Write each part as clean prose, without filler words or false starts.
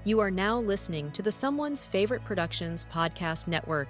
You are now listening to the Someone's Favorite Productions podcast network.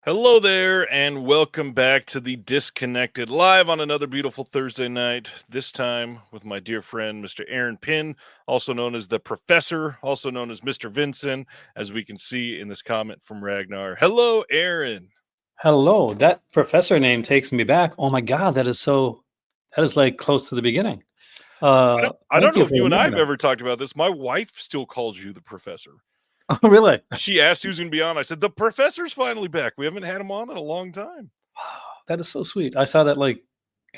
Hello there, and welcome back to the Disconnected, live on another beautiful Thursday night, this time with my dear friend, Mr. Aaron Pynn, also known as the Professor, also known as Mr. Vincent, as we can see in this comment from Ragnar. Hello, Aaron. Hello, that professor name takes me back. Oh my God, that is like close to the beginning. I don't know if you and I have ever talked about this. My wife still calls you the Professor. Oh, really? She asked who's going to be on. I said, the Professor's finally back. We haven't had him on in a long time. That is so sweet. I saw that like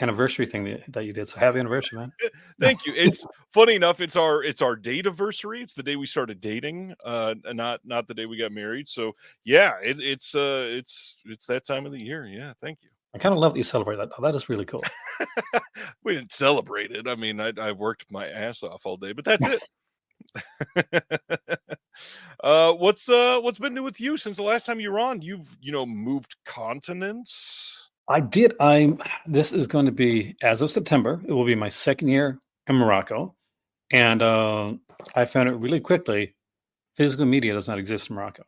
anniversary thing that you did. So happy anniversary, man. Thank you. It's funny enough. It's our date anniversary. It's the day we started dating, not the day we got married. So yeah, it's that time of the year. Yeah. Thank you. I kind of love that you celebrate that. That is really cool. We didn't celebrate it. I mean, I worked my ass off all day, but that's it. What's been new with you since the last time you were on? You've moved continents. I did. This is going to be, as of September, it will be my second year in Morocco, and I found it really quickly. Physical media does not exist in Morocco,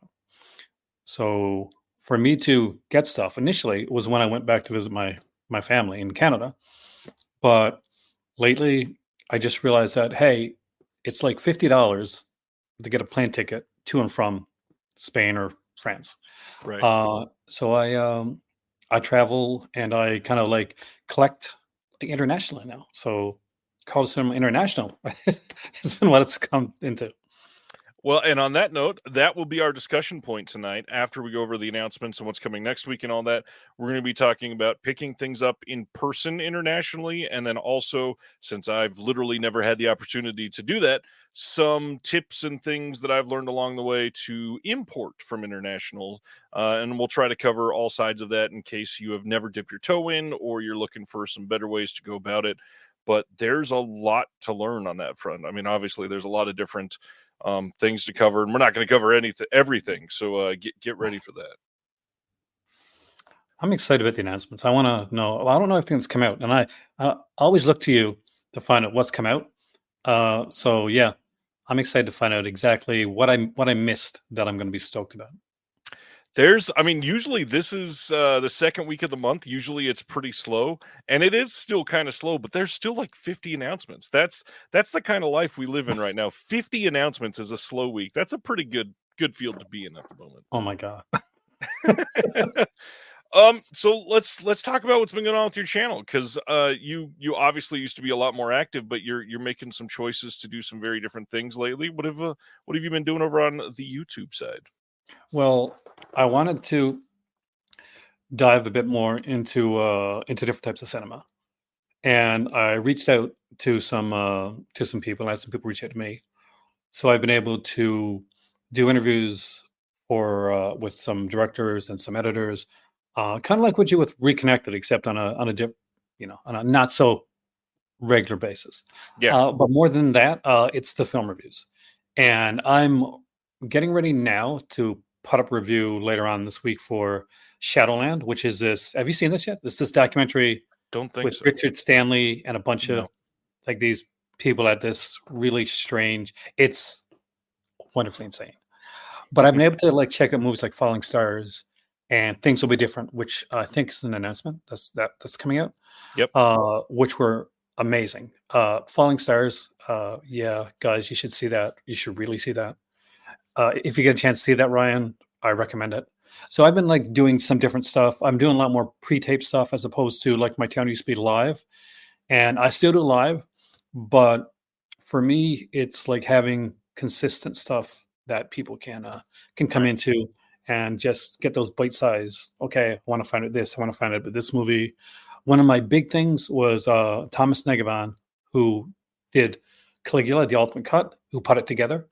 so for me to get stuff initially was when I went back to visit my family in Canada, but lately I just realized that hey, it's like $50 to get a plane ticket to and from Spain or France. Right. So I travel and I kind of like collect internationally now. So Call Cinema International has been what it's come into. Well, and on that note, that will be our discussion point tonight after we go over the announcements and what's coming next week and all that. We're going to be talking about picking things up in person internationally. And then also, since I've literally never had the opportunity to do that, some tips and things that I've learned along the way to import from international. And we'll try to cover all sides of that in case you have never dipped your toe in or you're looking for some better ways to go about it. But there's a lot to learn on that front. I mean, obviously, there's a lot of different things to cover, and we're not going to cover everything. So get ready for that. I'm excited about the announcements. I want to know. Well, I don't know if things come out, and I always look to you to find out what's come out. So yeah, I'm excited to find out exactly what I missed that I'm going to be stoked about. Usually this is the second week of the month. Usually it's pretty slow, and it is still kind of slow, but there's still like 50 announcements. That's the kind of life we live in right now. 50 announcements is a slow week. That's a pretty good field to be in at the moment. Oh my God. So let's talk about what's been going on with your channel, because you obviously used to be a lot more active, but you're making some choices to do some very different things lately. What have you been doing over on the YouTube side? Well, I wanted to dive a bit more into different types of cinema, and I reached out to some people. I had some people reach out to me, so I've been able to do interviews with some directors and some editors, kind of like what you with Reconnected, except on a on a not so regular basis. Yeah. But more than that, it's the film reviews. And I'm getting ready now to put up a review later on this week for Shadowland, which is this. Have you seen this yet? This documentary Don't think with so. Richard Stanley and a bunch No. of like these people at this really strange. It's wonderfully insane. But I've been able to like check out movies like Falling Stars and Things Will Be Different, which I think is an announcement that's coming out. Yep. Which were amazing. Falling Stars, yeah, guys, you should see that. You should really see that. If you get a chance to see that, Ryan, I recommend it. So I've been like doing some different stuff. I'm doing a lot more pre-tape stuff as opposed to like my town used to be live, and I still do live, but for me, it's like having consistent stuff that people can come Right. into and just get those bite size. Okay, I want to find out this. I want to find out about this movie. One of my big things was Thomas Negavan, who did Caligula, the Ultimate Cut, who put it together.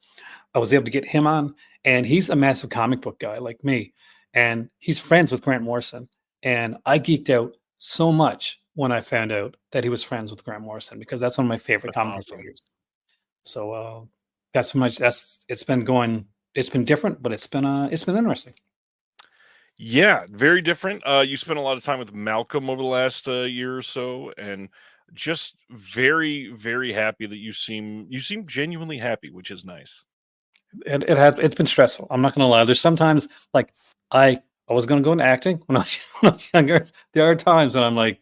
I was able to get him on, and he's a massive comic book guy like me, and he's friends with Grant Morrison. And I geeked out so much when I found out that he was friends with Grant Morrison because that's one of my favorite That's comic book awesome. writers. So that's much. It's been going. It's been different, but it's been interesting. Yeah, very different. You spent a lot of time with Malcolm over the last year or so, and just very, very happy that you seem genuinely happy, which is nice. It's been stressful. I'm not gonna lie. There's sometimes like I was gonna go into acting when when I was younger. There are times when I'm like,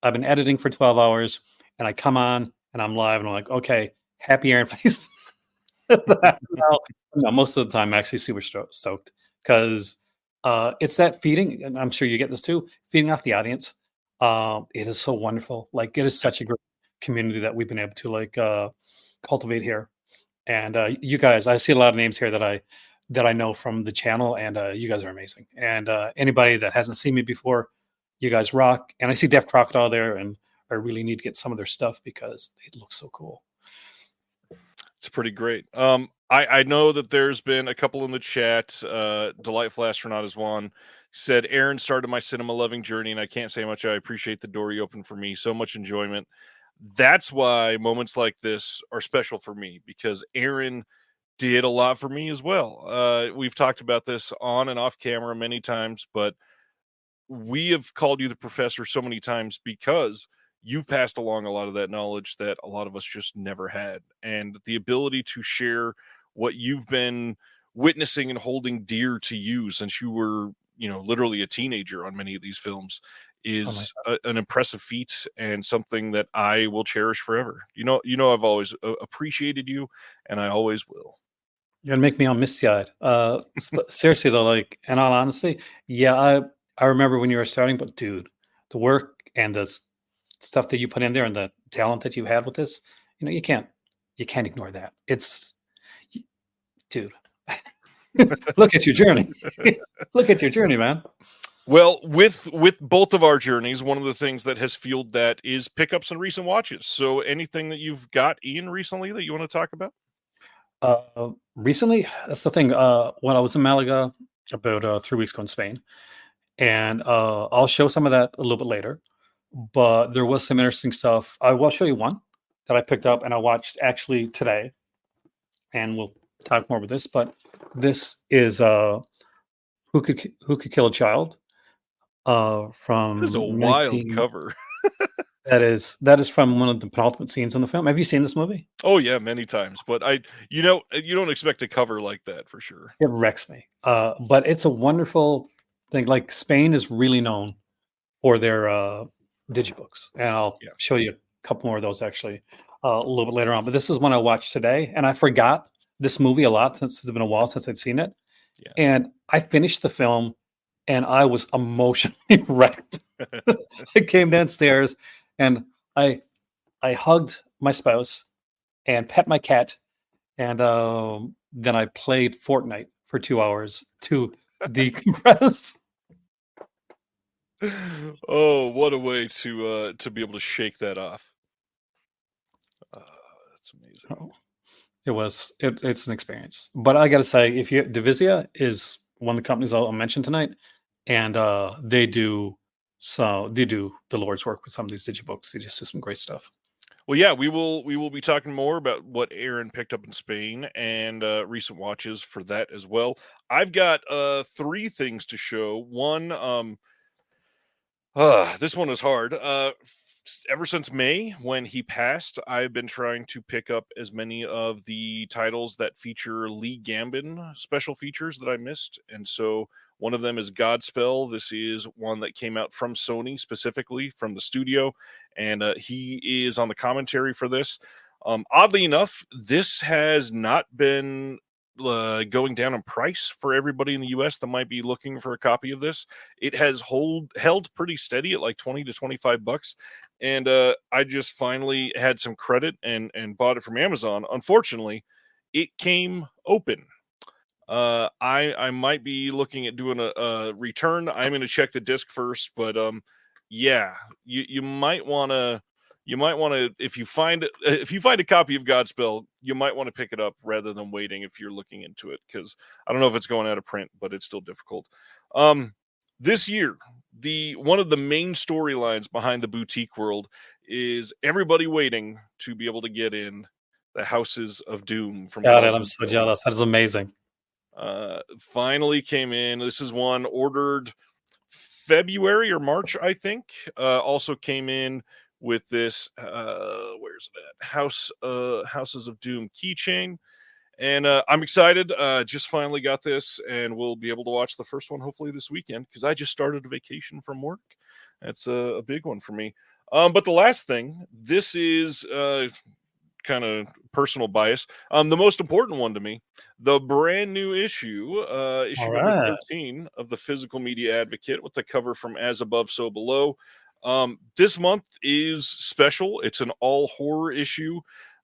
I've been editing for 12 hours and I come on and I'm live and I'm like, okay, happy Aaron face. No, most of the time I'm actually super stoked because it's that feeding, and I'm sure you get this too, feeding off the audience. It is so wonderful. Like it is Yep. such a great community that we've been able to like cultivate here. And you guys, I see a lot of names here that I know from the channel, and you guys are amazing. And anybody that hasn't seen me before, you guys rock. And I see Def Crocodile there, and I really need to get some of their stuff because it looks so cool. It's pretty great. I know that there's been a couple in the chat. Delightful Astronaut is one. Said Aaron started my cinema loving journey, and I can't say much. I appreciate the door you opened for me. So much enjoyment. That's why moments like this are special for me because Aaron did a lot for me as well. We've talked about this on and off camera many times, but we have called you the professor so many times because you've passed along a lot of that knowledge that a lot of us just never had. And the ability to share what you've been witnessing and holding dear to you since you were, literally a teenager on many of these films is an impressive feat and something that I will cherish forever. I've always appreciated you, and I always will. You're gonna make me all misty-eyed. Seriously though, like in all honesty, yeah, I remember when you were starting, but dude, the work and the stuff that you put in there and the talent that you had with this, you can't ignore that. Dude, look at your journey. Look at your journey, man. Well, with both of our journeys, one of the things that has fueled that is pickups and recent watches. So anything that you've got, Ian, recently that you want to talk about? Recently, that's the thing. When I was in Malaga about 3 weeks ago in Spain, and I'll show some of that a little bit later. But there was some interesting stuff. I will show you one that I picked up and I watched actually today, and we'll talk more about this. But this is who could kill a child from This is a wild 19 cover. that is from one of the penultimate scenes in the film. Have you seen this movie? Oh yeah, many times. But you don't expect a cover like that for sure. It wrecks me. But it's a wonderful thing. Like Spain is really known for their digibooks, and I'll show you a couple more of those actually a little bit later on. But this is one I watched today, and I forgot this movie a lot since it's been a while since I'd seen it. Yeah. And I finished the film, and I was emotionally wrecked. I came downstairs, and I hugged my spouse and pet my cat, and then I played Fortnite for 2 hours to decompress. Oh, what a way to be able to shake that off. That's amazing. Oh, it's an experience. But I gotta say, if you Divisia is one of the companies I'll mention tonight, and they do So they do the Lord's work with some of these digibooks. They just do some great stuff. Well, yeah, we will be talking more about what Aaron picked up in Spain and recent watches for that as well. I've got 3 things to show. One, this one is hard. Ever since May, when he passed, I've been trying to pick up as many of the titles that feature Lee Gambin special features that I missed. And so one of them is Godspell. This is one that came out from Sony, specifically from the studio. And he is on the commentary for this. Oddly enough, this has not been going down in price for everybody in the US that might be looking for a copy of this. It has held pretty steady at like 20 to 25 bucks. And I just finally had some credit and bought it from Amazon. Unfortunately, it came open. I might be looking at doing a return. I'm going to check the disc first, but yeah, you might want to if you find a copy of Godspell, you might want to pick it up rather than waiting if you're looking into it, because I don't know if it's going out of print, but it's still difficult. This year, one of the main storylines behind the boutique world is everybody waiting to be able to get in the Houses of Doom from Got it. I'm so jealous. That is amazing. Finally came in. This is one ordered February or March, I think. Also came in with this where's it at? Houses of Doom keychain. And I'm excited. Just finally got this, and we'll be able to watch the first one hopefully this weekend, because I just started a vacation from work. That's a big one for me. But the last thing, this is kind of personal bias. The most important one to me, the brand new issue number 13 of the Physical Media Advocate, with the cover from As Above, So Below. This month is special. It's an all horror issue.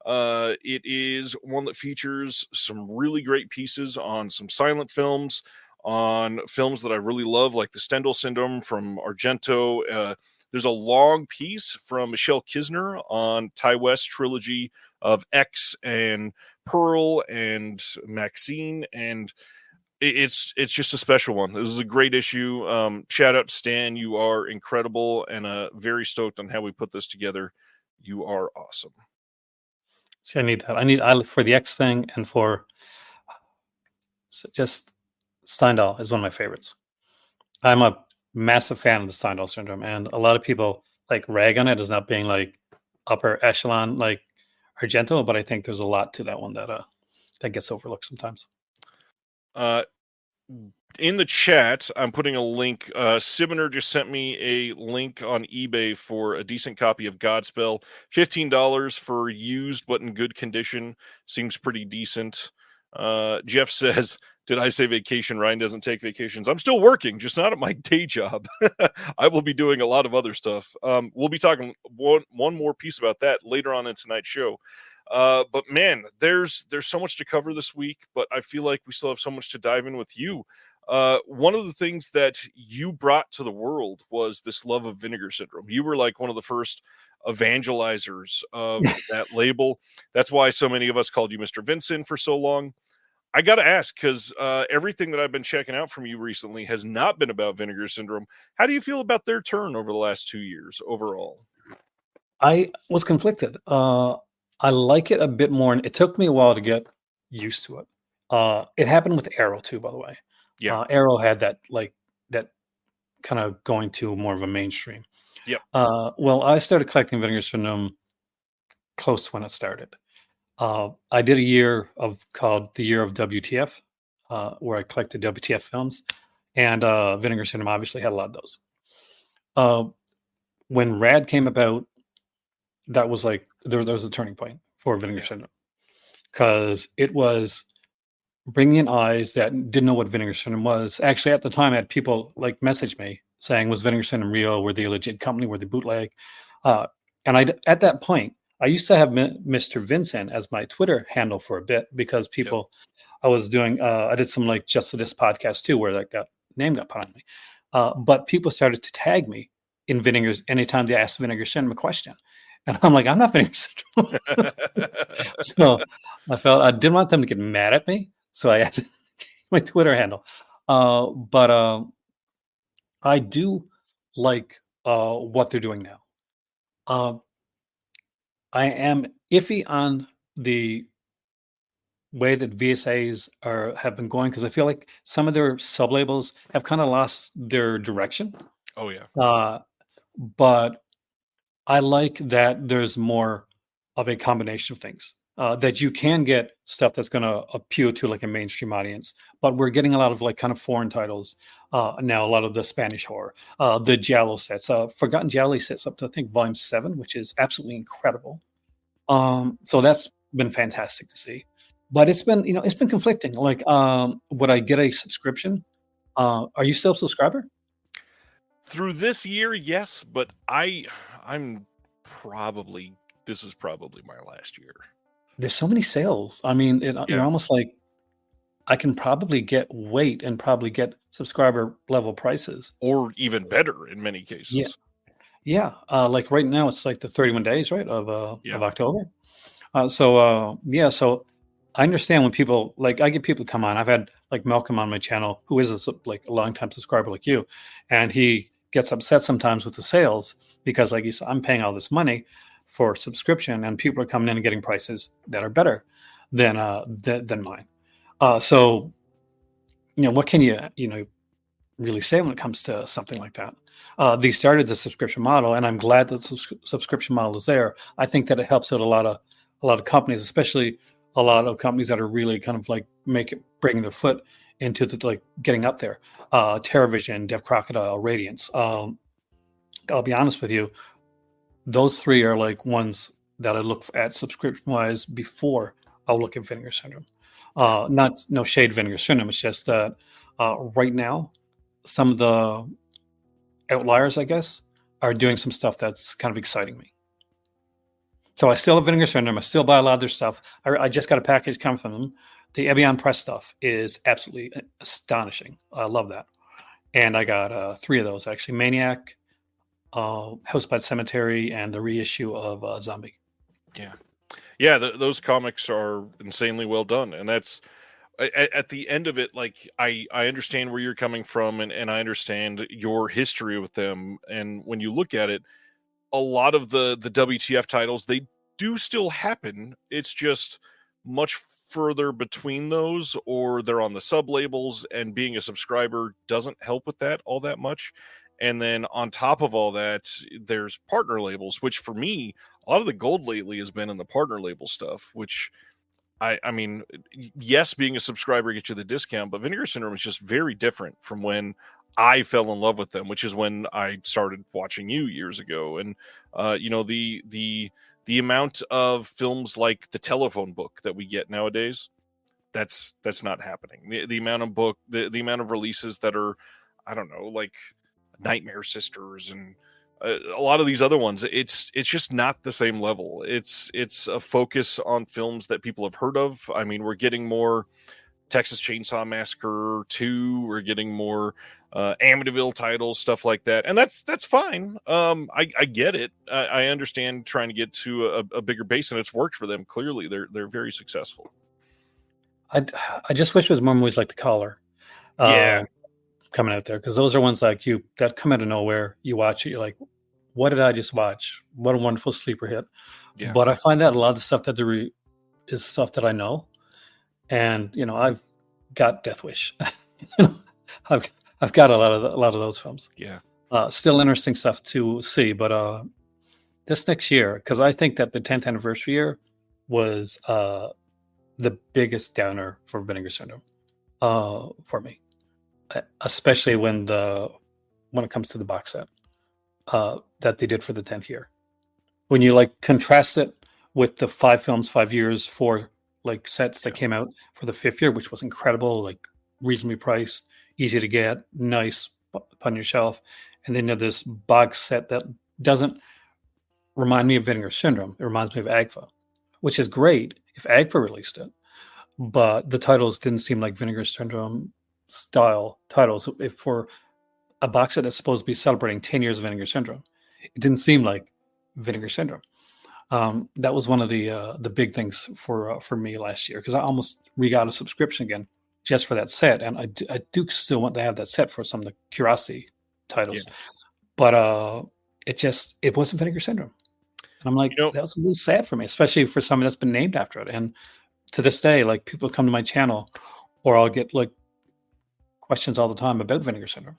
It is one that features some really great pieces on some silent films, on films that I really love, like The Stendhal Syndrome from Argento. There's a long piece from Michelle Kisner on Ty West's trilogy of X and Pearl and Maxine, and it's just a special one. This is a great issue. Shout out to Stan. You are incredible, and very stoked on how we put this together. You are awesome. See, I need that. I for the X thing, and for just Stendhal is one of my favorites. I'm a massive fan of the Stendhal Syndrome, and a lot of people like rag on it as not being like upper echelon like Argento, but I think there's a lot to that one that gets overlooked sometimes. In the chat, I'm putting a link. Sibiner just sent me a link on eBay for a decent copy of Godspell. $15 for used but in good condition. Seems pretty decent. Jeff says, did I say vacation? Ryan doesn't take vacations. I'm still working, just not at my day job. I will be doing a lot of other stuff. We'll be talking one more piece about that later on in tonight's show. But man, there's so much to cover this week, but I feel like we still have so much to dive in with you. One of the things that you brought to the world was this love of Vinegar Syndrome. You were like one of the first evangelizers of that label. That's why so many of us called you Mr. Vincent for so long. I got to ask, because everything that I've been checking out from you recently has not been about Vinegar Syndrome. How do you feel about their turn over the last 2 years overall? I was conflicted. I like it a bit more, and it took me a while to get used to it. It happened with Arrow too, by the way. Yeah. Arrow had that kind of going to more of a mainstream. Yep. Well, I started collecting Vinegar Syndrome close to when it started. I did a year called the Year of WTF, where I collected WTF films, and Vinegar Syndrome obviously had a lot of those. When Rad came about, that was like there was a turning point for Vinegar Syndrome, because it was bringing in eyes that didn't know what Vinegar Syndrome was. Actually, at the time, I had people like message me saying, "Was Vinegar Syndrome real? Were they a legit company? Were they bootleg?" And at that point, I used to have Mr. Vincent as my Twitter handle for a bit, because people, I was doing, I did some like Just to This podcast too, where that name got put on me. But people started to tag me in Vinegars anytime they asked Vinegar Syndrome a question. And I'm like, I'm not Vinegar Syndrome. So I didn't want them to get mad at me. So I added my Twitter handle. But I do like what they're doing now. Uh, I am iffy on the way that VSAs have been going because I feel like some of their sub labels have kind of lost their direction. Oh yeah. Uh, but I like that there's more of a combination of things. That you can get stuff that's going to appeal to like a mainstream audience, but we're getting a lot of like kind of foreign titles now. A lot of the Spanish horror, the Giallo sets, Forgotten Giallo sets up to I think volume 7, which is absolutely incredible. So that's been fantastic to see. But it's been it's been conflicting. Like, would I get a subscription? Are you still a subscriber? Through this year, yes, but I'm probably this is probably my last year. There's so many sales. I mean, you're almost like I can probably wait and probably get subscriber level prices, or even better in many cases. Yeah. Like right now, it's like the 31 days, right, of October. So I understand when people like I get people come on. I've had like Malcolm on my channel, who is like a longtime subscriber like you, and he gets upset sometimes with the sales because like I'm paying all this money for subscription, and people are coming in and getting prices that are better than mine. So what can you really say when it comes to something like that? They started the subscription model, and I'm glad that the subscription model is there. I think that it helps out a lot of companies, especially a lot of companies that are really kind of like bringing their foot into the like getting up there. TerraVision, Dev Crocodile, Radiance. I'll be honest with you; those 3 are like ones that I look at subscription wise before I'll look at Vinegar Syndrome. Not no shade Vinegar Syndrome. It's just that right now, some of the outliers, I guess, are doing some stuff that's kind of exciting me. So I still have Vinegar Syndrome. I still buy a lot of their stuff. I just got a package coming from them. The Evian Press stuff is absolutely astonishing. I love that. And I got 3 of those, actually. Maniac, House by Cemetery, and the reissue of Zombie. Yeah. Yeah, those comics are insanely well done. And that's, at the end of it, like, I understand where you're coming from, and I understand your history with them. And when you look at it, a lot of the WTF titles, they do still happen. It's just much further between those, or they're on the sub labels, and being a subscriber doesn't help with that all that much. And then on top of all that, there's partner labels, which for me, a lot of the gold lately has been in the partner label stuff, which I mean, yes, being a subscriber gets you the discount, but Vinegar Syndrome is just very different from when I fell in love with them, which is when I started watching you years ago. And the amount of films like The Telephone Book that we get nowadays, that's not happening. The amount of the amount of releases that are, I don't know, like Nightmare Sisters and a lot of these other ones, it's just not the same level. It's a focus on films that people have heard of. I mean, we're getting more Texas Chainsaw Massacre 2. We're getting more Amityville titles, stuff like that, and that's fine. I get it. I understand trying to get to a bigger base, and it's worked for them. Clearly, they're very successful. I just wish there was more movies like The Caller. Coming out there, because those are ones like you that come out of nowhere. You watch it, you're like, what did I just watch? What a wonderful sleeper hit. Yeah. But I find that a lot of the stuff that there is stuff that I know, and I've got Death Wish. I've got a lot of those films. Yeah. Still interesting stuff to see, but this next year, because I think that the 10th anniversary year was the biggest downer for Vinegar Syndrome for me. Especially when it comes to the box set that they did for the 10th year. When you like contrast it with the 5 films, 5 years, 4 like sets that came out for the 5th year, which was incredible, like reasonably priced, easy to get, nice on your shelf. And then you have this box set that doesn't remind me of Vinegar Syndrome. It reminds me of AGFA, which is great if AGFA released it. But the titles didn't seem like Vinegar Syndrome style titles. If for a box set that's supposed to be celebrating 10 years of Vinegar Syndrome, it didn't seem like Vinegar Syndrome. That was one of the big things for me last year, because I almost re-got a subscription again just for that set, and I do still want to have that set for some of the Curiosity titles. Yeah. But it wasn't Vinegar Syndrome. And I'm like, You know, that was a little sad for me, especially for something that's been named after it. And to this day, like people come to my channel, or I'll get like questions all the time about Vinegar Syndrome.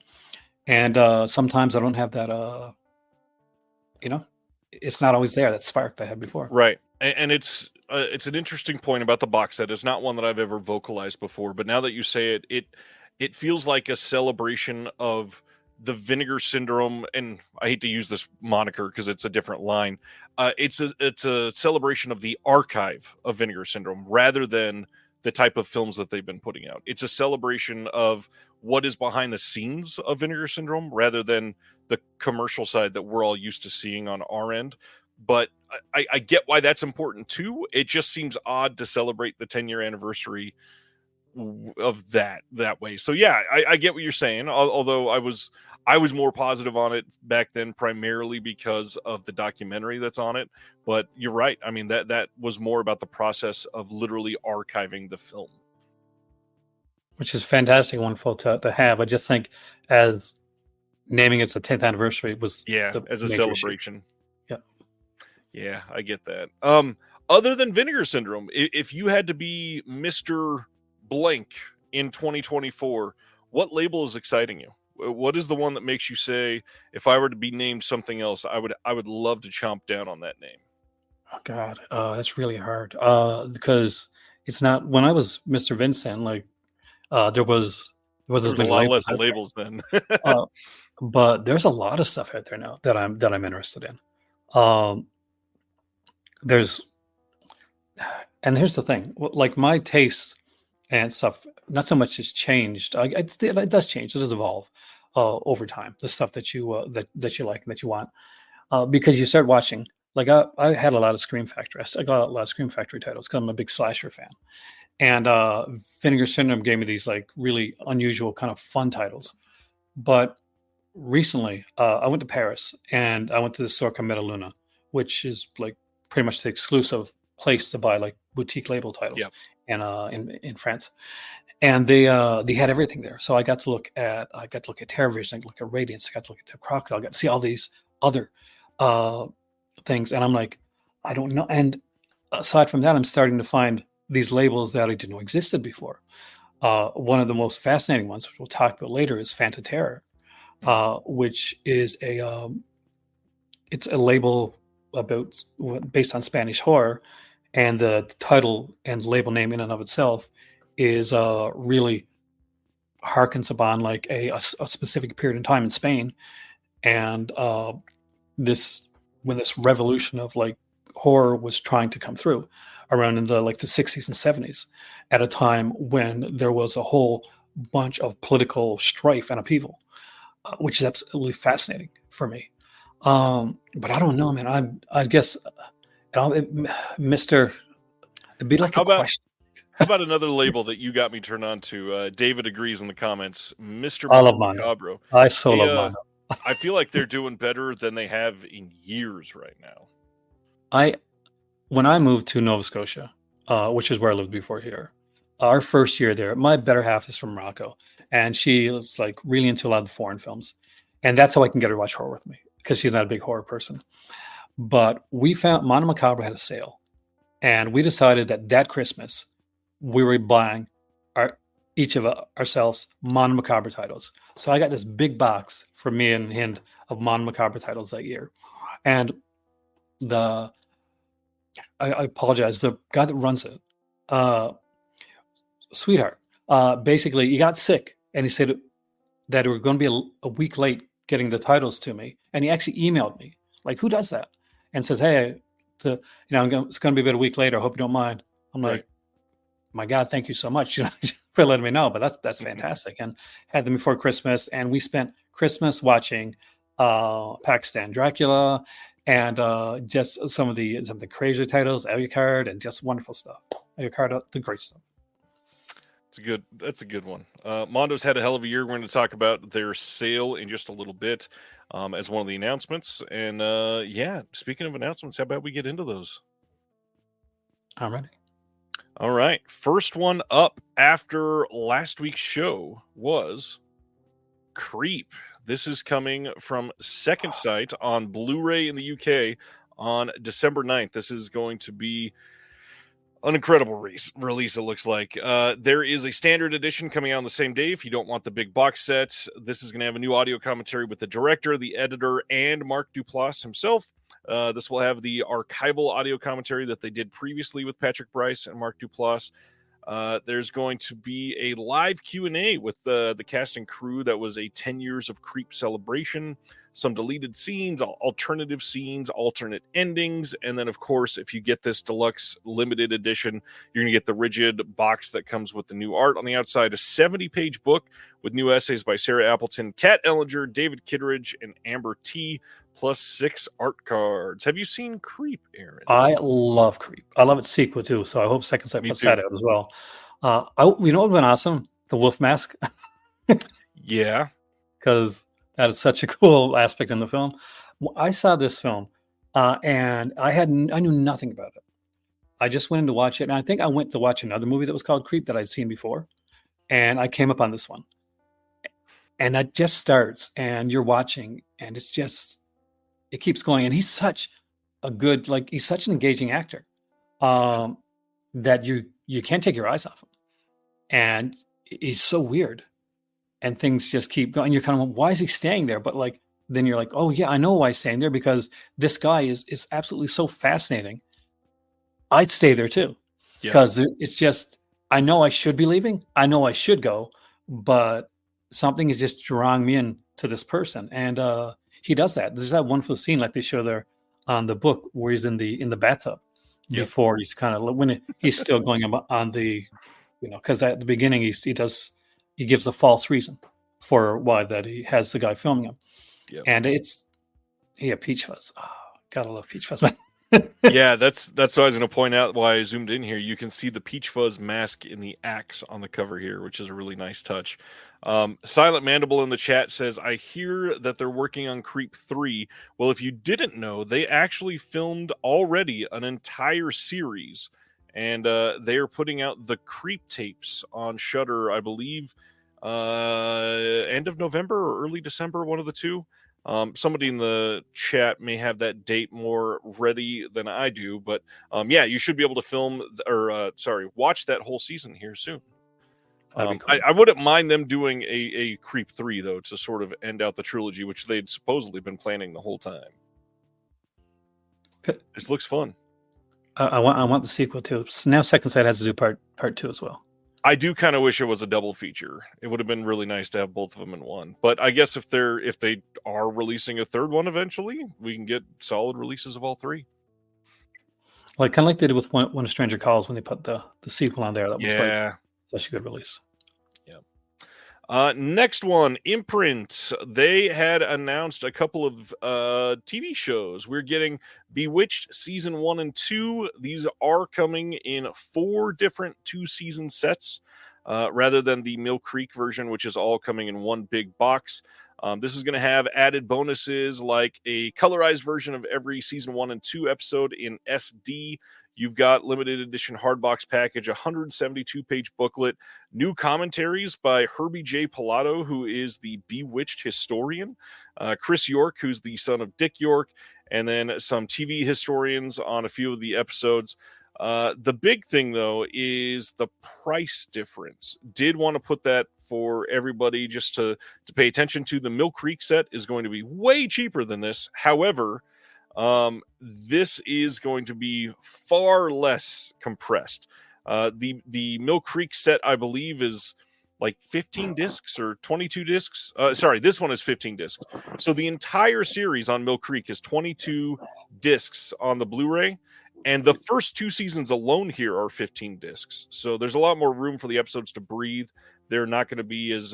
And sometimes I don't have that, it's not always there, that spark that I had before. right. And it's an interesting point about the box set. It's not one that I've ever vocalized before, but now that you say it, it feels like a celebration of the Vinegar Syndrome, and I hate to use this moniker because it's a different line. It's a celebration of the archive of Vinegar Syndrome rather than the type of films that they've been putting out. It's a celebration of what is behind the scenes of Vinegar Syndrome rather than the commercial side that we're all used to seeing on our end. But I get why that's important too. It just seems odd to celebrate the 10-year anniversary of that way. So yeah, I get what you're saying. Although I was more positive on it back then, primarily because of the documentary that's on it. But you're right. I mean, that was more about the process of literally archiving the film, Which is fantastic, wonderful to have. I just think as naming it's the 10th anniversary was the as a major celebration. issue. Yeah. Yeah, I get that. Other than Vinegar Syndrome, if you had to be Mr. Blank in 2024, what label is exciting you? What is the one that makes you say, if I were to be named something else, I would love to chomp down on that name? Oh God, that's really hard. Because it's not when I was Mr. Vincent, like there was There as was a many lot labels less out there. labels then. But there's a lot of stuff out there now that I'm interested in. Um, there's and here's the thing, like my taste and stuff, not so much has changed. It does change. It does evolve over time. The stuff that you that you like and that you want, because you start watching. Like I had a lot of Scream Factory. I got a lot of Scream Factory titles because I'm a big slasher fan. And Vinegar Syndrome gave me these like really unusual kind of fun titles. But recently, I went to Paris and I went to the Sorca Metaluna, which is like pretty much the exclusive place to buy like boutique label titles, Yep. and in France. And they had everything there. So I got to look at TerrorVision, I got to look at Radiance, I got to look at Crocodile, I got to see all these other things, and I'm like, I don't know. And aside from that, I'm starting to find these labels that I didn't know existed before. One of the most fascinating ones, which we'll talk about later, is Fanta Terror, which is it's a label about based on Spanish horror, and the title and label name in and of itself is really harkens upon like a specific period in time in Spain, and this when this revolution of like horror was trying to come through around in the 60s and 70s, at a time when there was a whole bunch of political strife and upheaval, which is absolutely fascinating for me. But I don't know, man. I guess Mr. It'd be like How a about question. how about another label that you got me turned on to? David agrees in the comments. Mr. I love Mondo Mondo. Macabro. I so love They, Mondo. I feel like they're doing better than they have in years right now. When I moved to Nova Scotia, which is where I lived before here, our first year there, my better half is from Morocco, and she was like really into a lot of the foreign films, and that's how I can get her to watch horror with me because she's not a big horror person. But we found Mondo Macabro had a sale, and we decided that Christmas we were buying each of ourselves Mondo Macabro titles. So I got this big box for me and Hind of Mondo Macabro titles that year, and I apologize. The guy that runs it, sweetheart, basically he got sick, and he said that we were going to be a week late getting the titles to me, and he actually emailed me like, "Who does that?" and says, "Hey, it's going to be about a week later. I hope you don't mind." I'm like, Right. "My God, thank you so much, for letting me know." But that's fantastic, and had them before Christmas, and we spent Christmas watching Pakistan Dracula, and just some of the crazier titles, Alucard, and just wonderful stuff. Alucard, the great stuff. That's a good one. Mondo's had a hell of a year. We're going to talk about their sale in just a little bit as one of the announcements. And yeah, speaking of announcements, how about we get into those? I'm ready. All right. First one up after last week's show was Creep, This is coming from Second Sight on Blu-ray in the UK on December 9th. This is going to be an incredible release, it looks like. There is a standard edition coming out on the same day if you don't want the big box set. This is going to have a new audio commentary with the director, the editor, and Mark Duplass himself. This will have the archival audio commentary that they did previously with Patrick Bryce and Mark Duplass. There's going to be a live Q&A with the cast and crew. That was a 10 years of Creep celebration, some deleted scenes, alternative scenes, alternate endings, and then, of course, if you get this deluxe limited edition, you're going to get the rigid box that comes with the new art on the outside, a 70-page book with new essays by Sarah Appleton, Kat Ellinger, David Kittredge, and Amber T., plus 6 art cards. Have you seen Creep, Aaron? I love Creep. I love its sequel too, so I hope Second Sight puts that out as well. You know what would have been awesome? The wolf mask. Yeah. Because that is such a cool aspect in the film. I saw this film, and I knew nothing about it. I just went in to watch it, and I think I went to watch another movie that was called Creep that I'd seen before, and I came up on this one. And that just starts, and you're watching, and it's just, it keeps going. And he's such a good, he's such an engaging actor that you can't take your eyes off him. And he's so weird. And things just keep going. You're kind of, why is he staying there? But then you're like, oh yeah, I know why he's staying there, because this guy is absolutely so fascinating. I'd stay there too. Because it's just, I know I should be leaving. I know I should go, but something is just drawing me in to this person. And he does that. There's that wonderful scene like they show there on the book where he's in the bathtub before he's kind of, when he's still going on the, because at the beginning he gives a false reason for why that he has the guy filming him. Yep. And it's Peach Fuzz. Oh, gotta love Peach Fuzz. Yeah, that's what I was going to point out why I zoomed in here. You can see the Peach Fuzz mask in the axe on the cover here, which is a really nice touch. Silent Mandible in the chat says, I hear that they're working on Creep 3. Well, if you didn't know, they actually filmed already an entire series, and they are putting out the Creep tapes on Shudder, I believe, end of November or early December, one of the two. Somebody in the chat may have that date more ready than I do, but you should be able to watch that whole season here soon. Cool. I wouldn't mind them doing a Creep 3 though, to sort of end out the trilogy, which they'd supposedly been planning the whole time. This looks fun. I want the sequel too. So now Second Sight has to do part 2 as well. I do kind of wish it was a double feature. It would have been really nice to have both of them in one. But I guess if they are releasing a third one eventually, we can get solid releases of all three. Kind of like they did with When a Stranger Calls when they put the sequel on there. That was such a good release. Yeah. Next one, Imprint. They had announced a couple of TV shows. We're getting Bewitched season 1 and 2. These are coming in 4 different 2-season sets, rather than the Mill Creek version, which is all coming in one big box. This is going to have added bonuses like a colorized version of every season 1 and 2 episode in SD. You've got limited edition hardbox package, 172-page booklet, new commentaries by Herbie J. Pilato, who is the Bewitched historian, Chris York, who's the son of Dick York, and then some TV historians on a few of the episodes. The big thing, though, is the price difference. Did want to put that for everybody just to pay attention to. The Mill Creek set is going to be way cheaper than this. However, this is going to be far less compressed. The Mill Creek set, I believe, is like 15 discs or 22 discs. This one is 15 discs. So the entire series on Mill Creek is 22 discs on the Blu-ray. And the first 2 seasons alone here are 15 discs. So there's a lot more room for the episodes to breathe. They're not going to be as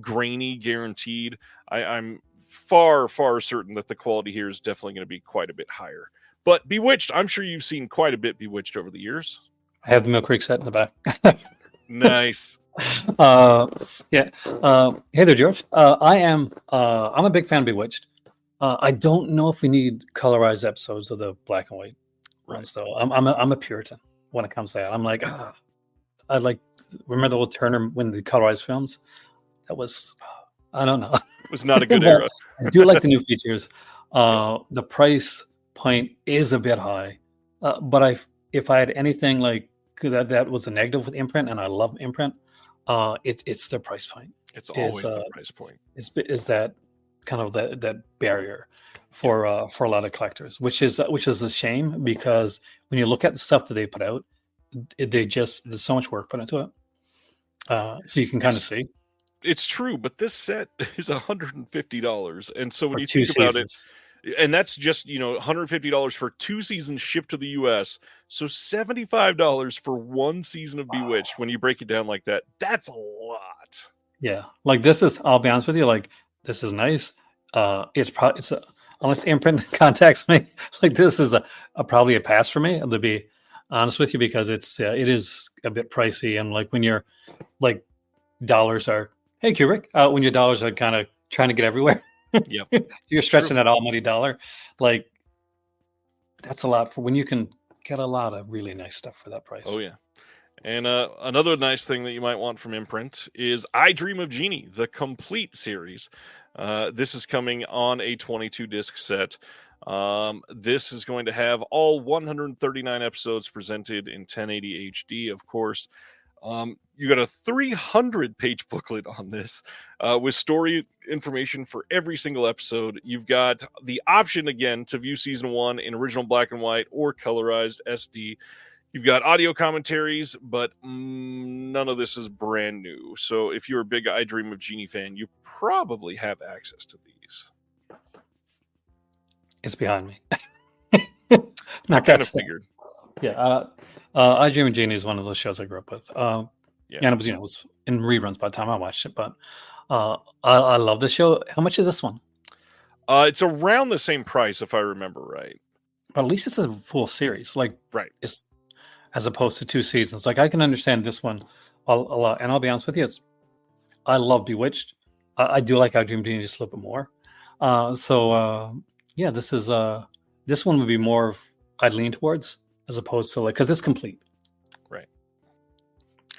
grainy, guaranteed. I'm far, far certain that the quality here is definitely going to be quite a bit higher. But Bewitched, I'm sure you've seen quite a bit Bewitched over the years. I have the Mill Creek set in the back. Nice. Hey there, George. I'm a big fan of Bewitched. I don't know if we need colorized episodes of the black and white ones, though. I'm a Puritan when it comes to that. I'm like, I remember the old Turner when the colorized films. That was I don't know. It was not a good But era. I do like the new features. The price point is a bit high, but if I had anything like that was a negative with Imprint, and I love Imprint, it's their price point. It's Is always the price point. is that kind of that barrier for a lot of collectors, which is a shame, because when you look at the stuff that they put out, there's so much work put into it. So you can kind of see It's true, but this set is $150, and so when for you two think about it, seasons. and that's just $150 for 2 seasons shipped to the US, so $75 for 1 season of Bewitched. When you break it down like that, that's a lot. Yeah, like this is. I'll be honest with you. Like this is nice. It's unless Imprint contacts me, like this is probably a pass for me. To be honest with you, because it is a bit pricey, and like when you're like dollars are. Hey, Kubrick, when your dollars are kind of trying to get everywhere, Yep. you're stretching that almighty dollar. Like that's a lot for when you can get a lot of really nice stuff for that price. Oh yeah. And another nice thing that you might want from Imprint is I Dream of Jeannie, the complete series. This is coming on a 22 disc set. This is going to have all 139 episodes presented in 1080 HD, of course. You got a 300-page booklet on this with story information for every single episode. You've got the option, again, to view season 1 in original black and white or colorized SD. You've got audio commentaries, but none of this is brand new. So if you're a big I Dream of Jeannie fan, you probably have access to these. It's behind me. I Not kind that of figured. Yeah. I Dream of Jeannie is one of those shows I grew up with. Yeah. And it was in reruns by the time I watched it. But I love this show. How much is this one? It's around the same price, if I remember right. But at least it's a full series. Like, Right. It's as opposed to 2 seasons. Like I can understand this one a lot. And I'll be honest with you, I love Bewitched. I do like I Dream of Jeannie just a little bit more. Yeah, this one would be more of I'd lean towards, as opposed to like, because it's complete. Right.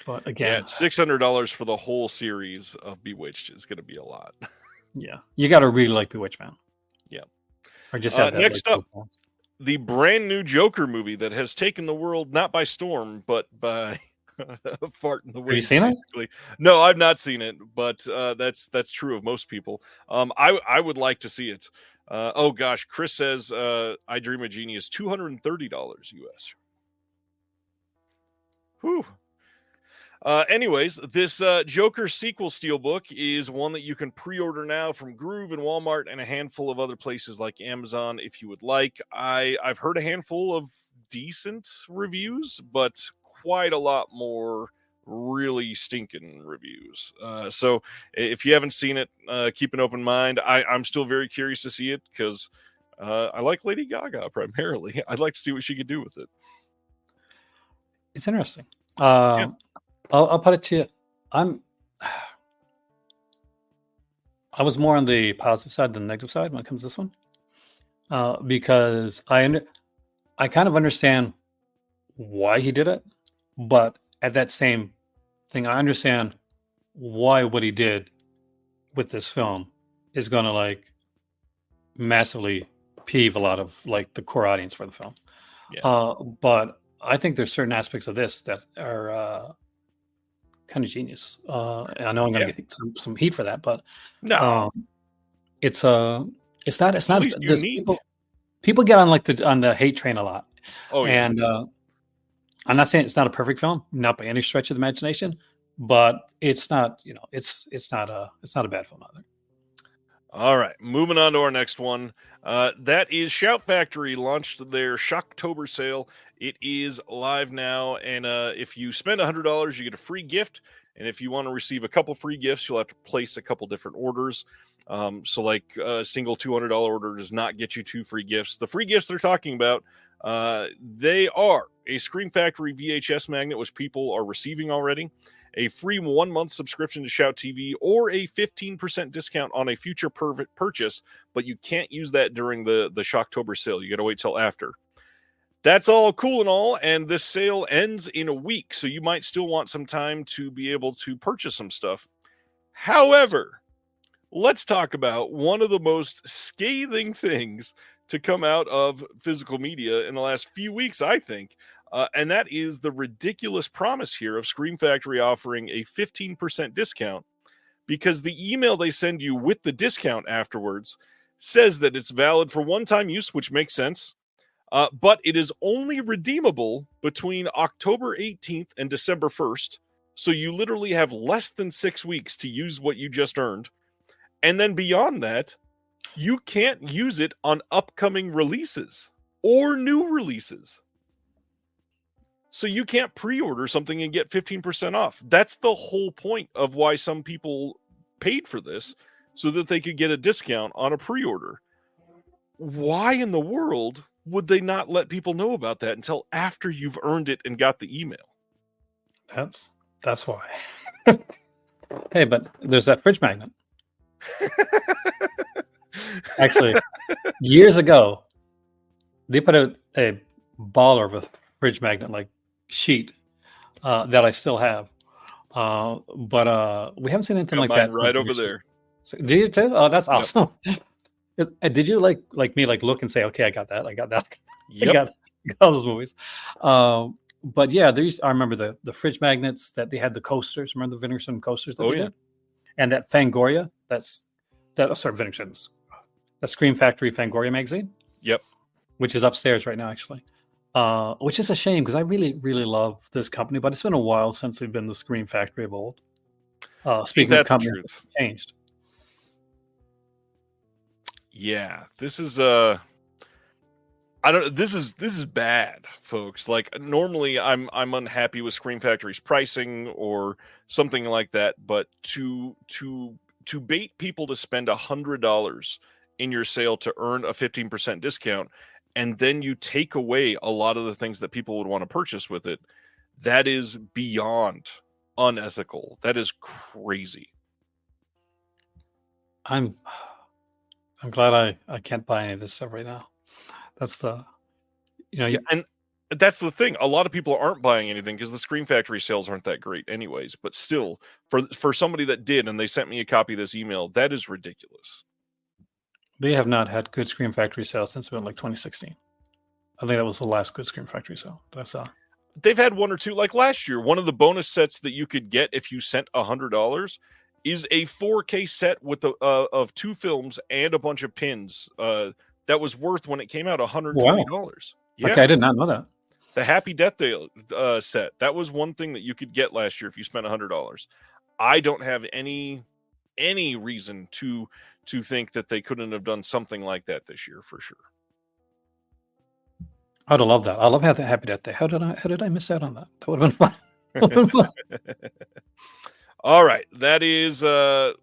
But again, $600 for the whole series of Bewitched is going to be a lot. Yeah, you got to really like Bewitched, man. Yeah. Or just have that. Next up, the brand new Joker movie that has taken the world not by storm, but by a fart in the wind. Have you seen it? No, I've not seen it, but that's true of most people. I would like to see it. Oh gosh, Chris says I Dream of Jeannie is $230 US. Whew. Anyways, this Joker sequel steelbook is one that you can pre-order now from Groove and Walmart and a handful of other places like Amazon if you would like. I've heard a handful of decent reviews, but quite a lot more really stinking reviews. So if you haven't seen it, keep an open mind. I'm still very curious to see it because I like Lady Gaga primarily. I'd like to see what she could do with it. It's interesting. Yeah. I'll put it to you. I was more on the positive side than the negative side when it comes to this one, because I kind of understand why he did it, but at that same thing, I understand why what he did with this film is going to like massively peeve a lot of like the core audience for the film. Yeah. But I think there's certain aspects of this that are kind of genius. I know I'm going to get some heat for that, but no, it's not people get on like on the hate train a lot. Oh yeah. And I'm not saying it's not a perfect film, not by any stretch of the imagination, but it's not, it's not a bad film either. All right, moving on to our next one. That is Shout Factory launched their Shocktober sale. It is live now, and if you spend $100, you get a free gift. And if you want to receive a couple free gifts, you'll have to place a couple different orders. So like a single $200 order does not get you 2 free gifts. The free gifts they're talking about, they are a Scream Factory VHS magnet, which people are receiving already, a free 1-month subscription to Shout TV, or a 15% discount on a future purchase, but you can't use that during the Shocktober sale. You got to wait till after. That's all cool and all, and this sale ends in a week, so you might still want some time to be able to purchase some stuff. However, let's talk about one of the most scathing things to come out of physical media in the last few weeks, I think. And that is the ridiculous promise here of Scream Factory offering a 15% discount, because the email they send you with the discount afterwards says that it's valid for one-time use, which makes sense, but it is only redeemable between October 18th and December 1st. So you literally have less than 6 weeks to use what you just earned. And then beyond that, you can't use it on upcoming releases or new releases. So you can't pre-order something and get 15% off. That's the whole point of why some people paid for this, so that they could get a discount on a pre-order. Why in the world would they not let people know about that until after you've earned it and got the email? That's why. Hey, but there's that fridge magnet. Actually, years ago, they put out a baller of a fridge magnet like sheet that I still have, but we haven't seen anything like that right over there. So, do you too? Oh, that's awesome. Yep. Did you like me look and say, okay, I got that. Yep. I got all those movies. But yeah, I remember the fridge magnets that they had, the coasters. Remember the Vinegar Syndrome coasters that they did? And that Fangoria, Vinegar Syndrome's, the Scream Factory Fangoria magazine. Yep. Which is upstairs right now, actually. Which is a shame, because I really, really love this company, but it's been a while since they've been the Scream Factory of old. Speaking of companies that have changed. Yeah, this is this is bad, folks. Like, normally I'm unhappy with Scream Factory's pricing or something like that, but to bait people to spend $100 in your sale to earn a 15% discount, and then you take away a lot of the things that people would want to purchase with it, that is beyond unethical. That is crazy. I'm glad I can't buy any of this stuff right now. That's and that's the thing. A lot of people aren't buying anything because the Scream Factory sales aren't that great anyways. But still, for somebody that did, and they sent me a copy of this email, that is ridiculous. They have not had good Scream Factory sales since about 2016. I think that was the last good Scream Factory sale that I saw. They've had one or two, like last year. One of the bonus sets that you could get if you sent $100 is a 4K set with of 2 films and a bunch of pins. That was worth, when it came out, $120. Wow. Yeah. Okay, I did not know that. The Happy Death Day set, that was one thing that you could get last year if you spent $100. I don't have any reason to think that they couldn't have done something like that this year, for sure. I'd have loved that. I love Happy Death Day. How did I miss out on that? That would have been fun. All right, that is the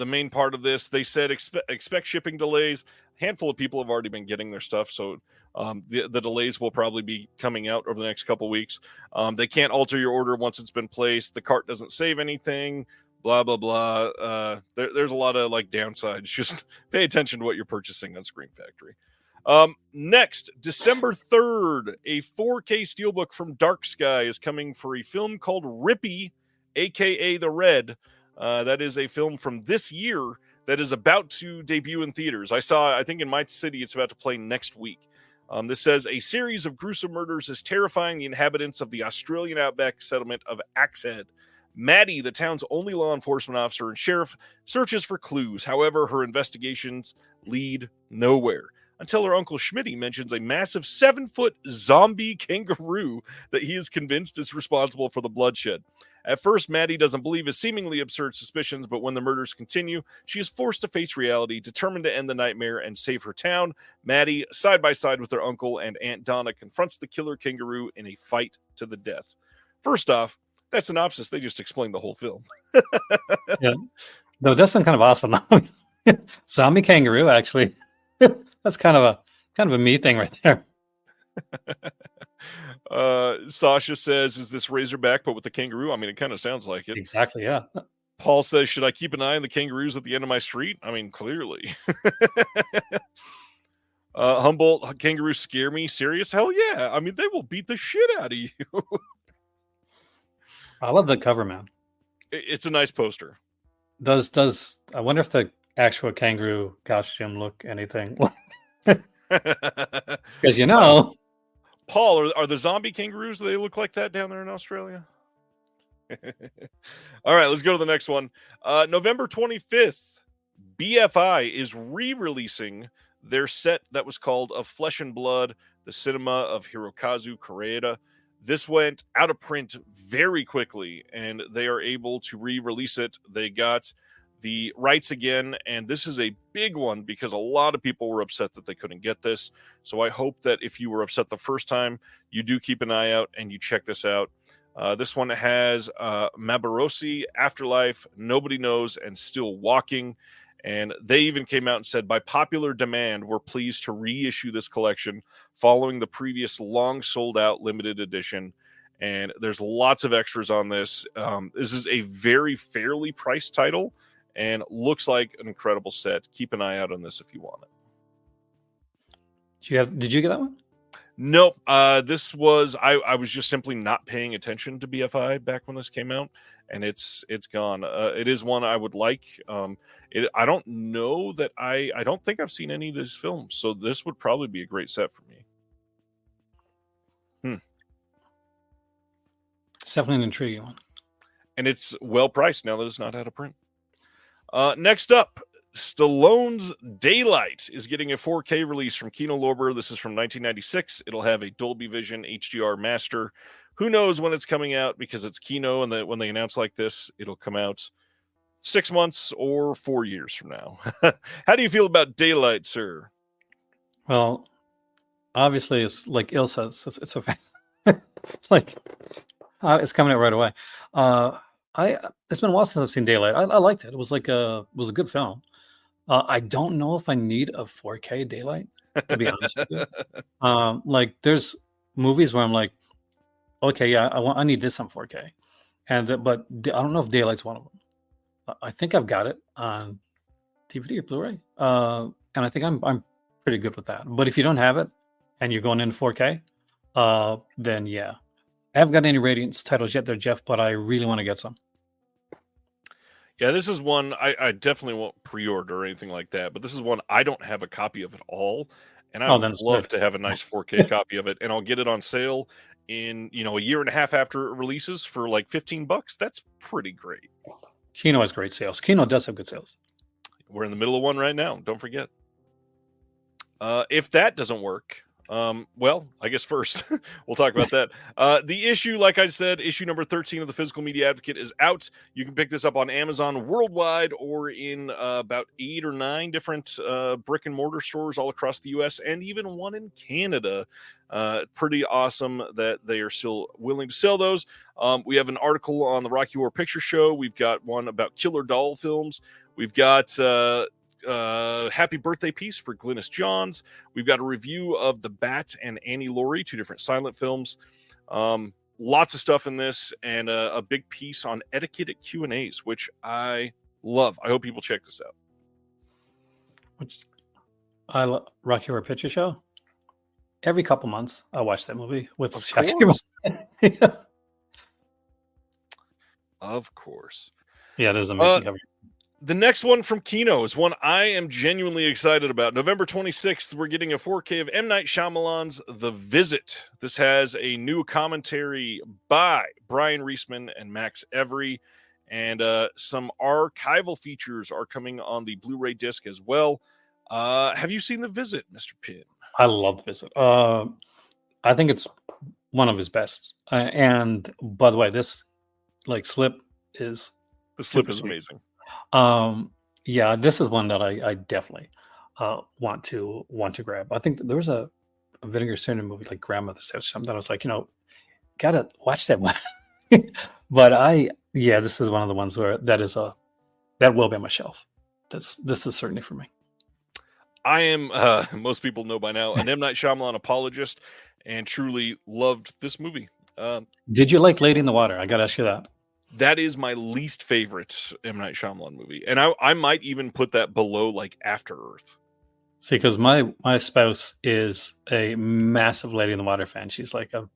main part of this. They said expect shipping delays. A handful of people have already been getting their stuff, so the delays will probably be coming out over the next couple weeks. They can't alter your order once it's been placed. The cart doesn't save anything. Blah blah blah. There's a lot of downsides. Just pay attention to what you're purchasing on Scream Factory. Next, December 3rd, a 4K steelbook from Dark Sky is coming for a film called Rippy, aka The Red. That is a film from this year that is about to debut in theaters. I think in my city it's about to play next week. This says a series of gruesome murders is terrifying the inhabitants of the Australian outback settlement of Axehead. Maddie, the town's only law enforcement officer and sheriff, searches for clues. However, her investigations lead nowhere, until her uncle Schmitty mentions a massive 7-foot zombie kangaroo that he is convinced is responsible for the bloodshed. At first, Maddie doesn't believe his seemingly absurd suspicions, but when the murders continue, she is forced to face reality, determined to end the nightmare and save her town. Maddie, side by side with her uncle and Aunt Donna, confronts the killer kangaroo in a fight to the death. First off, that synopsis, they just explained the whole film. Yeah. No, that's kind of awesome. Zombie kangaroo, actually. That's kind of a me thing right there. Sasha says, is this Razorback but with the kangaroo? I mean, it kind of sounds like it. Exactly, yeah. Paul says, should I keep an eye on the kangaroos at the end of my street? I mean, clearly. Humboldt, kangaroos scare me. Serious? Hell yeah. I mean, they will beat the shit out of you. I love the cover, man. It's a nice poster. Does I wonder if the actual kangaroo costume look anything? Because Paul, are the zombie kangaroos? Do they look like that down there in Australia? All right, let's go to the next one. November 25th, BFI is re-releasing their set that was called Of Flesh and Blood, the cinema of Hirokazu Koreeda. This went out of print very quickly, and they are able to re-release it. They got the rights again, and this is a big one because a lot of people were upset that they couldn't get this. So I hope that if you were upset the first time, you do keep an eye out and you check this out. This one has Maborosi, Afterlife, Nobody Knows, and Still Walking. And they even came out and said, by popular demand, we're pleased to reissue this collection following the previous long sold out limited edition. And there's lots of extras on this. This is a very fairly priced title and looks like an incredible set. Keep an eye out on this if you want it. Did you get that one? Nope. This was I was just simply not paying attention to BFI back when this came out, and it's gone. It is one I would like. I don't know that I don't think I've seen any of these films, so this would probably be a great set for me. It's definitely an intriguing one, and it's well priced now that it's not out of print. Next up, Stallone's Daylight is getting a 4K release from Kino Lorber. This is from 1996. It'll have a Dolby Vision HDR master. Who knows when it's coming out because it's Kino, and when they announce like this, it'll come out 6 months or 4 years from now. How do you feel about Daylight, sir? Well, obviously, it's like Il says, it's a like it's coming out right away. It's been a while since I've seen Daylight. I liked it. It was a good film. I don't know if I need a 4K Daylight, to be honest with you. Like there's movies where I'm like, okay, yeah, I need this on 4K, but I don't know if Daylight's one of them. I think I've got it on DVD or Blu-ray, and I think I'm pretty good with that. But if you don't have it and you're going into 4K, then yeah, I haven't got any Radiance titles yet there, Jeff, but I really want to get some. Yeah, this is one I definitely won't pre-order or anything like that, but this is one I don't have a copy of at all, and I would love to have a nice 4K copy of it, and I'll get it on sale in a year and a half after it releases for like $15. That's pretty great. Kino has great sales. Kino does have good sales. We're in the middle of one right now. Don't forget. If that doesn't work, well, I guess first we'll talk about that. The issue, like I said, issue number 13 of the Physical Media Advocate is out. You can pick this up on Amazon worldwide or in about 8 or 9 different brick and mortar stores all across the U.S. and even one in Canada. Pretty awesome that they are still willing to sell those. We have an article on the Rocky Horror Picture Show. We've got one about killer doll films. We've got Happy Birthday Piece for Glynis Johns. We've got a review of The Bat and Annie Laurie, 2 different silent films. Lots of stuff in this, and a big piece on etiquette at Q&As, which I love. I hope people check this out. Rocky Horror Picture Show. Every couple months, I watch that movie with Of course. Yeah, there's amazing cover. The next one from Kino is one I am genuinely excited about. November 26th, we're getting a 4K of M. Night Shyamalan's The Visit. This has a new commentary by Brian Reisman and Max Every, and some archival features are coming on the Blu-ray disc as well. Have you seen The Visit, Mr. Pynn? I love The Visit. I think it's one of his best. And by the way, this slip is... The slip is amazing. Yeah, this is one that I definitely want to grab. I think there was a Vinegar Syndrome movie like Grandmother's House or something that I was like, gotta watch that one. But this is one of the ones where that will be on my shelf. This is certainly for me. I am, most people know by now, an M. Night Shyamalan apologist and truly loved this movie. Did you like Lady in the Water? I got to ask you that. That is my least favorite M. Night Shyamalan movie. And I might even put that below like After Earth. See, because my spouse is a massive Lady in the Water fan. She's like a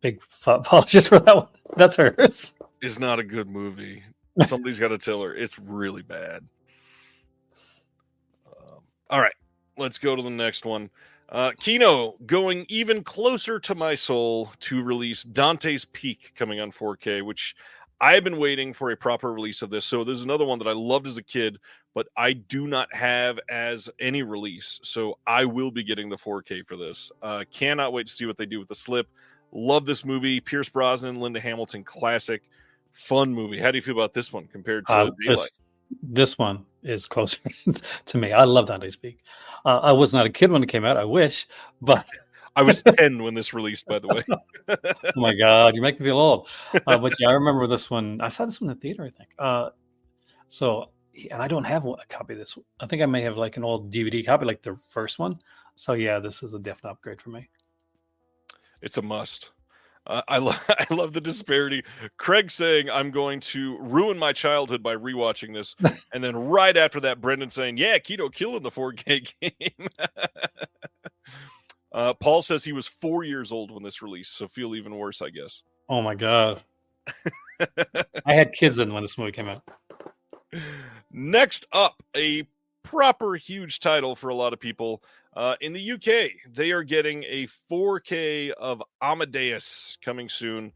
big apologist for that one. That's hers. It's not a good movie. Somebody's got to tell her. It's really bad. All right, let's go to the next one. Kino going even closer to my soul to release Dante's Peak coming on 4K, which I've been waiting for a proper release of this. So there's another one that I loved as a kid, but I do not have as any release. So I will be getting the 4K for this. Cannot wait to see what they do with the slip. Love this movie. Pierce Brosnan, Linda Hamilton, classic, fun movie. How do you feel about this one compared to Daylight? This one is closer to me. I love Dante's Peak. I was not a kid when it came out. I wish, but I was 10 when this released, by the way. Oh my God, you make me feel old. But yeah, I remember this one. I saw this one in the theater, I think. And I don't have a copy of this. I think I may have like an old DVD copy, like the first one. So yeah, this is a definite upgrade for me. It's a must. I love the disparity. Craig saying, I'm going to ruin my childhood by rewatching this. And then right after that, Brendan saying, yeah, Keto killing the 4K game. Paul says he was 4 years old when this released, so feel even worse, I guess. Oh my God. I had kids in when this movie came out. Next up, a proper huge title for a lot of people. In the UK, they are getting a 4K of Amadeus coming soon.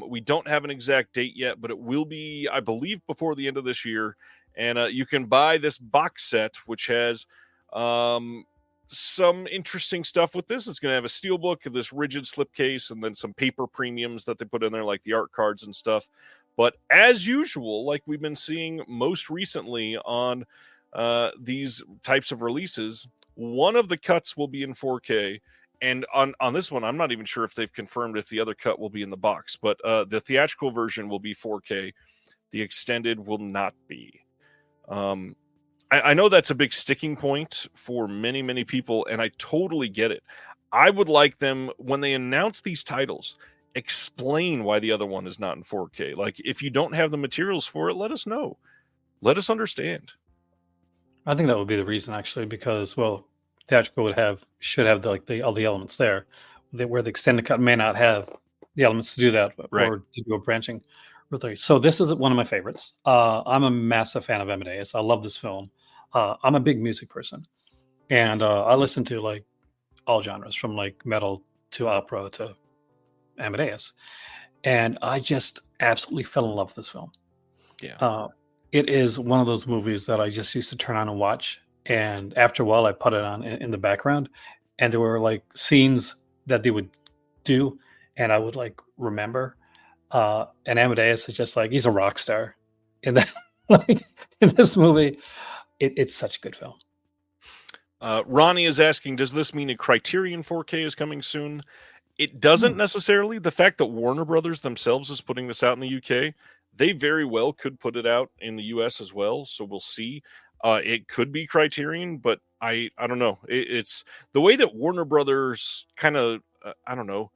We don't have an exact date yet, but it will be, I believe, before the end of this year. And you can buy this box set, which has some interesting stuff with this. It's going to have a steelbook, this rigid slipcase, and then some paper premiums that they put in there, like the art cards and stuff. But as usual, like we've been seeing most recently on these types of releases, one of the cuts will be in 4K. And on this one, I'm not even sure if they've confirmed if the other cut will be in the box, but the theatrical version will be 4K. The extended will not be. I know that's a big sticking point for many, many people, and I totally get it. I would like them, when they announce these titles, explain why the other one is not in 4K. Like, if you don't have the materials for it, let us know. Let us understand. I think that would be the reason, actually, because, well, theatrical should have all the elements there, where the extended cut may not have the elements to do that, right, or to do a branching. So this is one of my favorites. I'm a massive fan of Amadeus. I love this film. I'm a big music person, and I listen to like all genres, from like metal to opera to Amadeus, and I just absolutely fell in love with this film. Yeah. It is one of those movies that I just used to turn on and watch. And after a while, I put it on in the background, and there were like scenes that they would do, and I would like remember. And Amadeus is just like, he's a rock star in that, like in this movie. It's such a good film. Ronnie is asking, does this mean a Criterion 4K is coming soon? It doesn't necessarily. The fact that Warner Brothers themselves is putting this out in the UK, they very well could put it out in the US as well. So we'll see. It could be Criterion, but I don't know. It's the way that Warner Brothers kind of, I don't know,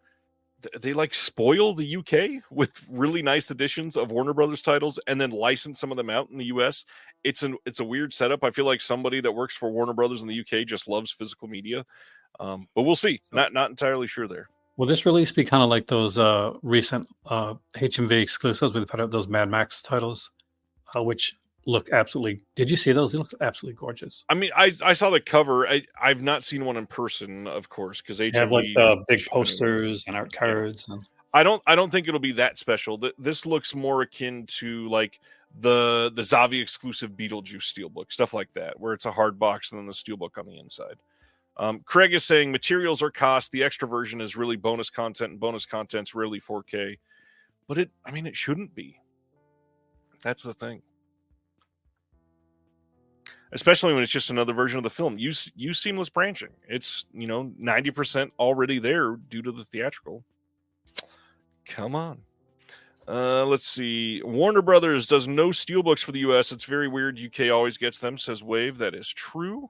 they like spoil the UK with really nice editions of Warner Brothers titles and then license some of them out in the US. It's a weird setup. I feel like somebody that works for Warner Brothers in the UK just loves physical media. But we'll see. Not entirely sure there. Will this release be kind of like those recent HMV exclusives where they put out those Mad Max titles, which look absolutely... Did you see those? They look absolutely gorgeous. I mean, I saw the cover. I've not seen one in person, of course, because HMV have like big posters and art cards. And I don't think it'll be that special. This looks more akin to like the Zavi exclusive Beetlejuice steelbook, stuff like that, where it's a hard box and then the steelbook on the inside. Craig is saying materials are cost. The extra version is really bonus content, and bonus content's rarely 4K. But it shouldn't be. That's the thing. Especially when it's just another version of the film. Use seamless branching. It's 90% already there due to the theatrical. Come on. Let's see. Warner Brothers does no steelbooks for the US. It's very weird. UK always gets them, says Wave. That is true.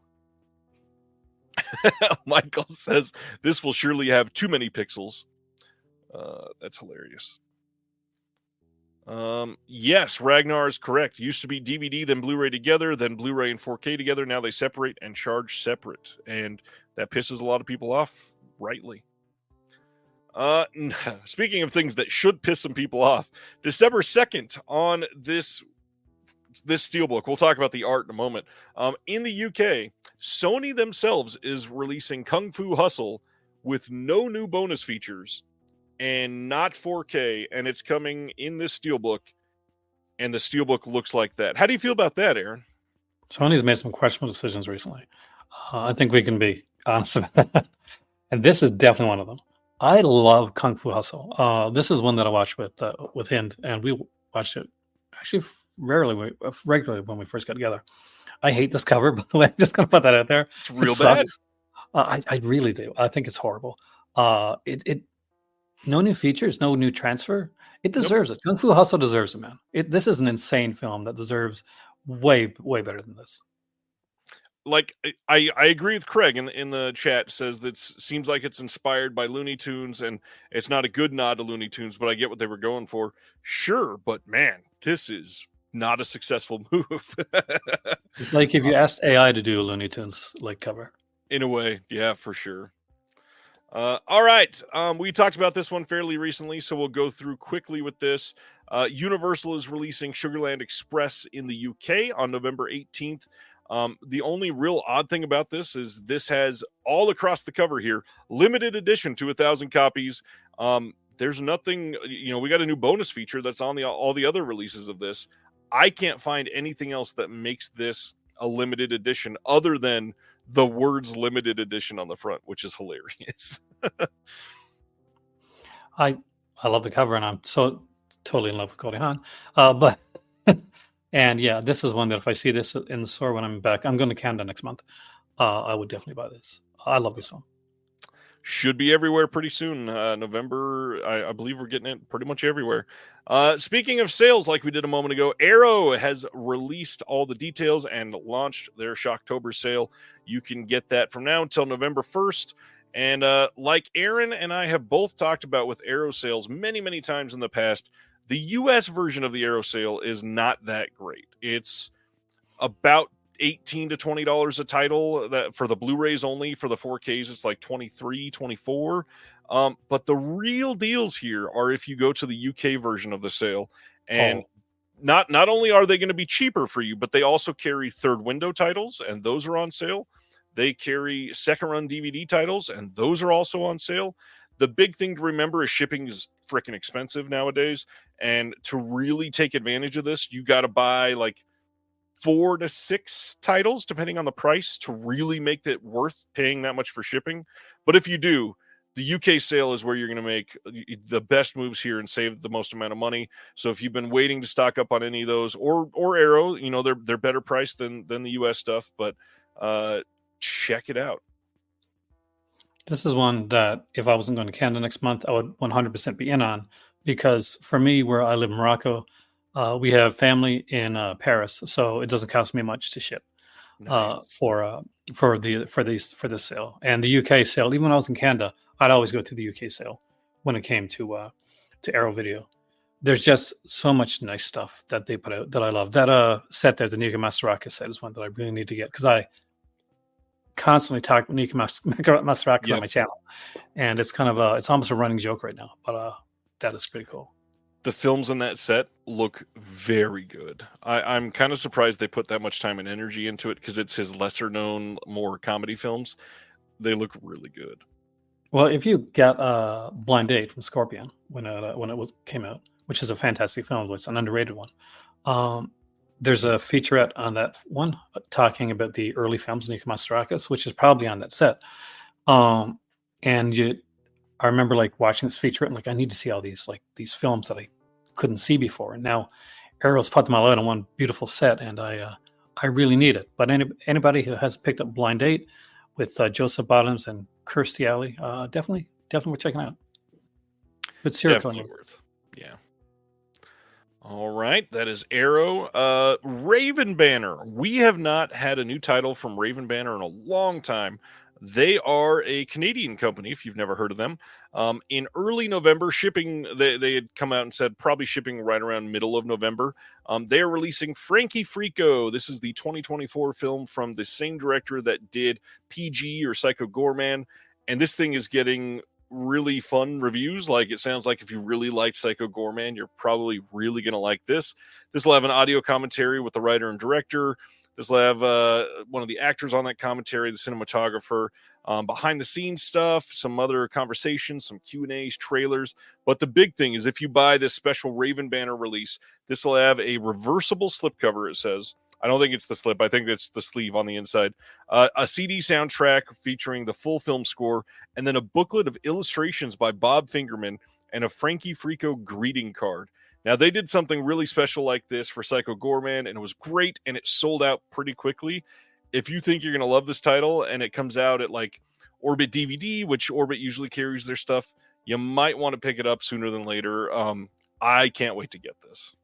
Michael says this will surely have too many pixels. That's hilarious. Yes, Ragnar is correct. Used to be DVD, then Blu-ray together, then Blu-ray and 4K together. Now they separate and charge separate, and that pisses a lot of people off, rightly. Speaking of things that should piss some people off, December 2nd on this this steelbook. We'll talk about the art in a moment. In the UK, Sony themselves is releasing Kung Fu Hustle with no new bonus features and not 4K, and it's coming in this steelbook, and the steelbook looks like that. How do you feel about that, Aaron? Sony's made some questionable decisions recently. I think we can be honest about that. And this is definitely one of them. I love Kung Fu Hustle. This is one that I watched with Hind, and we watched it actually regularly when we first got together. I hate this cover, by the way. I'm just going to put that out there. It's real bad. I really do. I think it's horrible. It no new features, no new transfer. It deserves it. Kung Fu Hustle deserves it, man. This is an insane film that deserves way better than this. Like, I agree with Craig in the chat. Says that seems like it's inspired by Looney Tunes, and it's not a good nod to Looney Tunes, but I get what they were going for. Sure, but man, this is not a successful move. It's like if you asked AI to do a Looney Tunes like cover. In a way, yeah, for sure. All right, we talked about this one fairly recently, so we'll go through quickly with this. Universal is releasing Sugarland Express in the UK on November 18th. The only real odd thing about this is this has all across the cover here, limited edition to 1,000 copies. There's nothing, we got a new bonus feature that's on all the other releases of this. I can't find anything else that makes this a limited edition other than the words limited edition on the front, which is hilarious. I love the cover, and I'm so totally in love with Goldie Hawn. But and yeah, this is one that if I see this in the store when I'm back, I'm going to Canada next month. I would definitely buy this. I love this film. Should be everywhere pretty soon. November, I believe we're getting it pretty much everywhere. Speaking of sales, like we did a moment ago, Arrow has released all the details and launched their Shocktober sale. You can get that from now until November 1st. And like Aaron and I have both talked about with Arrow sales many times in the past, the U.S. version of the Arrow sale is not that great. It's about $18 to $20 a title that for the Blu-rays only. For the 4Ks, it's like $23, $24. But the real deals here are if you go to the UK version of the sale, and not only are they going to be cheaper for you, but they also carry third window titles, and those are on sale. They carry second run DVD titles, and those are also on sale. The big thing to remember is shipping is freaking expensive nowadays, and to really take advantage of this, you got to buy like 4 to 6 titles, depending on the price, to really make it worth paying that much for shipping. But if you do, the UK sale is where you're going to make the best moves here and save the most amount of money. So if you've been waiting to stock up on any of those, or Arrow, they're better priced than the US stuff, but check it out. This is one that if I wasn't going to Canada next month, I would 100% be in on, because for me, where I live in Morocco, we have family in Paris, so it doesn't cost me much to ship. Nice. For this sale. And the UK sale, even when I was in Canada, I'd always go to the UK sale when it came to Arrow Video. There's just so much nice stuff that they put out that I love. That set there, the Nika Masaryaka set, is one that I really need to get, because I constantly talk Nika Masaryaka on my channel, and it's kind of it's almost a running joke right now. But that is pretty cool. The films in that set look very good. I'm kind of surprised they put that much time and energy into it, because it's his lesser known, more comedy films. They look really good. Well, if you get Blind Date from Scorpion when it came out, which is a fantastic film, it's an underrated one. There's a featurette on that one talking about the early films of Nika Masaryaka, which is probably on that set. I remember like watching this feature and like, I need to see all these films that I couldn't see before. And now Arrow's put them all out on one beautiful set, and I really need it. But anybody who has picked up Blind Date with Joseph Bottoms and Kirstie Alley, definitely we're checking out. But definitely worth. Yeah. All right, that is Arrow. Raven Banner. We have not had a new title from Raven Banner in a long time. They are a Canadian company, if you've never heard of them. In early November, shipping, they had come out and said probably shipping right around middle of November. They are releasing Frankie Frico. This is the 2024 film from the same director that did PG or Psycho Gorman. And this thing is getting really fun reviews. Like, it sounds like if you really like Psycho Goreman, you're probably really going to like this. This will have an audio commentary with the writer and director. This will have one of the actors on that commentary, the cinematographer, behind the scenes stuff, some other conversations, some Q&As, trailers. But the big thing is, if you buy this special Raven Banner release, this will have a reversible slipcover, it says. I don't think it's the slip. I think it's the sleeve on the inside. A CD soundtrack featuring the full film score, and then a booklet of illustrations by Bob Fingerman and a Frankie Frico greeting card. Now, they did something really special like this for Psycho Goreman, and it was great, and it sold out pretty quickly. If you think you're going to love this title, and it comes out at like Orbit DVD, which Orbit usually carries their stuff, you might want to pick it up sooner than later. I can't wait to get this.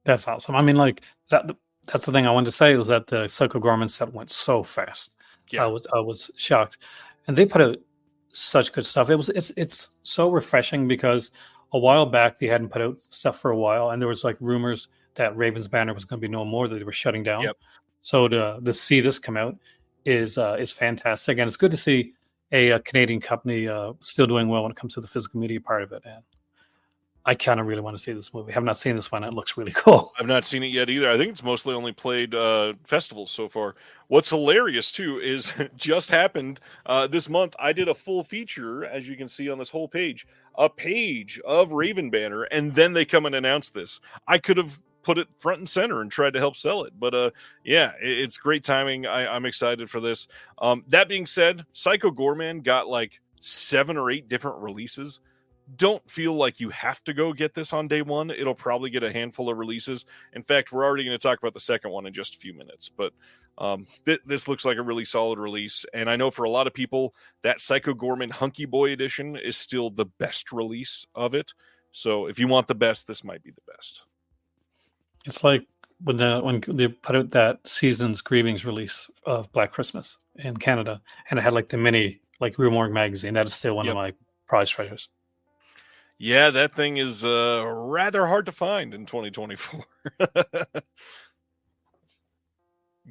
That's awesome. I mean, like that's the thing I wanted to say was that the Psycho Gorman set went so fast. Yeah. I was shocked, and they put out such good stuff. It's so refreshing because a while back they hadn't put out stuff for a while, and there was like rumors that Raven's Banner was going to be no more, that they were shutting down. Yep. So to see this come out is fantastic, and it's good to see a Canadian company still doing well when it comes to the physical media part of it. And I kind of really want to see this movie. I have not seen this one. It looks really cool. I've not seen it yet either. I think it's mostly only played festivals so far. What's hilarious, too, is just happened this month. I did a full feature, as you can see on this whole page, a page of Raven Banner, and then they come and announce this. I could have put it front and center and tried to help sell it. But yeah, it's great timing. I'm excited for this. That being said, Psycho Goreman got like 7 or 8 different releases. Don't feel like you have to go get this on day one. It'll probably get a handful of releases. In fact, we're already going to talk about the second one in just a few minutes. But this looks like a really solid release. And I know for a lot of people, that Psycho Goreman Hunky Boy edition is still the best release of it. So if you want the best, this might be the best. It's like when they put out that season's Grievings release of Black Christmas in Canada, and it had like the mini like Real Morning magazine. That is still one of my prized treasures. Yeah, that thing is rather hard to find in 2024.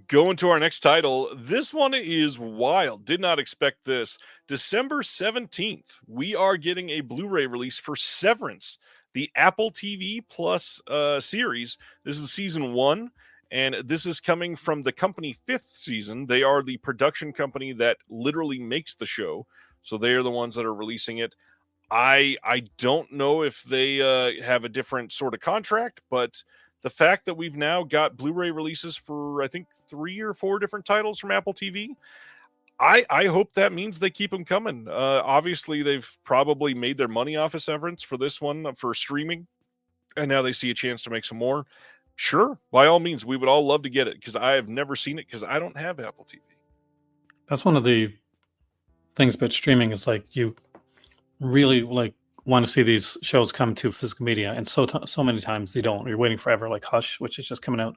Going to our next title. This one is wild. Did not expect this. December 17th, we are getting a Blu-ray release for Severance, the Apple TV Plus series. This is season 1, and this is coming from the company 5th Season. They are the production company that literally makes the show, so they are the ones that are releasing it. I don't know if they have a different sort of contract, but the fact that we've now got Blu-ray releases for, I think, 3 or 4 different titles from Apple TV, I hope that means they keep them coming. Obviously, they've probably made their money off of Severance for this one, for streaming, and now they see a chance to make some more. Sure, by all means, we would all love to get it, because I have never seen it, because I don't have Apple TV. That's one of the things about streaming is like you really like want to see these shows come to physical media, and so many times they don't. You're waiting forever, like Hush, which is just coming out.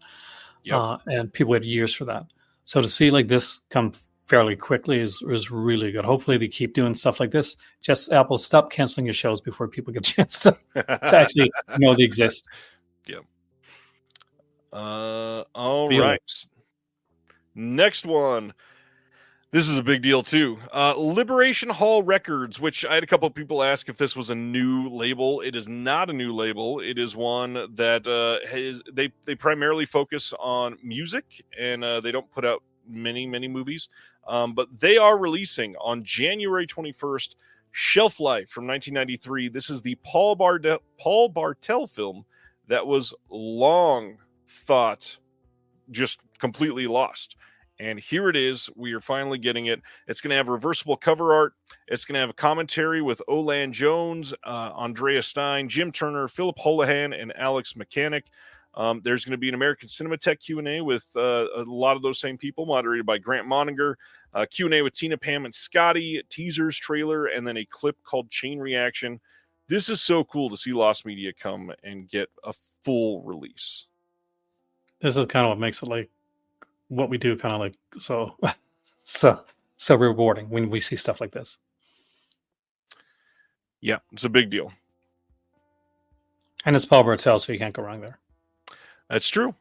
Yep. And people wait years for that. So to see like this come fairly quickly is really good. Hopefully they keep doing stuff like this. Just Apple, stop canceling your shows before people get a chance to actually know they exist. Yeah. All right. Next one. This is a big deal, too. Liberation Hall Records, which I had a couple of people ask if this was a new label. It is not a new label. It is one that they primarily focus on music, and they don't put out many movies. But they are releasing on January 21st, Shelf Life from 1993. This is the Paul Bartel film that was long thought just completely lost. And here it is. We are finally getting it. It's going to have reversible cover art. It's going to have a commentary with Olan Jones, Andrea Stein, Jim Turner, Philip Holohan, and Alex Mechanic. There's going to be an American Cinematheque Q&A with a lot of those same people, moderated by Grant Moninger. Q&A with Tina, Pam, and Scotty, teasers, trailer, and then a clip called Chain Reaction. This is so cool to see Lost Media come and get a full release. This is kind of what makes it like what we do, kind of like so rewarding when we see stuff like this. Yeah, it's a big deal. And it's Paul Bartel, so you can't go wrong there. That's true.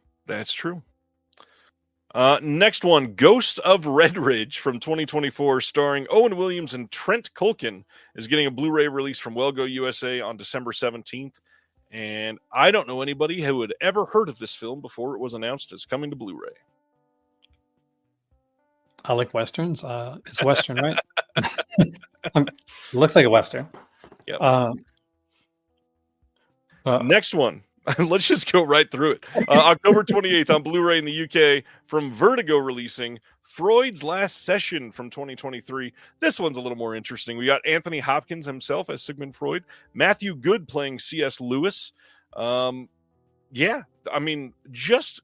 Next one, Ghost of Red Ridge from 2024, starring Owen Williams and Trent Culkin, is getting a Blu-ray release from Wellgo USA on December 17th. And I don't know anybody who had ever heard of this film before it was announced as coming to Blu-ray. I like Westerns. It's a Western, right? It looks like a Western. Yep. Next one. Let's just go right through it. October 28th on Blu-ray in the UK from Vertigo releasing Freud's Last Session from 2023. This one's a little more interesting. We got Anthony Hopkins himself as Sigmund Freud, Matthew Good playing C.S. Lewis. Yeah, I mean, just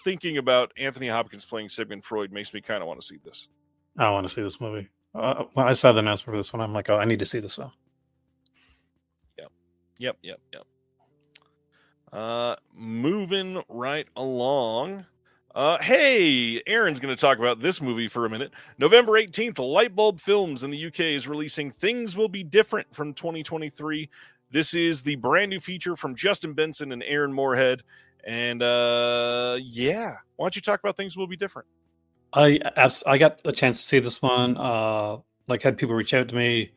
thinking about Anthony Hopkins playing Sigmund Freud makes me kind of want to see this. I want to see this movie. When I saw the announcement for this one, I'm like, oh, I need to see this one. Yep. Moving right along. Hey, Aaron's going to talk about this movie for a minute. November 18th, Lightbulb Films in the UK is releasing Things Will Be Different from 2023. This is the brand new feature from Justin Benson and Aaron Moorhead. And yeah, why don't you talk about Things Will Be Different? I got a chance to see this one. Had people reach out to me,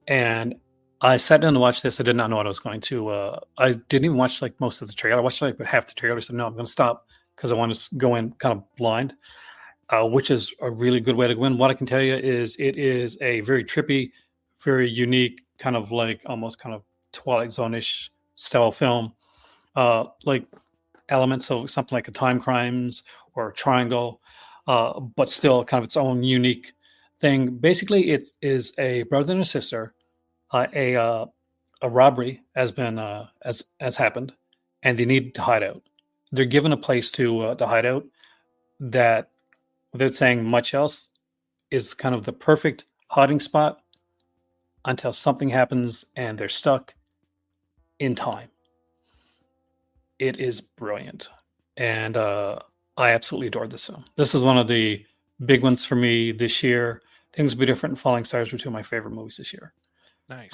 and I sat down to watch this. I did not know what I was going to. I didn't even watch most of the trailer. I watched half the trailer. So no, I'm going to stop because I want to go in kind of blind, which is a really good way to go in. What I can tell you is it is a very trippy, very unique, kind of almost kind of Twilight Zone-ish style film, elements of something like a Time Crimes or a Triangle, but still kind of its own unique thing. Basically, it is a brother and a sister. A robbery has happened, and they need to hide out. They're given a place to hide out that, without saying much else, is kind of the perfect hiding spot until something happens and they're stuck in time. It is brilliant, and I absolutely adored this film. This is one of the big ones for me this year. Things Will Be Different and Falling Stars were two of my favorite movies this year. Nice.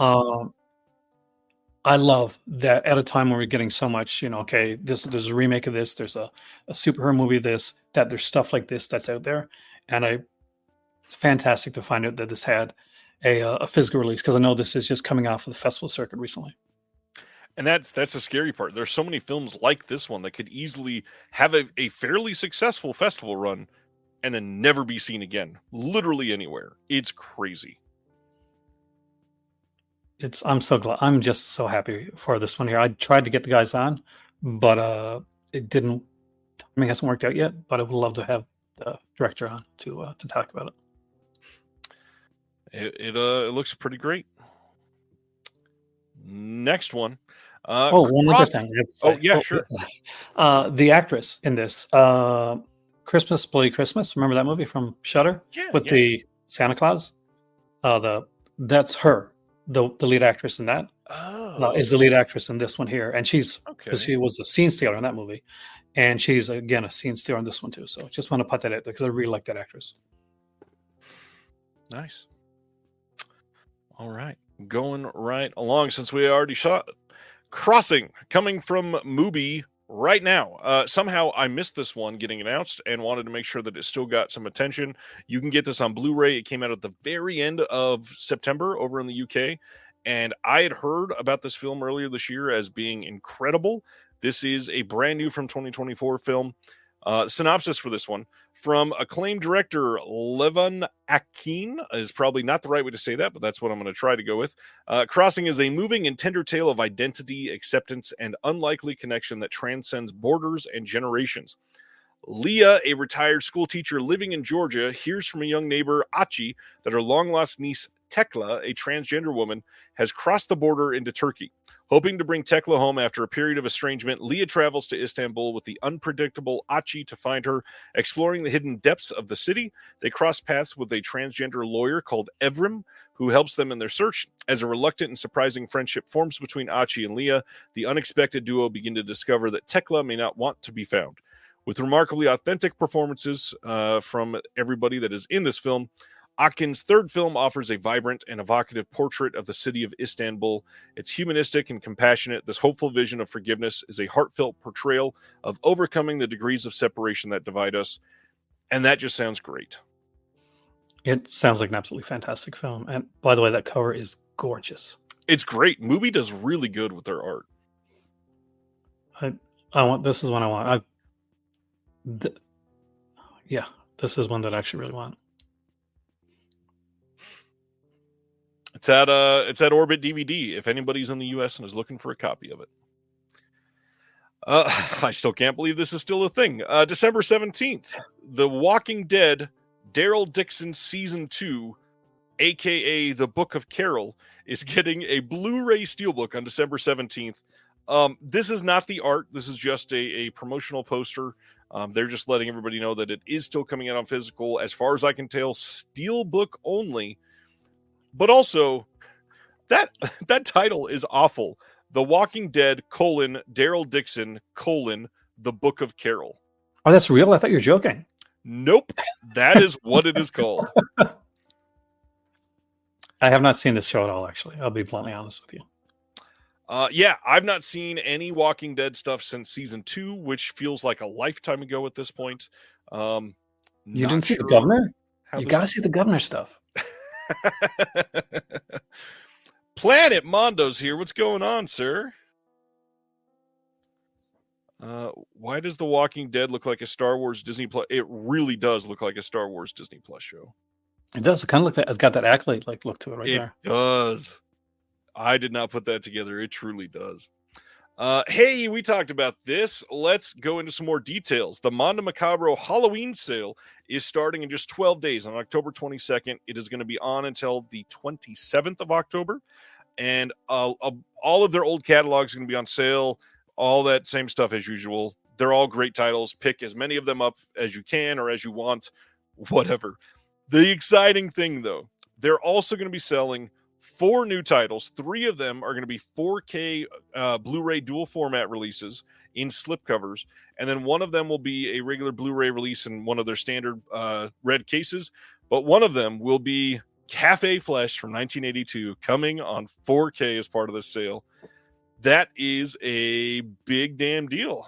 I love that at a time when we're getting so much, there's a remake of this, there's a superhero movie of this, that there's stuff like this that's out there. And it's fantastic to find out that this had a physical release, because I know this is just coming off of the festival circuit recently. And that's the scary part. There's so many films like this one that could easily have a fairly successful festival run and then never be seen again, literally anywhere. It's crazy. I'm so glad. I'm just so happy for this one here. I tried to get the guys on, but it didn't. Timing hasn't worked out yet. But I would love to have the director on to talk about it. It looks pretty great. Next one. One other thing. Sure. The actress in this, Christmas Bloody Christmas. Remember that movie from Shudder with the Santa Claus? That's her. The lead actress in that is the lead actress in this one here, and she was a scene stealer in that movie, and she's again a scene stealer in this one too. So just want to put that out there because I really like that actress. Nice. All right, going right along since we already shot Crossing, coming from Mubi right now. Somehow I missed this one getting announced and wanted to make sure that it still got some attention. You can get this on Blu-ray. It came out at the very end of September over in the UK, and I had heard about this film earlier this year as being incredible. This is a brand new from 2024 film. Synopsis for this one: from acclaimed director Levan Akin, is probably not the right way to say that, but that's what I'm going to try to go with. Crossing is a moving and tender tale of identity, acceptance, and unlikely connection that transcends borders and generations. Leah, a retired school teacher living in Georgia, hears from a young neighbor, Achi, that her long-lost niece, Tekla, a transgender woman, has crossed the border into Turkey. Hoping to bring Tekla home after a period of estrangement, Leah travels to Istanbul with the unpredictable Achi to find her. Exploring the hidden depths of the city, they cross paths with a transgender lawyer called Evrim, who helps them in their search. As a reluctant and surprising friendship forms between Achi and Leah, the unexpected duo begin to discover that Tekla may not want to be found. With remarkably authentic performances from everybody that is in this film, Akin's third film offers a vibrant and evocative portrait of the city of Istanbul. It's humanistic and compassionate. This hopeful vision of forgiveness is a heartfelt portrayal of overcoming the degrees of separation that divide us. And that just sounds great. It sounds like an absolutely fantastic film. And by the way, that cover is gorgeous. It's great. Mubi does really good with their art. I want, this is one I want. Yeah, this is one that I actually really want. It's at Orbit DVD if anybody's in the US and is looking for a copy of it. I still can't believe this is still a thing. December 17th, The Walking Dead Daryl Dixon Season 2, aka The Book of Carol, is getting a Blu-ray Steelbook on December 17th. This is not the art. This is just a promotional poster. They're just letting everybody know that it is still coming out on physical. As far as I can tell, Steelbook only. But also, that title is awful. The Walking Dead, Daryl Dixon, The Book of Carol. Oh, that's real? I thought you were joking. Nope. That is what it is called. I have not seen this show at all, actually. I'll be bluntly honest with you. Yeah, I've not seen any Walking Dead stuff since season 2, which feels like a lifetime ago at this point. You didn't see the governor? You got to see the governor stuff. Planet Mondo's here. What's going on, sir? Why does The Walking Dead look like a Star Wars Disney Plus? It really does look like a Star Wars Disney Plus show. It does. It kind of look that. It's got that accolade like look to it right there. It does. I did not put that together. It truly does. Hey, we talked about this. Let's go into some more details. The Mondo Macabro Halloween sale is starting in just 12 days on October 22nd. It is going to be on until the 27th of October. And all of their old catalogs are going to be on sale. All that same stuff as usual. They're all great titles. Pick as many of them up as you can or as you want, whatever. The exciting thing, though, they're also going to be selling 4 new titles. 3 of them are going to be 4K Blu-ray dual format releases in slipcovers. And then one of them will be a regular Blu-ray release in one of their standard red cases. But one of them will be Cafe Flesh from 1982 coming on 4K as part of this sale. That is a big damn deal.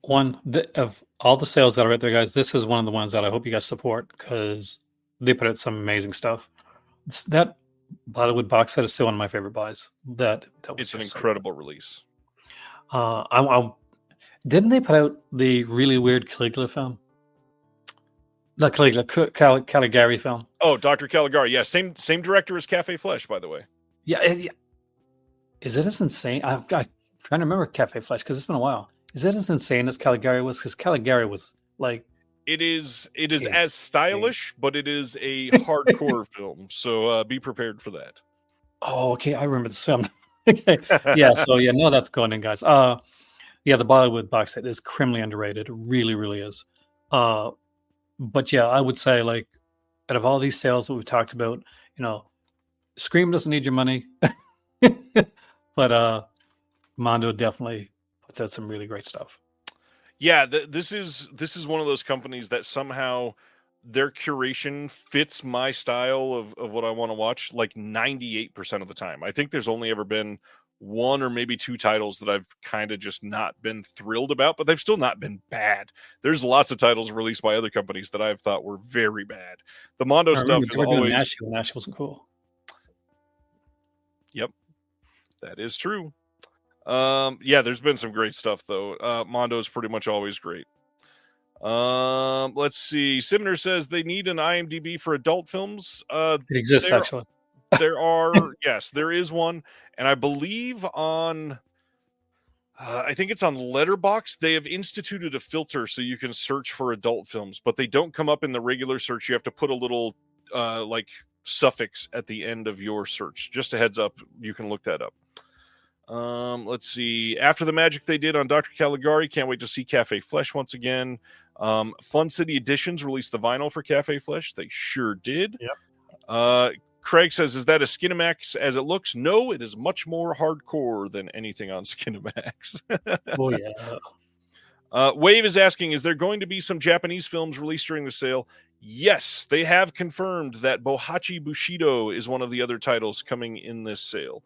Of all the sales that are out there, guys, this is one of the ones that I hope you guys support because they put out some amazing stuff. That Bollywood box set is still one of my favorite buys. That was It's an just incredible release. Didn't they put out the really weird Caligula film? Not Caligula, Caligari film. Oh, Dr. Caligari. Yeah, same director as Cafe Flesh, by the way. Yeah. Is it as insane? I'm trying to remember Cafe Flesh because it's been a while. Is it as insane as Caligari was? Because Caligari was like... It is as stylish, but it is a hardcore film. So be prepared for that. Oh, okay. I remember this film. Okay. Yeah. So no, that's going in, guys. Yeah, the Bollywood box set is criminally underrated. It really, really is. But yeah, I would say like out of all these sales that we've talked about, Scream doesn't need your money, but Mondo definitely puts out some really great stuff. Yeah, this is one of those companies that somehow their curation fits my style of what I want to watch like 98% of the time. I think there's only ever been 1 or maybe 2 titles that I've kind of just not been thrilled about, but they've still not been bad. There's lots of titles released by other companies that I've thought were very bad. The Mondo stuff is always... Nash wasn't cool. Yep, that is true. Yeah, there's been some great stuff though. Mondo is pretty much always great. Let's see. Simner says they need an IMDb for adult films. It exists actually. There are, yes, there is one, and I believe on, I think it's on Letterboxd. They have instituted a filter so you can search for adult films, but they don't come up in the regular search. You have to put a little like suffix at the end of your search. Just a heads up, you can look that up. Let's see. After the magic they did on Dr. Caligari, can't wait to see Cafe Flesh once again. Fun City Editions released the vinyl for Cafe Flesh. They sure did. Yep. Craig says, is that a Skinamax as it looks? No, it is much more hardcore than anything on Skinamax. Oh, yeah. Wave is asking, is there going to be some Japanese films released during the sale? Yes, they have confirmed that Bohachi Bushido is one of the other titles coming in this sale.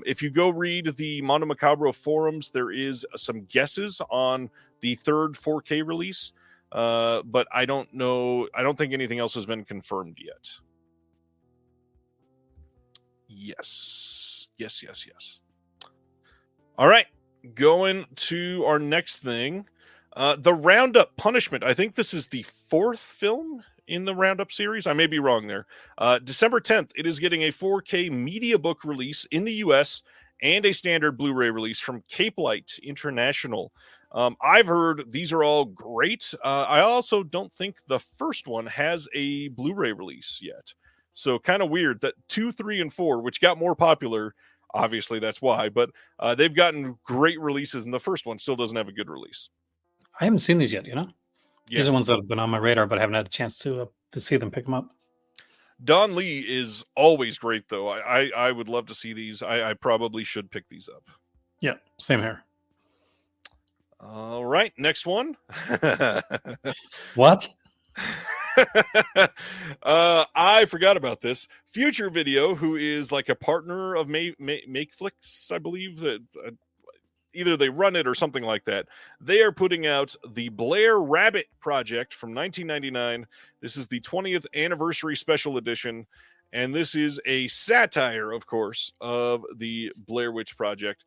If you go read the Mondo Macabro forums, there is some guesses on the third 4K release. but I don't know. I don't think anything else has been confirmed yet. Yes. All right, going to our next thing. The Roundup Punishment. I think this is the 4th film in the Roundup series. I may be wrong there. December 10th, it is getting a 4K media book release in the US and a standard Blu-ray release from Cape Light International. I've heard these are all great. I also don't think the first one has a Blu-ray release yet. So kind of weird that 2, 3, and 4, which got more popular, obviously that's why, but they've gotten great releases, and the first one still doesn't have a good release. I haven't seen these yet, you know? Yeah. These are ones that have been on my radar, but I haven't had a chance to see them, pick them up. Don Lee is always great, though. I would love to see these. I probably should pick these up. Yeah, same here. All right, next one. What? I forgot about this. Future Video, who is like a partner of Makeflix, I believe that either they run it or something like that. They are putting out the Blair Rabbit Project from 1999. This is the 20th anniversary special edition, and this is a satire, of course, of the Blair Witch Project.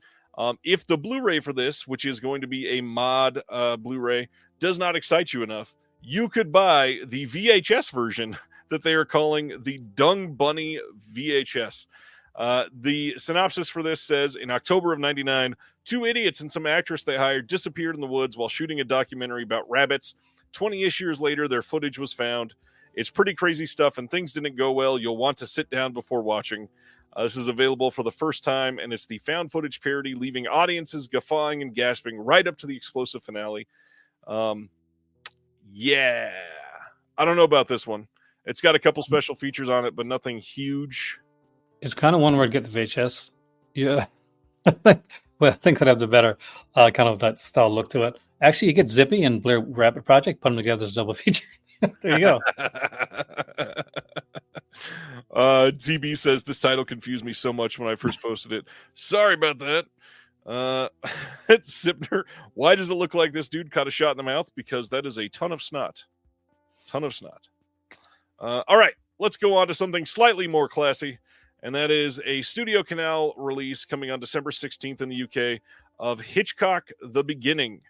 If the Blu-ray for this, which is going to be a mod Blu-ray, does not excite you enough, you could buy the VHS version that they are calling the Dung Bunny VHS. The synopsis for this says, in October of 99, 2 idiots and some actress they hired disappeared in the woods while shooting a documentary about rabbits. 20-ish years later, their footage was found. It's pretty crazy stuff, and things didn't go well. You'll want to sit down before watching. This is available for the first time, and it's the found footage parody, leaving audiences guffawing and gasping right up to the explosive finale. Yeah. I don't know about this one. It's got a couple special features on it, but nothing huge. It's kind of one where I'd get the VHS. Yeah. Well, I think I'd have the better kind of that style look to it. Actually, you get Zippy and Blair Rabbit Project, put them together as a double feature. There you go. TB says this title confused me so much when I first posted it. Sorry about that. Sipner, why does it look like this dude caught a shot in the mouth? Because that is a ton of snot. All right, let's go on to something slightly more classy, and that is a Studio Canal release coming on December 16th in the UK of Hitchcock: The Beginning.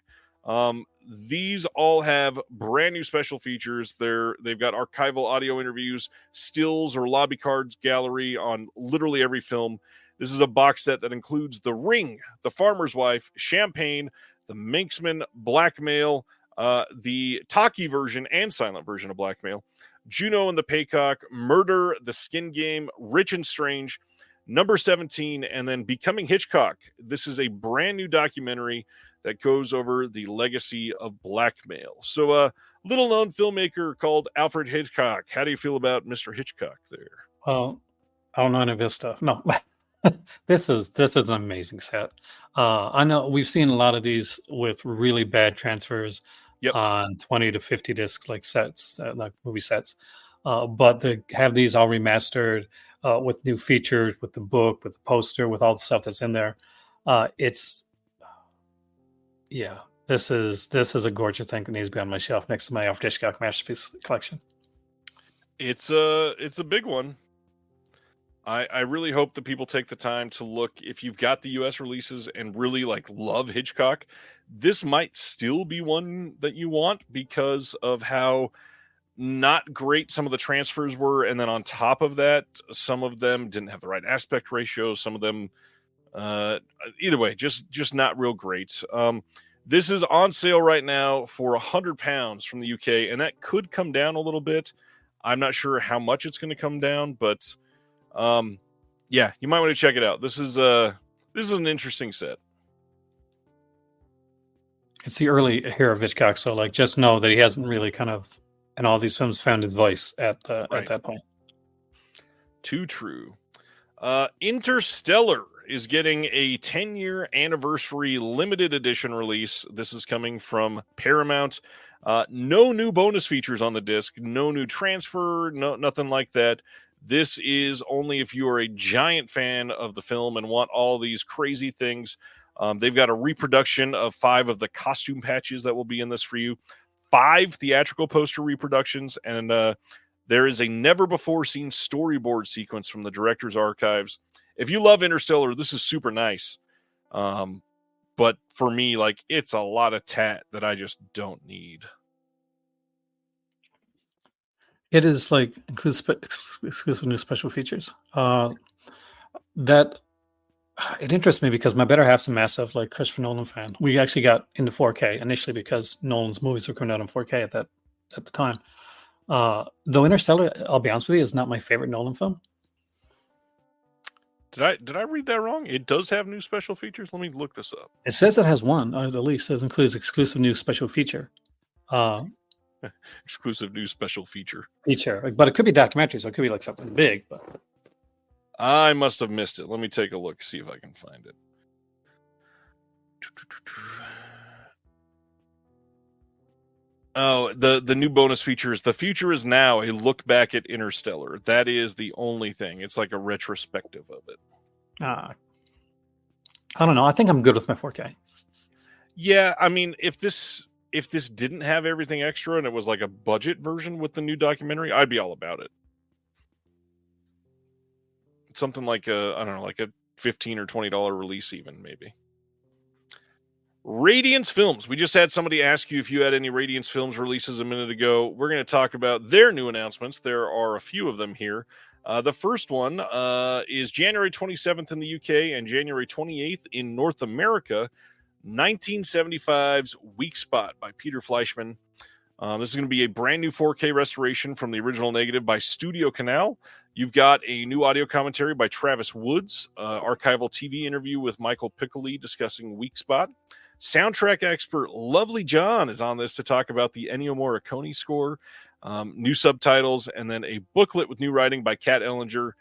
These all have brand new special features. They've got archival audio interviews, stills or lobby cards gallery on literally every film. This is a box set that includes The Ring, The Farmer's Wife, Champagne, The Manxman, Blackmail, the talkie version and silent version of Blackmail, Juno and the Paycock, Murder, The Skin Game, Rich and Strange, Number 17, and then Becoming Hitchcock. This is a brand new documentary that goes over the legacy of blackmail. So a little-known filmmaker called Alfred Hitchcock. How do you feel about Mr. Hitchcock there? Well, I don't know any of his stuff. No. This is an amazing set. I know we've seen a lot of these with really bad transfers on 20 to 50 discs, like sets, like movie sets. But they have these all remastered with new features, with the book, with the poster, with all the stuff that's in there. This is a gorgeous thing that needs to be on my shelf next to my Alfred Hitchcock Masterpiece collection. It's a big one. I really hope that people take the time to look. If you've got the US releases and really love Hitchcock, this might still be one that you want because of how not great some of the transfers were. And then on top of that, some of them didn't have the right aspect ratio. Some of them, either way, just not real great. This is on sale right now for £100 from the UK, and that could come down a little bit. I'm not sure how much it's going to come down, but you might want to check it out. This is an interesting set. It's the early era of Hitchcock, so just know that he hasn't really kind of in all these films found his voice at that point. Too true. Interstellar is getting a 10-year anniversary limited edition release. This is coming from Paramount. No new bonus features on the disc, no new transfer, nothing like that. This is only if you are a giant fan of the film and want all these crazy things. They've got a reproduction of 5 of the costume patches that will be in this for you. 5 theatrical poster reproductions, and there is a never-before-seen storyboard sequence from the director's archives. If you love Interstellar, this is super nice. But for me, like, it's a lot of tat that I just don't need. It is like exclusive new special features. That it interests me because my better half's a massive like Christopher Nolan fan. We actually got into 4K initially because Nolan's movies were coming out in 4K at the time. Though Interstellar, I'll be honest with you, is not my favorite Nolan film. Did I read that wrong? It does have new special features. Let me look this up. It says it has one, at least. It includes exclusive new special feature. Exclusive new special feature. But it could be documentary, so it could be like something big. But I must have missed it. Let me take a look, see if I can find it. Oh, the new bonus feature is The Future Is Now, a look back at Interstellar. That is the only thing. It's like a retrospective of it. I don't know. I think I'm good with my 4K. Yeah, I mean, if this didn't have everything extra and it was like a budget version with the new documentary, I'd be all about it. Something like a $15 or $20 release even, maybe. Radiance Films. We just had somebody ask you if you had any Radiance Films releases a minute ago. We're going to talk about their new announcements. There are a few of them here. The first one is January 27th in the UK and January 28th in North America. 1975's Weak Spot by Peter Fleischman. This is going to be a brand new 4K restoration from the original negative by Studio Canal. You've got a new audio commentary by Travis Woods, archival TV interview with Michael Piccoli discussing Weak Spot. Soundtrack expert Lovely John is on this to talk about the Ennio Morricone score, new subtitles, and then a booklet with new writing by Kat Ellinger.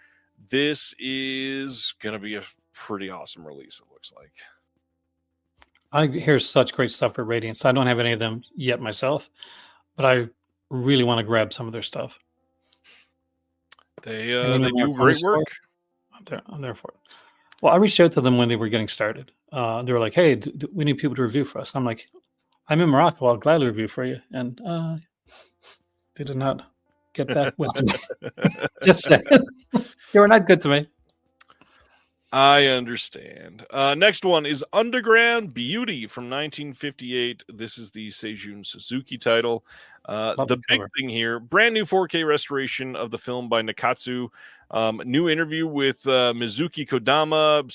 This is going to be a pretty awesome release, it looks like. I hear such great stuff for Radiance. I don't have any of them yet myself, but I really want to grab some of their stuff. They do great work. I'm there for it. Well, I reached out to them when they were getting started. They were like, "Hey, we need people to review for us." I'm like, "I'm in Morocco. I'll gladly review for you." And they did not get back with me. Just saying, they were not good to me. I understand. Next one is Underground Beauty from 1958. This is the Seijun Suzuki title. The big thing here, brand new 4K restoration of the film by Nakatsu. New interview with Mizuki Kodama.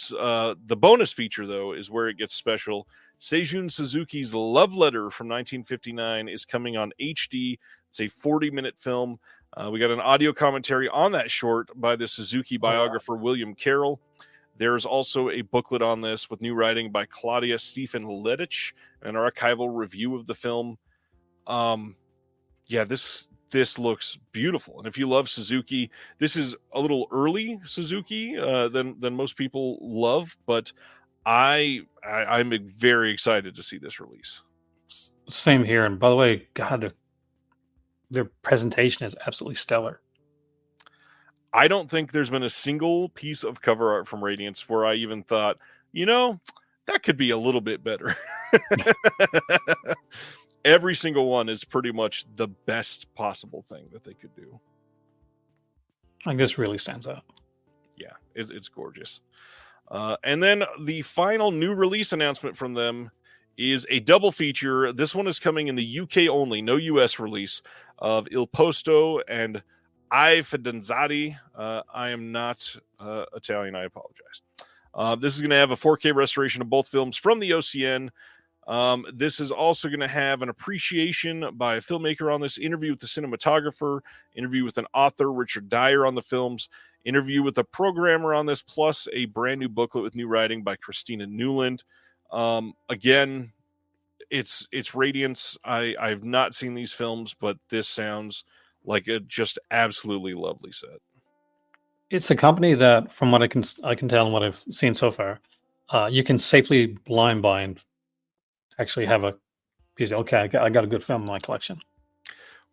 The bonus feature, though, is where it gets special. Seijun Suzuki's Love Letter from 1959 is coming on HD. It's a 40-minute film. We got an audio commentary on that short by the Suzuki biographer William Carroll. There's also a booklet on this with new writing by Claudia Stephen Ledich, an archival review of the film. This looks beautiful. And if you love Suzuki, this is a little early Suzuki than most people love, but I'm very excited to see this release. Same here. And by the way, God, their presentation is absolutely stellar. I don't think there's been a single piece of cover art from Radiance where I even thought, that could be a little bit better. Every single one is pretty much the best possible thing that they could do. Like, this really stands out. Yeah, it's gorgeous. And then the final new release announcement from them is a double feature. This one is coming in the UK only, no US release, of Il Posto and I Fidanzati. I am not Italian. I apologize. This is going to have a 4K restoration of both films from the OCN. This is also going to have an appreciation by a filmmaker on this, interview with the cinematographer, interview with an author, Richard Dyer, on the films, interview with a programmer on this, plus a brand new booklet with new writing by Christina Newland. Again, it's Radiance. I've not seen these films, but this sounds like a just absolutely lovely set. It's a company that, from what I can tell and what I've seen so far, you can safely blind buy and actually have a piece. Okay, I got a good film in my collection.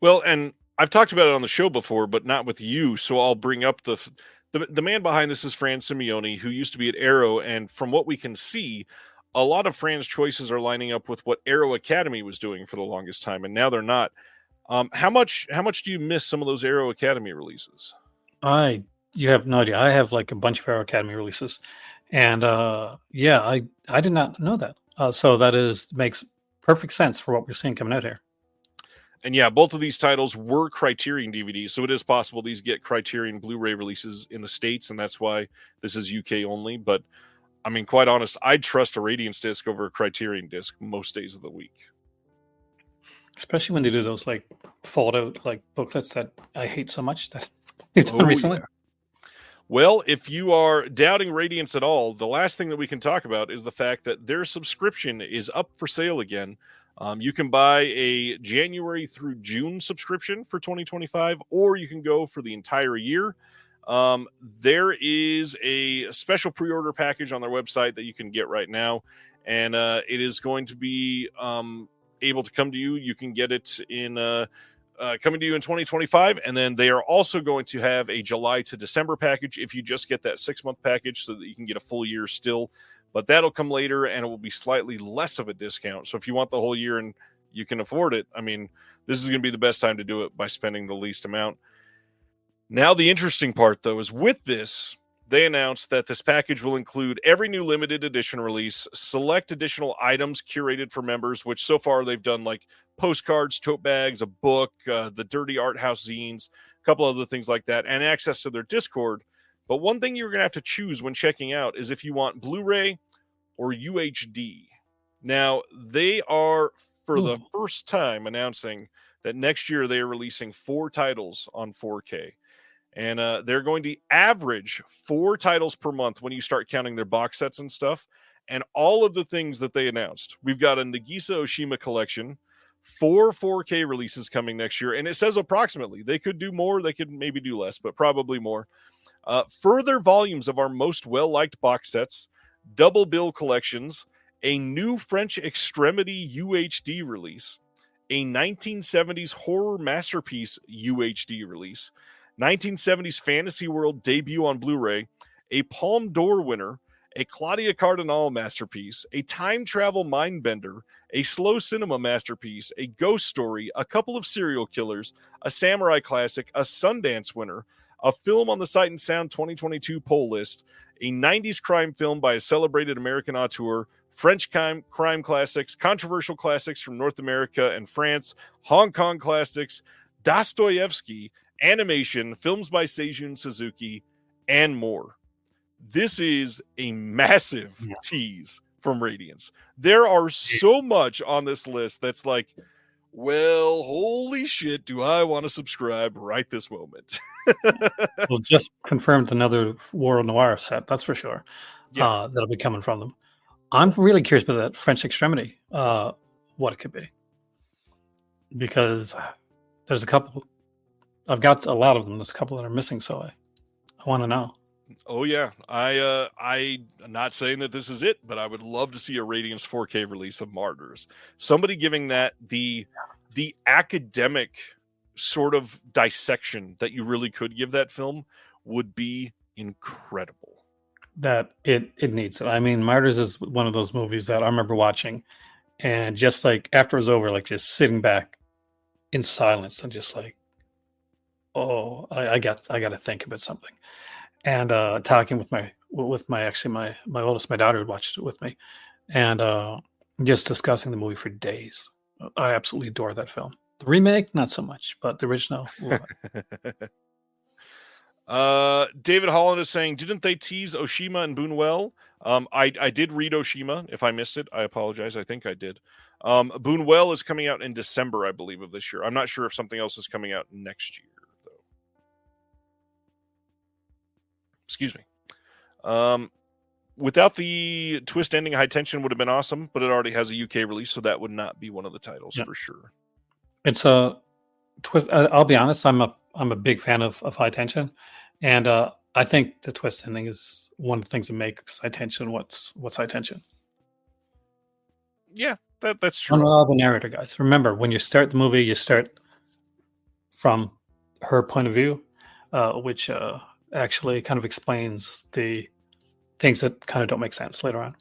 Well, and I've talked about it on the show before, but not with you. So I'll bring up the man behind this is Fran Simeone, who used to be at Arrow, and from what we can see, a lot of Fran's choices are lining up with what Arrow Academy was doing for the longest time, and now they're not. How much do you miss some of those Arrow Academy releases? You have no idea. I have like a bunch of Arrow Academy releases, and yeah, I did not know that. So that makes perfect sense for what we're seeing coming out here. And yeah, both of these titles were Criterion DVDs, so it is possible these get Criterion Blu-ray releases in the States, and that's why this is UK only. But I mean, quite honest, I'd trust a Radiance disc over a Criterion disc most days of the week. Especially when they do those like fold out like booklets that I hate so much that they've done recently. Yeah. Well, if you are doubting Radiance at all, the last thing that we can talk about is the fact that their subscription is up for sale again. You can buy a January through June subscription for 2025, or you can go for the entire year. There is a special pre-order package on their website that you can get right now, and it is going to be able to come to you. You can get it in coming to you in 2025, and then they are also going to have a July to December package if you just get that 6-month package, so that you can get a full year still. But that'll come later, and it will be slightly less of a discount. So if you want the whole year and you can afford it, I mean, this is going to be the best time to do it by spending the least amount. Now, the interesting part, though, is with this, they announced that this package will include every new limited edition release, select additional items curated for members, which so far they've done like postcards, tote bags, a book, the Dirty Art House zines, a couple other things like that, and access to their Discord. But one thing you're going to have to choose when checking out is if you want Blu-ray or UHD. Now, they are, for the first time, announcing that next year they are releasing 4 titles on 4K. And they're going to average 4 titles per month when you start counting their box sets and stuff. And all of the things that they announced. We've got a Nagisa Oshima collection, 4 4K releases coming next year. And it says approximately. They could do more. They could maybe do less, but probably more. Further volumes of our most well-liked box sets, double bill collections, a new French Extremity UHD release, a 1970s horror masterpiece UHD release, 1970s Fantasy World debut on Blu-ray, a Palme d'Or winner, a Claudia Cardinal masterpiece, a time travel mindbender, a slow cinema masterpiece, a ghost story, a couple of serial killers, a samurai classic, a Sundance winner, a film on the Sight and Sound 2022 poll list, a 90s crime film by a celebrated American auteur, French crime classics, controversial classics from North America and France, Hong Kong classics, Dostoevsky, animation, films by Seijun Suzuki, and more. This is a massive tease from Radiance. There are so much on this list that's like, well, holy shit, do I want to subscribe right this moment. Well, just confirmed another World Noir set, that's for sure. Yeah. That'll be coming from them. I'm really curious about that French Extremity, what it could be. Because there's a couple, I've got a lot of them. There's a couple that are missing, so I want to know. Oh yeah, I'm not saying that this is it, but I would love to see a Radiance 4K release of Martyrs. Somebody giving that the academic sort of dissection that you really could give that film would be incredible. That it needs it. I mean, Martyrs is one of those movies that I remember watching, and just like after it was over, like just sitting back in silence and just like, oh, I got to think about something. And talking with my oldest, my daughter, who watched it with me, and just discussing the movie for days. I absolutely adore that film. The remake, not so much, but the original. David Holland is saying, didn't they tease Oshima and Buñuel? I did read Oshima. If I missed it, I apologize. I think I did. Buñuel is coming out in December, I believe, of this year. I'm not sure if something else is coming out next year, though. Excuse me. Without the twist ending, High Tension would have been awesome, but it already has a UK release, so that would not be one of the titles for sure. It's a twist. I'll be honest. I'm a big fan of High Tension, and I think the twist ending is one of the things that makes High Tension what's High Tension. Yeah, that's true. Unreliable narrator, guys. Remember, when you start the movie, you start from her point of view, which actually kind of explains the things that kind of don't make sense later on.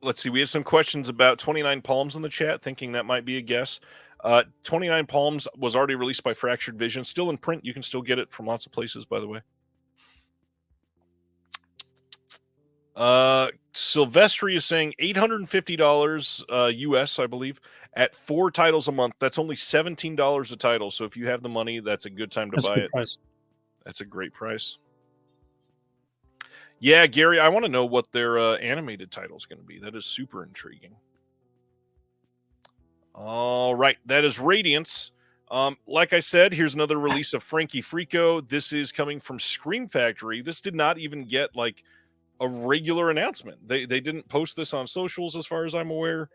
Let's see. We have some questions about 29 Palms in the chat, thinking that might be a guess. 29 Palms was already released by Fractured Vision, still in print. You can still get it from lots of places, by the way. Silvestri is saying $850 US, I believe, at 4 titles a month. That's only $17 a title. So if you have the money, that's a good time to buy it. Price. That's a great price. Yeah, Gary, I want to know what their animated title is going to be. That is super intriguing. All right, that is Radiance. Like I said, here's another release of Frankie Frico. This is coming from Scream Factory. This did not even get like a regular announcement. They didn't post this on socials as far as I'm aware.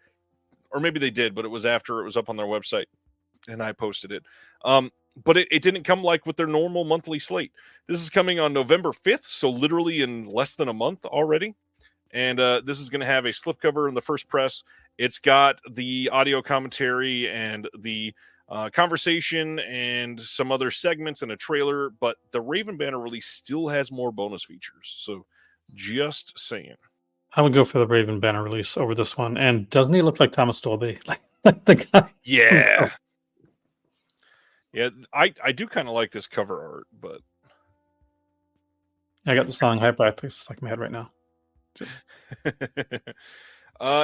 Or maybe they did, but it was after it was up on their website and I posted it. But it didn't come like with their normal monthly slate. This is coming on November 5th, so literally in less than a month already. And this is going to have a slipcover in the first press. It's got the audio commentary and the conversation and some other segments and a trailer, but the Raven Banner release still has more bonus features. So just saying. I would go for the Raven Banner release over this one. And doesn't he look like Thomas Dolby? Like the guy. Yeah. Yeah, I do kind of like this cover art, but I got the song Hyperactive stuck in my head right now.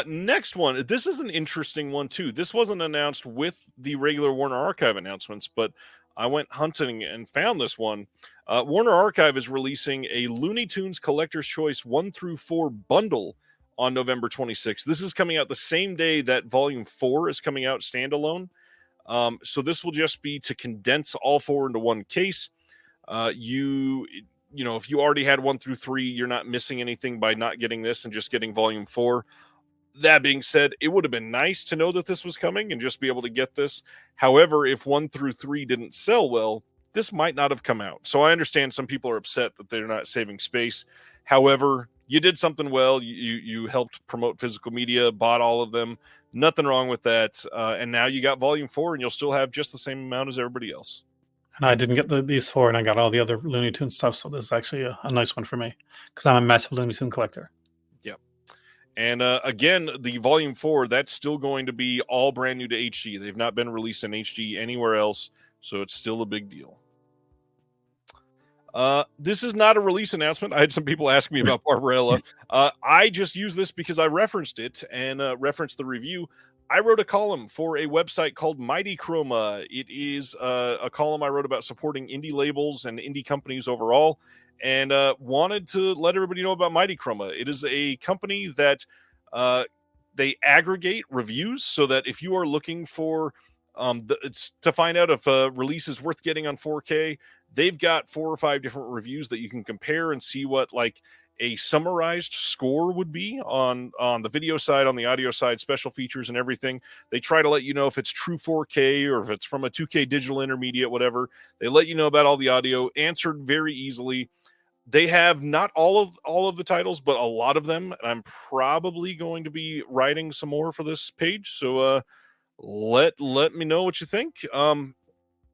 Next one. This is an interesting one too. This wasn't announced with the regular Warner Archive announcements, but I went hunting and found this one. Warner Archive is releasing a Looney Tunes Collector's Choice 1-4 bundle on November 26th. This is coming out the same day that Volume 4 is coming out standalone. So this will just be to condense all 4 into one case. You know, if you already had 1-3, you're not missing anything by not getting this and just getting Volume 4. That being said, it would have been nice to know that this was coming and just be able to get this. However, if 1-3 didn't sell well, this might not have come out. So I understand some people are upset that they're not saving space. However, you did something well. You helped promote physical media, bought all of them. Nothing wrong with that. And now you got Volume 4, and you'll still have just the same amount as everybody else. And I didn't get these 4, and I got all the other Looney Tunes stuff. So this is actually a nice one for me because I'm a massive Looney Tune collector. Yep. And again, the Volume 4, that's still going to be all brand new to HD. They've not been released in HD anywhere else, so it's still a big deal. This is not a release announcement. I had some people ask me about Barbarella. I just used this because I referenced it and referenced the review. I wrote a column for a website called Mighty Chroma. It is a column I wrote about supporting indie labels and indie companies overall, and wanted to let everybody know about Mighty Chroma. It is a company that they aggregate reviews so that if you are looking for to find out if a release is worth getting on 4K, they've got 4 or 5 different reviews that you can compare and see what like a summarized score would be on the video side, on the audio side, special features and everything. They try to let you know if it's true 4K or if it's from a 2K digital intermediate, whatever. They let you know about all the audio, answered very easily. They have not all of the titles, but a lot of them. And I'm probably going to be writing some more for this page. So let me know what you think.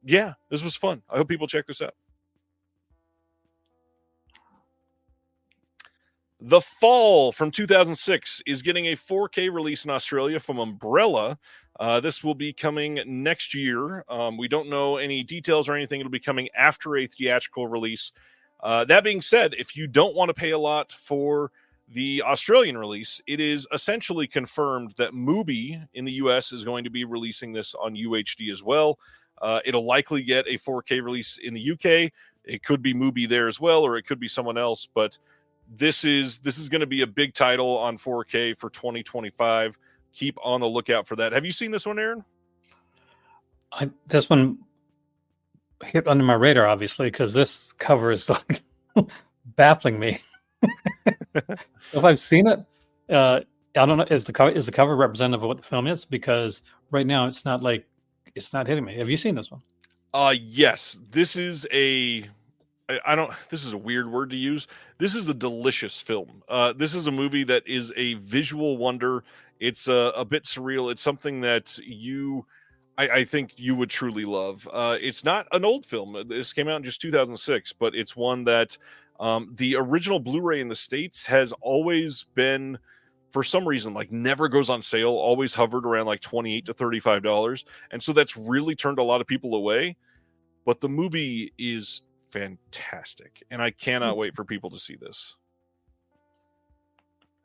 Yeah, this was fun. I hope people check this out. The Fall from 2006 is getting a 4K release in Australia from Umbrella. This will be coming next year. We don't know any details or anything. It'll be coming after a theatrical release. That being said, if you don't want to pay a lot for the Australian release, it is essentially confirmed that Mubi in the US is going to be releasing this on UHD as well. It'll likely get a 4K release in the UK. It could be Mubi there as well, or it could be someone else, but this is going to be a big title on 4K for 2025. Keep on the lookout for that. Have you seen this one, Aaron? This one hit under my radar, obviously, because this cover is like baffling me. If I've seen it, I don't know. Is the cover representative of what the film is? Because right now it's not hitting me. Have you seen this one? Yes. This is this is a weird word to use. This is a delicious film. This is a movie that is a visual wonder. It's a bit surreal. It's something that I think you would truly love. It's not an old film. This came out in just 2006, but it's one that the original Blu-ray in the States has always been, for some reason, like never goes on sale, always hovered around like $28 to $35. And so that's really turned a lot of people away. But the movie is fantastic. And I cannot wait for people to see this.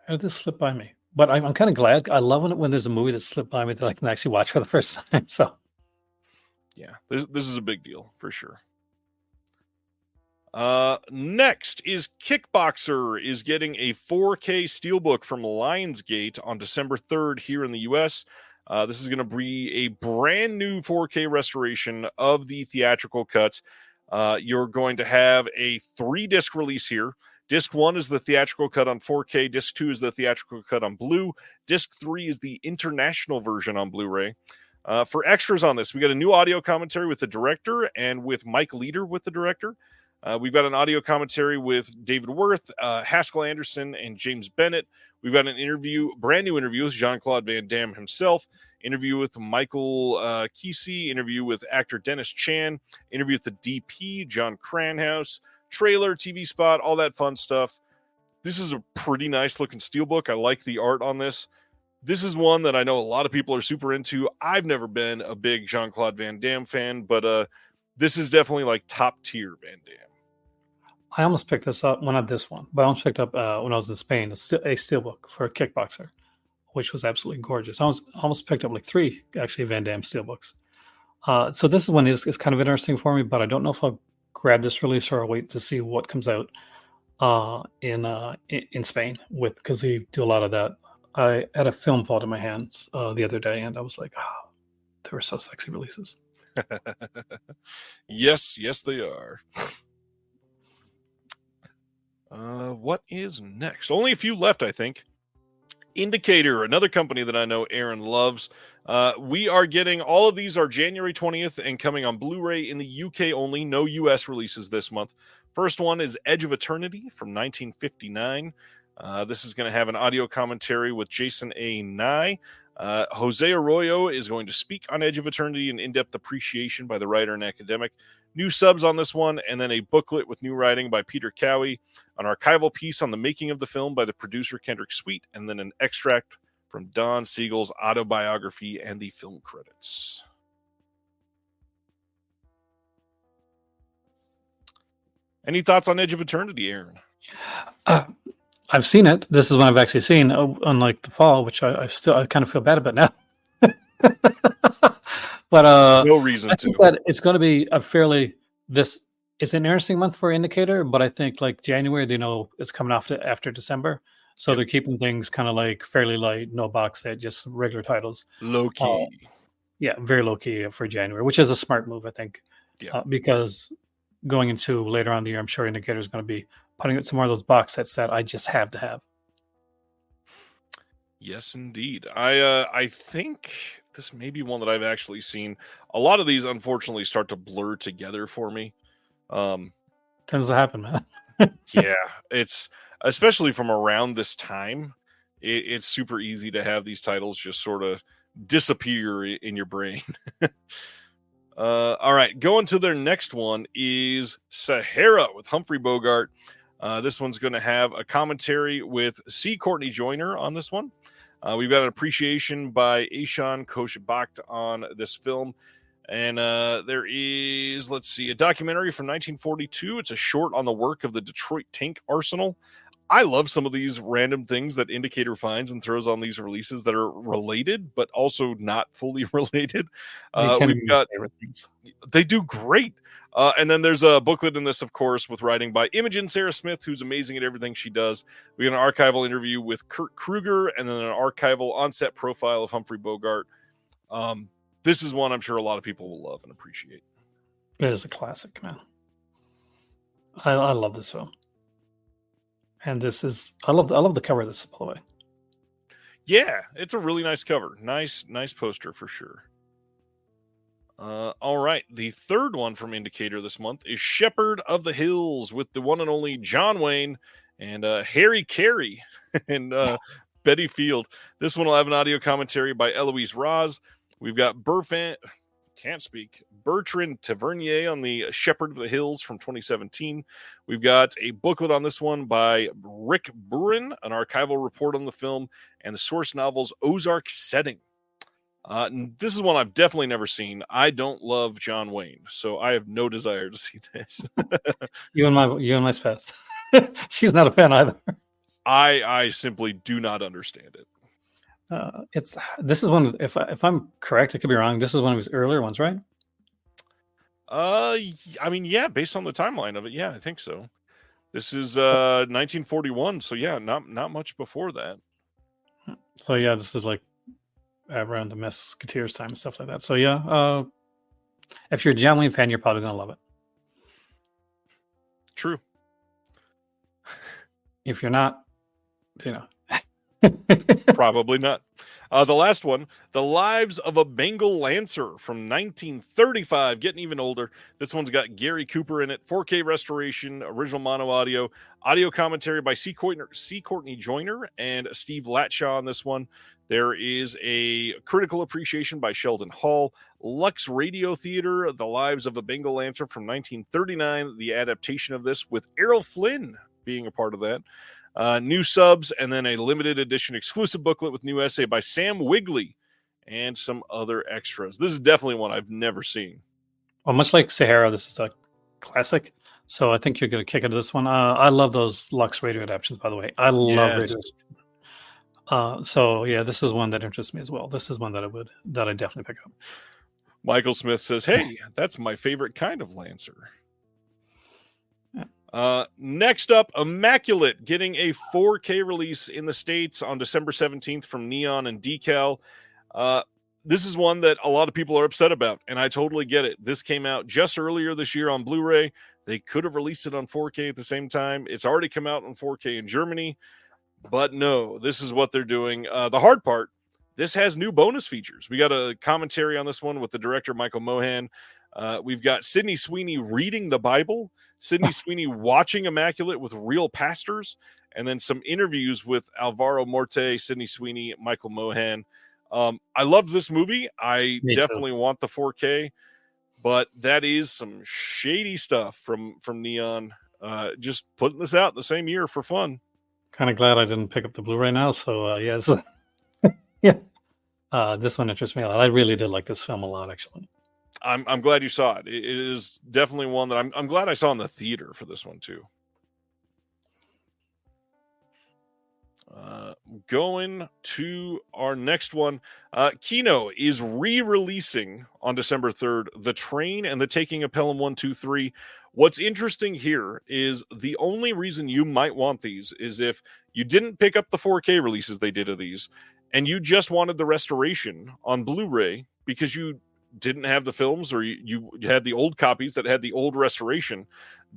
How did this slip by me? But I'm kind of glad. I love when there's a movie that slipped by me that I can actually watch for the first time. So, yeah, this is a big deal for sure. Next is Kickboxer is getting a 4K steelbook from Lionsgate on December 3rd here in the US. This is going to be a brand new 4K restoration of the theatrical cut. You're going to have a 3-disc release here. Disc 1 is the theatrical cut on 4K. Disc 2 is the theatrical cut on Blue. Disc 3 is the international version on Blu-ray. For extras on this, we got a new audio commentary with the director and with Mike Leader with the director. We've got an audio commentary with David Worth, Haskell Anderson, and James Bennett. We've got an brand new interview with Jean-Claude Van Damme himself, interview with Michael Kesey, interview with actor Dennis Chan, interview with the DP, John Cranhouse, trailer, TV spot, all that fun stuff. This is a pretty nice looking steelbook. I like the art on this. This is one that I know a lot of people are super into. I've never been a big Jean-Claude Van Damme fan, but this is definitely like top tier Van Damme. I almost picked this up. Well, not this one, but I almost picked up when I was in Spain a steelbook for Kickboxer, which was absolutely gorgeous. I almost picked up like 3 actually Van Damme steelbooks. So this one is kind of interesting for me, but I don't know if I'll grab this release or I'll wait to see what comes out in Spain because they do a lot of that. I had a film fall to my hands the other day, and I was like, oh, they were so sexy releases. Yes, they are. What is next? Only a few left, I think. Indicator, another company that I know Aaron loves. We are getting all of these are January 20th and coming on Blu-ray in the UK only. No US releases this month. First one is Edge of Eternity from 1959. This is going to have an audio commentary with Jason A. Nye. Jose Arroyo is going to speak on Edge of Eternity, an in-depth appreciation by the writer and academic. New subs on this one, and then a booklet with new writing by Peter Cowie, an archival piece on the making of the film by the producer Kendrick Sweet, and then an extract from Don Siegel's autobiography and the film credits. Any thoughts on Edge of Eternity, Aaron? I've seen it. This is one I've actually seen, unlike The Fall, which I kind of feel bad about now. But no reason I think to. that it's going to be it's an interesting month for Indicator, but I think like January, they know it's coming after December. So they're keeping things kind of like fairly light, no box set, just regular titles. Low key. Yeah, very low key for January, which is a smart move, I think. Yeah. Because going into later on in the year, I'm sure Indicator is going to be putting out some more of those box sets that I just have to have. Yes, indeed. I think this may be one that I've actually seen. A lot of these, unfortunately, start to blur together for me. Tends to happen, man. Yeah, it's especially from around this time. It's super easy to have these titles just sort of disappear in your brain. All right, going to their next one is Sahara with Humphrey Bogart. This one's going to have a commentary with C. Courtney Joyner on this one. We've got an appreciation by Ashan Koshbakt on this film. And there is, a documentary from 1942. It's a short on the work of the Detroit Tank Arsenal. I love some of these random things that Indicator finds and throws on these releases that are related, but also not fully related. They do great. And then there's a booklet in this, of course, with writing by Imogen Sarah Smith, who's amazing at everything she does. We got an archival interview with Kurt Kruger, and then an archival on-set profile of Humphrey Bogart. This is one I'm sure a lot of people will love and appreciate. It is a classic, man. I love this film. And this is I love the cover of this, by the way. Yeah, it's a really nice cover. Nice poster for sure. All right. The third one from Indicator this month is Shepherd of the Hills with the one and only John Wayne and Harry Carey and Betty Field. This one will have an audio commentary by Eloise Roz. We've got can't speak. Bertrand Tavernier on the Shepherd of the Hills from 2017. We've got a booklet on this one by Rick Burin, an archival report on the film, and the source novel's Ozark setting. This is one I've definitely never seen. I don't love John Wayne, so I have no desire to see this. You and my spouse. She's not a fan either. I simply do not understand it. This is one. If I'm correct, I could be wrong. This is one of his earlier ones, right? I mean, yeah, based on the timeline of it, yeah, I think so. This is 1941, so yeah, not much before that. So yeah, this is like around the Musketeers time and stuff like that. So yeah, if you're a John Wayne fan, you're probably gonna love it. True. If you're not, Probably not. The last one, The Lives of a Bengal Lancer from 1935, getting even older. This one's got Gary Cooper in it, 4K restoration, original mono audio commentary by C. Courtney Joyner and Steve Latshaw on this one. There is a critical appreciation by Sheldon Hall, Lux Radio Theater, The Lives of a Bengal Lancer from 1939, the adaptation of this with Errol Flynn being a part of that. New subs, and then a limited edition exclusive booklet with new essay by Sam Wigley and some other extras. This is definitely one I've never seen. Well, much like Sahara, this is a classic. So I think you're going to kick into this one. I love those Lux Radio adaptations, by the way. I love radio. So yeah, this is one that interests me as well. This is one that I definitely pick up. Michael Smith says, "Hey, that's my favorite kind of Lancer." Next up, Immaculate getting a 4K release in the States on December 17th from Neon and Decal. This is one that a lot of people are upset about, and I totally get it. This came out just earlier this year on Blu-ray. They could have released it on 4K at the same time. It's already come out on 4K in Germany, but no, this is what they're doing. The hard part, this has new bonus features. We got a commentary on this one with the director, Michael Mohan. We've got Sydney Sweeney reading the Bible, Sydney Sweeney watching Immaculate with real pastors, and then some interviews with Alvaro Morte, Sydney Sweeney, Michael Mohan. I loved this movie. I definitely want the 4K, but that is some shady stuff from Neon. Just putting this out the same year for fun. Kind of glad I didn't pick up the Blu-ray now. So yes, yeah. This one interests me a lot. I really did like this film a lot, actually. I'm glad you saw it. It is definitely one that I'm glad I saw in the theater for this one too. Going to our next one, Kino is re-releasing on December 3rd The Train and the Taking of Pelham 123. What's interesting here is the only reason you might want these is if you didn't pick up the 4K releases they did of these, and you just wanted the restoration on Blu-ray because you didn't have the films, or you had the old copies that had the old restoration.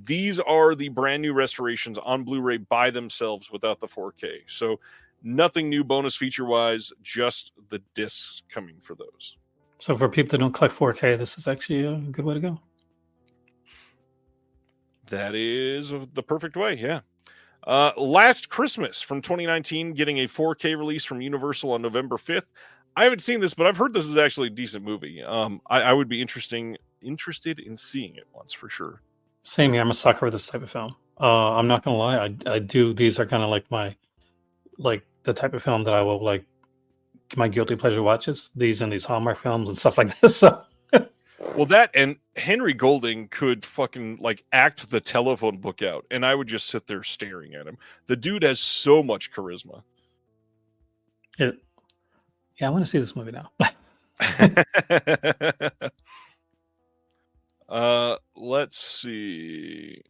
These are the brand new restorations on Blu-ray by themselves without the 4K. So nothing new bonus feature wise, just the discs coming for those. So for people that don't collect 4K, this is actually a good way to go. That is the perfect way. Yeah. Last Christmas from 2019, getting a 4K release from Universal on November 5th. I haven't seen this, but I've heard this is actually a decent movie. I would be interested in seeing it once for sure. Same here. I'm a sucker for this type of film. I'm not gonna lie. I do. These are kind of like the type of film that I will like my guilty pleasure watches. These and these Hallmark films and stuff like this. So. Well, that and Henry Golding could fucking like act the telephone book out, and I would just sit there staring at him. The dude has so much charisma. Yeah, I want to see this movie now. Let's see.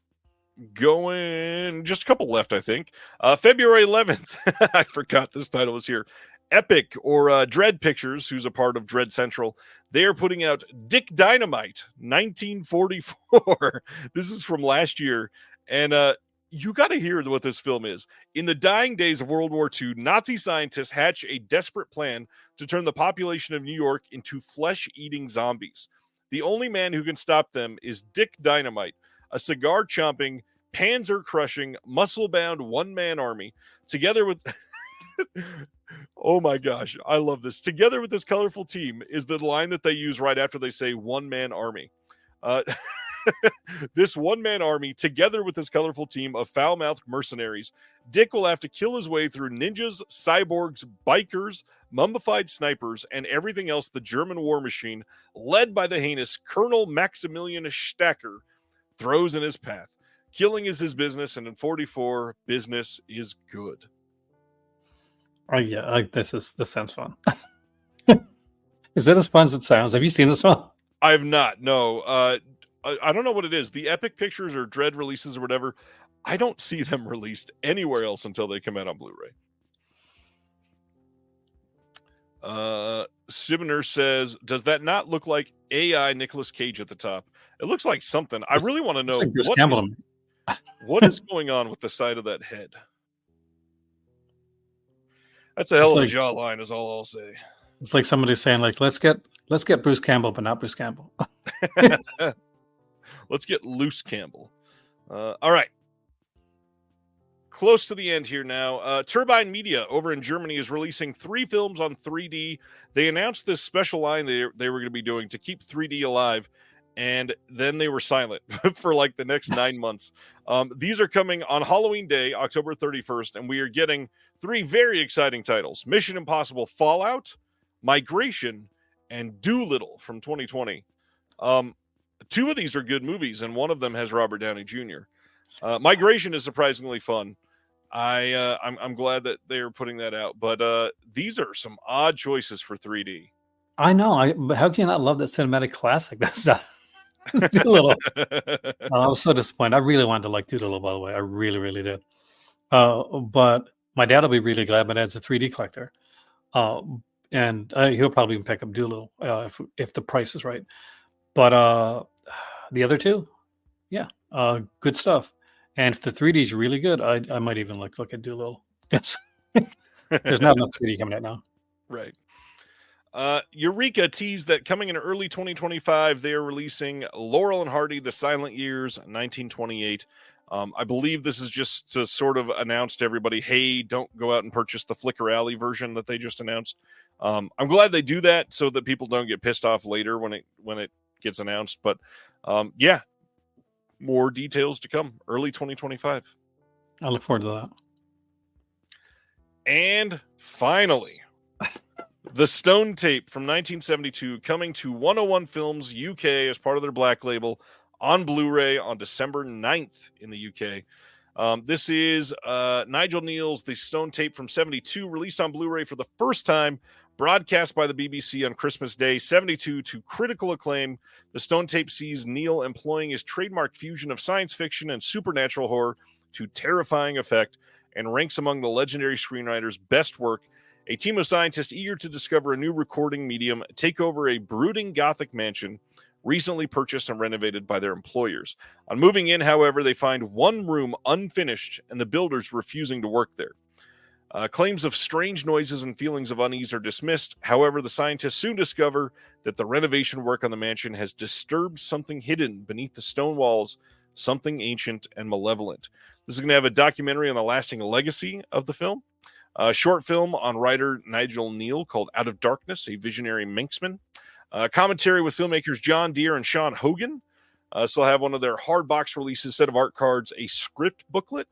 Going just a couple left, I think. February 11th. I forgot this title was here. Epic or Dread Pictures, who's a part of Dread Central, they are putting out Dick Dynamite 1944. This is from last year, and you got to hear what this film is. In the dying days of World War II, Nazi scientists hatch a desperate plan to turn the population of New York into flesh-eating zombies. The only man who can stop them is Dick Dynamite, a cigar-chomping, panzer-crushing, muscle-bound one-man army. Together with Oh my gosh, I love this. Together with this colorful team is the line that they use right after they say one-man army. Uh, this one-man army, together with this colorful team of foul-mouthed mercenaries, Dick will have to kill his way through ninjas, cyborgs, bikers, mummified snipers, and everything else the German war machine, led by the heinous Colonel Maximilian Stacker, throws in his path. Killing is his business, and in 44, business is good. Oh yeah, this sounds fun. Is that as fun as it sounds? Have you seen this one? I have not. No, I don't know what it is. The Epic Pictures or Dread releases or whatever. I don't see them released anywhere else until they come out on Blu-ray. Sibner says, "Does that not look like AI Nicolas Cage at the top? It looks like something. I really want to know what is going on with the side of that head." That's a hell of a jawline, is all I'll say. It's like somebody saying, like, let's get Bruce Campbell, but not Bruce Campbell. Let's get Loose Campbell. All right. Close to the end here now. Turbine Media over in Germany is releasing 3 films on 3D. They announced this special line they were going to be doing to keep 3D alive, and then they were silent for like the next 9 months. These are coming on Halloween Day, October 31st, and we are getting 3 very exciting titles: Mission Impossible Fallout, Migration, and Doolittle from 2020. 2 of these are good movies, and one of them has Robert Downey Jr. Migration is surprisingly fun. I'm glad that they're putting that out, but these are some odd choices for 3D. I know. But how can you not love that cinematic classic? That's Doolittle. I was so disappointed. I really wanted to like Doolittle, by the way. I really, really did. But my dad will be really glad. My dad's a 3D collector, and he'll probably even pick up Doolittle if the price is right. But the other 2, yeah, good stuff. And if the 3D is really good, I might even look at Doolittle. Yes. There's not enough 3D coming out now. Right. Eureka teased that coming in early 2025, they are releasing Laurel and Hardy, The Silent Years, 1928. I believe this is just to sort of announce to everybody, hey, don't go out and purchase the Flickr Alley version that they just announced. I'm glad they do that so that people don't get pissed off later when it gets announced. But yeah, more details to come early 2025. I look forward to that. And finally, The Stone Tape from 1972 coming to 101 Films UK as part of their Black Label on Blu-ray on December 9th in the UK. This is Nigel Neal's The Stone Tape from 72, released on Blu-ray for the first time, broadcast by the BBC on Christmas Day 72 to critical acclaim. The Stone Tape sees Neal employing his trademark fusion of science fiction and supernatural horror to terrifying effect and ranks among the legendary screenwriter's best work. A team of scientists eager to discover a new recording medium take over a brooding Gothic mansion recently purchased and renovated by their employers. On moving in, however, they find one room unfinished and the builders refusing to work there. Claims of strange noises and feelings of unease are dismissed. However, the scientists soon discover that the renovation work on the mansion has disturbed something hidden beneath the stone walls, something ancient and malevolent. This is going to have a documentary on the lasting legacy of the film. A short film on writer Nigel Neal called Out of Darkness, a visionary Manxman. Commentary with filmmakers John Deere and Sean Hogan. So I'll have one of their hard box releases, set of art cards, a script booklet,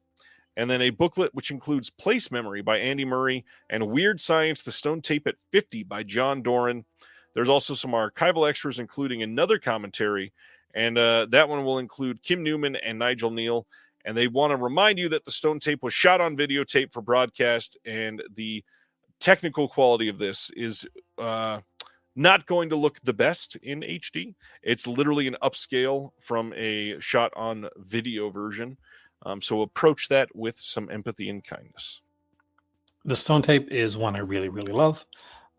and then a booklet which includes Place Memory by Andy Murray and Weird Science, The Stone Tape at 50 by John Doran. There's also some archival extras, including another commentary, and that one will include Kim Newman and Nigel Neal. And they want to remind you that the Stone Tape was shot on videotape for broadcast, and the technical quality of this is not going to look the best in HD. It's literally an upscale from a shot on video version. So approach that with some empathy and kindness. The Stone Tape is one I really, really love.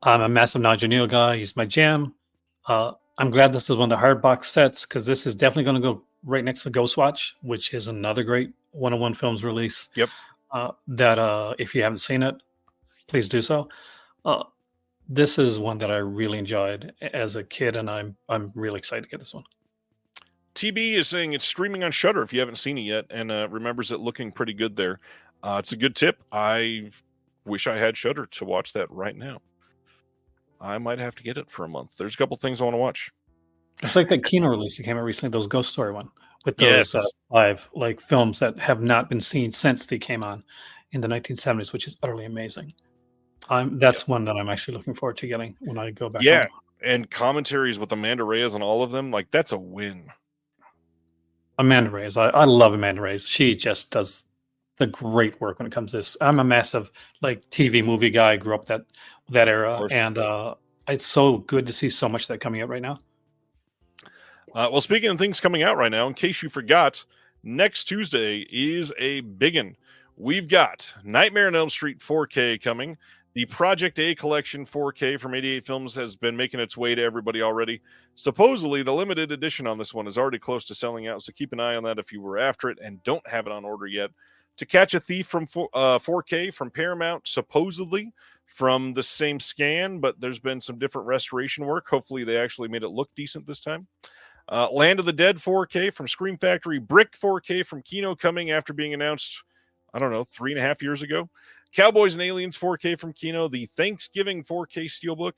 I'm a massive Nigel Neal guy. He's my jam. I'm glad this is one of the hard box sets because this is definitely going to go right next to Ghostwatch, which is another great 101 Films release. Yep. That if you haven't seen it, please do so. This is one that I really enjoyed as a kid, and I'm really excited to get this one. TB is saying it's streaming on Shudder if you haven't seen it yet, and remembers it looking pretty good there. It's a good tip. I wish I had Shudder to watch that right now. I might have to get it for a month. There's a couple things I want to watch. It's like that Kino release that came out recently, those Ghost Story one, with Yes. those 5 like films that have not been seen since they came on in the 1970s, which is utterly amazing. That's one that I'm actually looking forward to getting when I go back home. And commentaries with Amanda Reyes on all of them, like that's a win. Amanda Reyes, I love Amanda Reyes. She just does the great work when it comes to this. I'm a massive like TV movie guy. I grew up that era, and it's so good to see so much of that coming out right now. Well, speaking of things coming out right now, in case you forgot, next Tuesday is a biggin. We've got Nightmare on Elm Street 4K coming. The Project A collection 4K from 88 Films has been making its way to everybody already. Supposedly, the limited edition on this one is already close to selling out, so keep an eye on that if you were after it and don't have it on order yet. To Catch a Thief from 4K from Paramount, supposedly from the same scan, but there's been some different restoration work. Hopefully, they actually made it look decent this time. Land of the Dead 4K from Scream Factory. Brick 4K from Kino coming after being announced, 3.5 years ago. Cowboys and Aliens 4K from Kino. The Thanksgiving 4K Steelbook.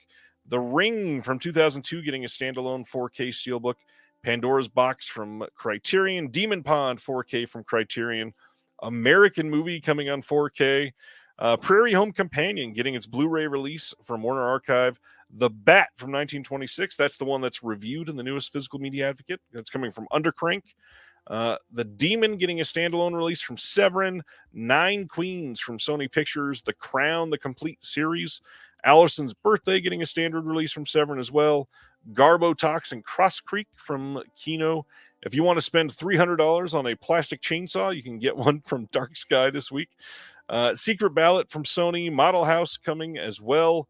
The Ring from 2002 getting a standalone 4K Steelbook. Pandora's Box from Criterion. Demon Pond 4K from Criterion. American Movie coming on 4K. Prairie Home Companion getting its Blu-ray release from Warner Archive. The Bat from 1926. That's the one that's reviewed in the newest Physical Media Advocate. That's coming from Undercrank. The Demon getting a standalone release from Severin. 9 Queens from Sony Pictures. The Crown, the complete series. Allison's Birthday getting a standard release from Severin as well. Garbo Talks and Cross Creek from Kino. If you want to spend $300 on a plastic chainsaw, you can get one from Dark Sky this week. Secret Ballot from Sony. Model House coming as well.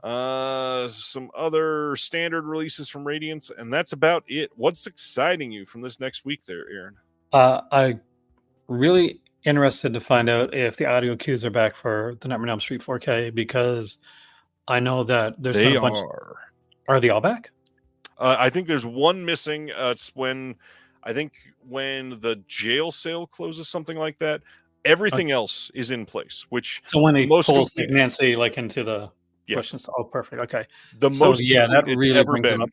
Some other standard releases from Radiance, and that's about it. What's exciting you from this next week there, Aaron? I really interested to find out if the audio cues are back for the Nightmare on Elm Street 4K, because I know that there's been a bunch. Are they all back? I think there's one missing. It's when the jail sale closes, something like that. Everything else is in place. Which so when he pulls Nancy like into the questions. Oh, perfect. Okay. That really brings it up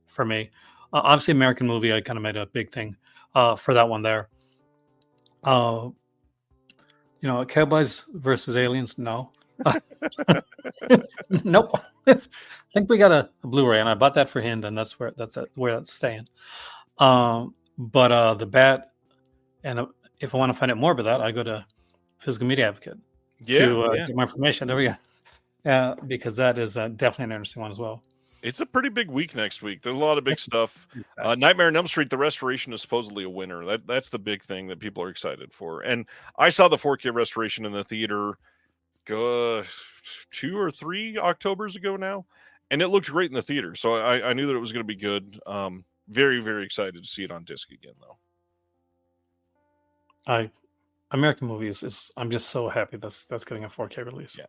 for me. Obviously, American Movie, I kind of made a big thing for that one there. Cowboys versus Aliens, no. Nope. I think we got a Blu-ray, and I bought that for him, and that's where that's staying. But the Bat, and if I want to find out more about that, I go to Physical Media Advocate to get more information. There we go. Yeah, because that is definitely an interesting one as well. It's a pretty big week next week. There's a lot of big stuff. Nightmare on Elm Street, the restoration is supposedly a winner. That's the big thing that people are excited for. And I saw the 4K restoration in the theater 2 or 3 Octobers ago now, and it looked great in the theater. So I knew that it was going to be good. Very, very excited to see it on disc again, though. American Movies is I'm just so happy that's getting a 4K release. Yeah.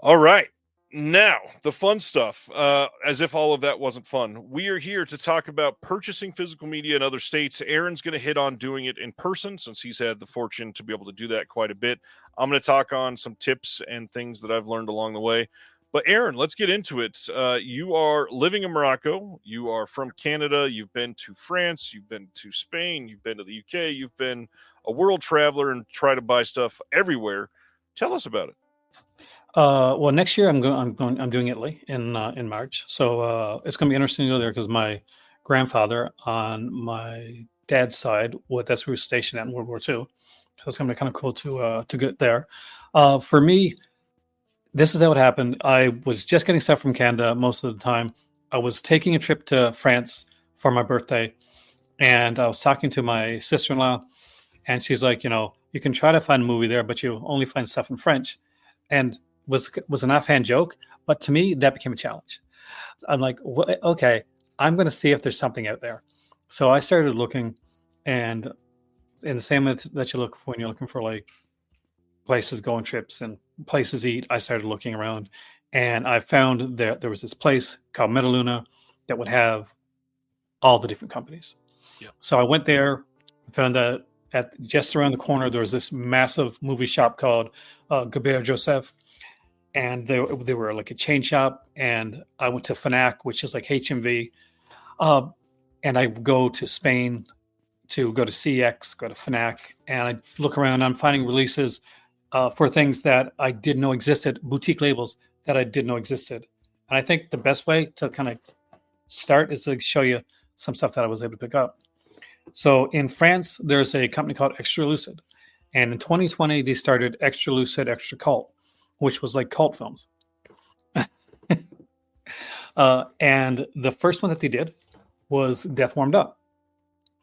All right. Now, the fun stuff, as if all of that wasn't fun. We are here to talk about purchasing physical media in other states. Aaron's going to hit on doing it in person since he's had the fortune to be able to do that quite a bit. I'm going to talk on some tips and things that I've learned along the way. But Aaron, let's get into it. You are living in Morocco. You are from Canada. You've been to France. You've been to Spain. You've been to the UK. You've been a world traveler and try to buy stuff everywhere. Tell us about it. Well, next year I'm doing Italy in March, so it's going to be interesting to go there because my grandfather on my dad's side, that's where he was stationed at in World War II. So it's going to be kind of cool to get there. For me, this is how it happened. I was just getting stuff from Canada most of the time. I was taking a trip to France for my birthday, and I was talking to my sister-in-law, and she's like, you can try to find a movie there, but you only find stuff in French. And was an offhand joke, but to me that became a challenge. I'm like, okay, I'm going to see if there's something out there. So I started looking, and in the same way that you look for when you're looking for like places, going trips, and places to eat, I started looking around, and I found that there was this place called Metaluna that would have all the different companies. Yeah. So I went there, found that at just around the corner, there was this massive movie shop called Gabert Joseph, and they were like a chain shop. And I went to Fnac, which is like HMV, and I go to Spain to go to CX, go to Fnac, and I look around. I'm finding releases for things that I didn't know existed, boutique labels that I didn't know existed. And I think the best way to kind of start is to show you some stuff that I was able to pick up. So in France, there's a company called Extra Lucid. And in 2020, they started Extra Lucid, Extra Cult, which was like cult films. And the first one that they did was Death Warmed Up,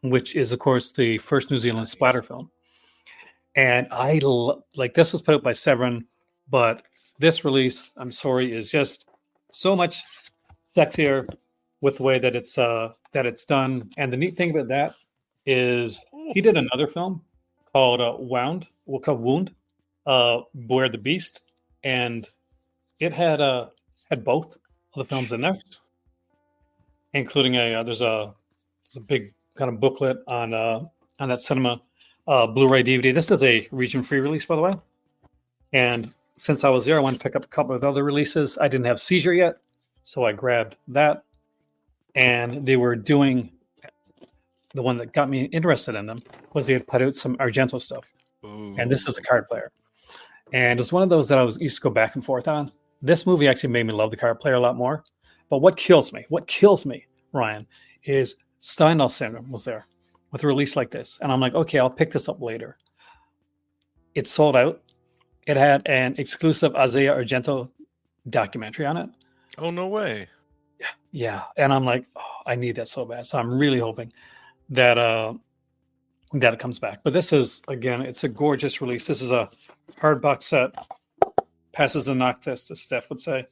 which is, of course, the first New Zealand splatter film. And I like this was put out by Severin, but this release, I'm sorry, is just so much sexier with the way that it's done. And the neat thing about that is he did another film called Wound, Beware the Beast, and it had both of the films in there, including there's a big kind of booklet on that cinema Blu-ray DVD. This is a region-free release, by the way. And since I was there, I wanted to pick up a couple of other releases. I didn't have Seizure yet, so I grabbed that. And they were doing the one that got me interested in them was they had put out some Argento stuff. Ooh. And this is a card player. And it's one of those that I used to go back and forth on. This movie actually made me love the card player a lot more. But what kills me, Ryan, is Stendhal Syndrome was there with a release like this. And I'm like, okay, I'll pick this up later. It sold out. It had an exclusive Isaiah Argento documentary on it. Oh, no way. Yeah. And I'm like, oh, I need that so bad. So I'm really hoping that it comes back. But this is, again, it's a gorgeous release. This is a hard box set. Passes the knock test, as Steph would say.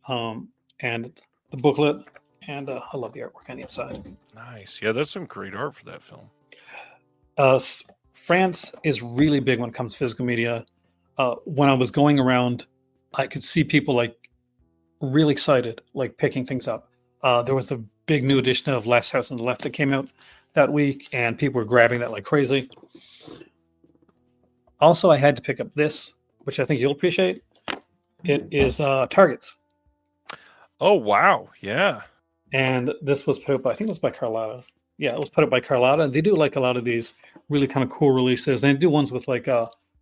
And the booklet. And I love the artwork on the inside. Nice. Yeah, that's some great art for that film. France is really big when it comes to physical media. When I was going around, I could see people like really excited, like picking things up. There was a big new edition of Last House on the Left that came out that week, and people were grabbing that like crazy. Also, I had to pick up this, which I think you'll appreciate. It is Targets. Oh, wow. Yeah. And this was put out by, I think it was by Carlotta. Yeah, it was put out by Carlotta. And they do like a lot of these really kind of cool releases. And they do ones with like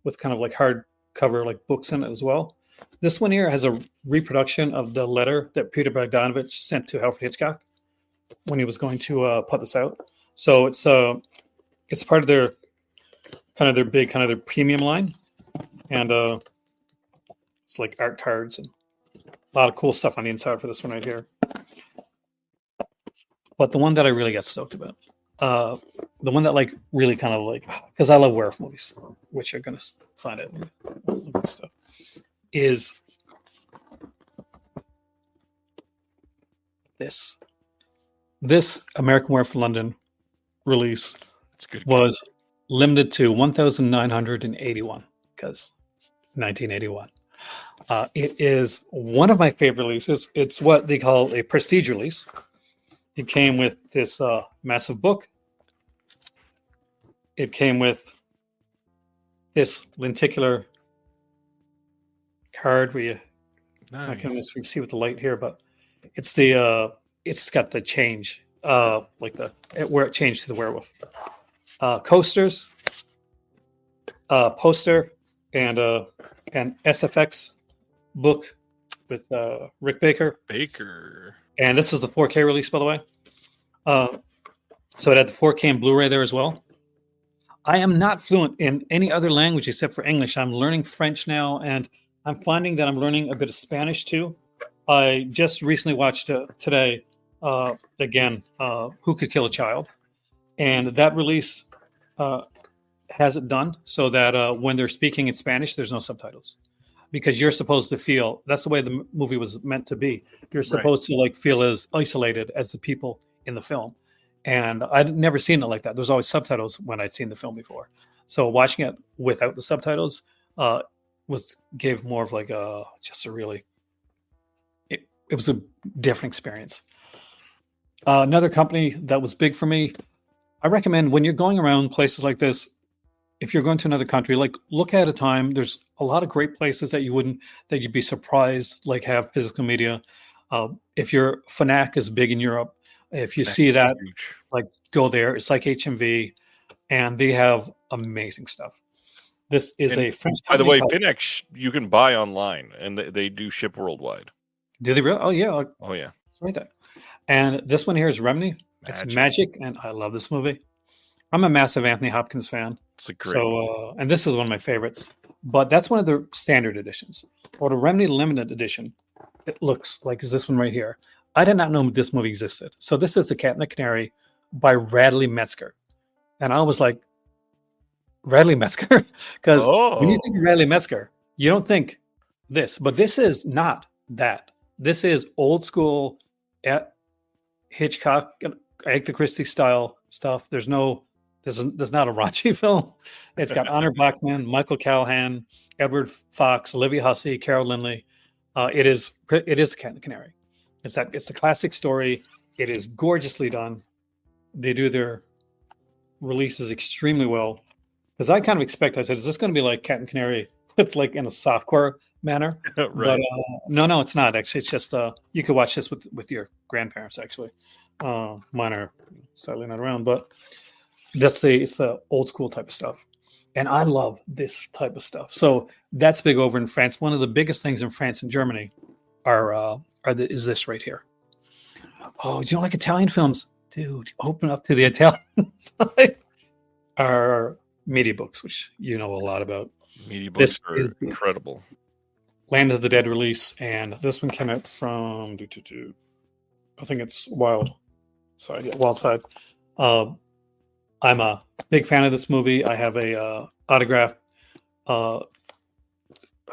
with kind of like hardcover like books in it as well. This one here has a reproduction of the letter that Peter Bogdanovich sent to Alfred Hitchcock when he was going to put this out. So it's part of their their premium line, and it's like art cards and a lot of cool stuff on the inside for this one right here. But the one that I really got stoked about, the one that like really kind of like, because I love werewolf movies, which you're gonna find out stuff, is this American Werewolf London release was limited to 1,981 because 1981. It is one of my favorite releases. It's what they call a prestige release. It came with this massive book. It came with this lenticular card where you, nice. I can see with the light here, but it's it's got the change, like where it changed to the werewolf. Coasters, poster, and SFX book with Rick Baker. And this is the 4K release, by the way. So it had the 4K and Blu-ray there as well. I am not fluent in any other language except for English. I'm learning French now, and I'm finding that I'm learning a bit of Spanish too. I just recently watched today, again, Who Could Kill a Child? And that release has it done so that when they're speaking in Spanish, there's no subtitles. Because you're supposed to feel, that's the way the movie was meant to be. You're supposed to like feel as isolated as the people in the film. And I'd never seen it like that. There's always subtitles when I'd seen the film before. So watching it without the subtitles gave more of like just a really, it was a different experience. Another company that was big for me, I recommend when you're going around places like this, if you're going to another country, like look at a time. There's a lot of great places that you'd be surprised, like have physical media. If your Fnac is big in Europe, if you see that, Huge. like go there. It's like HMV, and they have amazing stuff. This is And a French by the company way, called, Finex you can buy online, and they do ship worldwide. do they really? Oh yeah, Oh yeah, it's right there. And this one here is Remini. It's Magic. magic, and I love this movie. I'm a massive Anthony Hopkins fan. It's a great. So, and this is one of my favorites, but that's one of the standard editions. Or the Remedy Limited Edition, it looks like is this one right here. I did not know this movie existed. So this is The Cat and the Canary by Radley Metzger. And I was like, Radley Metzger? Because when you think of Radley Metzger, you don't think this, but this is not that. This is old school Hitchcock, Agatha Christie style stuff. There's not a raunchy film. It's got Honor Blackman, Michael Callahan, Edward Fox, Olivia Hussey, Carol Lindley. It is The Cat and the Canary. It's the classic story. It is gorgeously done. They do their releases extremely well. Because I kind of expect, I said, is this going to be like Cat and Canary with like in a softcore manner? Right. But no, it's not actually. It's just you could watch this with your grandparents actually. Mine are sadly not around, but it's the old school type of stuff, and I love this type of stuff. So that's big over in France. One of the biggest things in France and Germany is this right here. Oh, do you like Italian films, dude? Open up to the Italian side. Are media books, which you know a lot about. Media books are incredible. Land of the Dead release, and this one came out from I think it's Wild Side. Yeah, Wild Side. I'm a big fan of this movie. I have a autograph from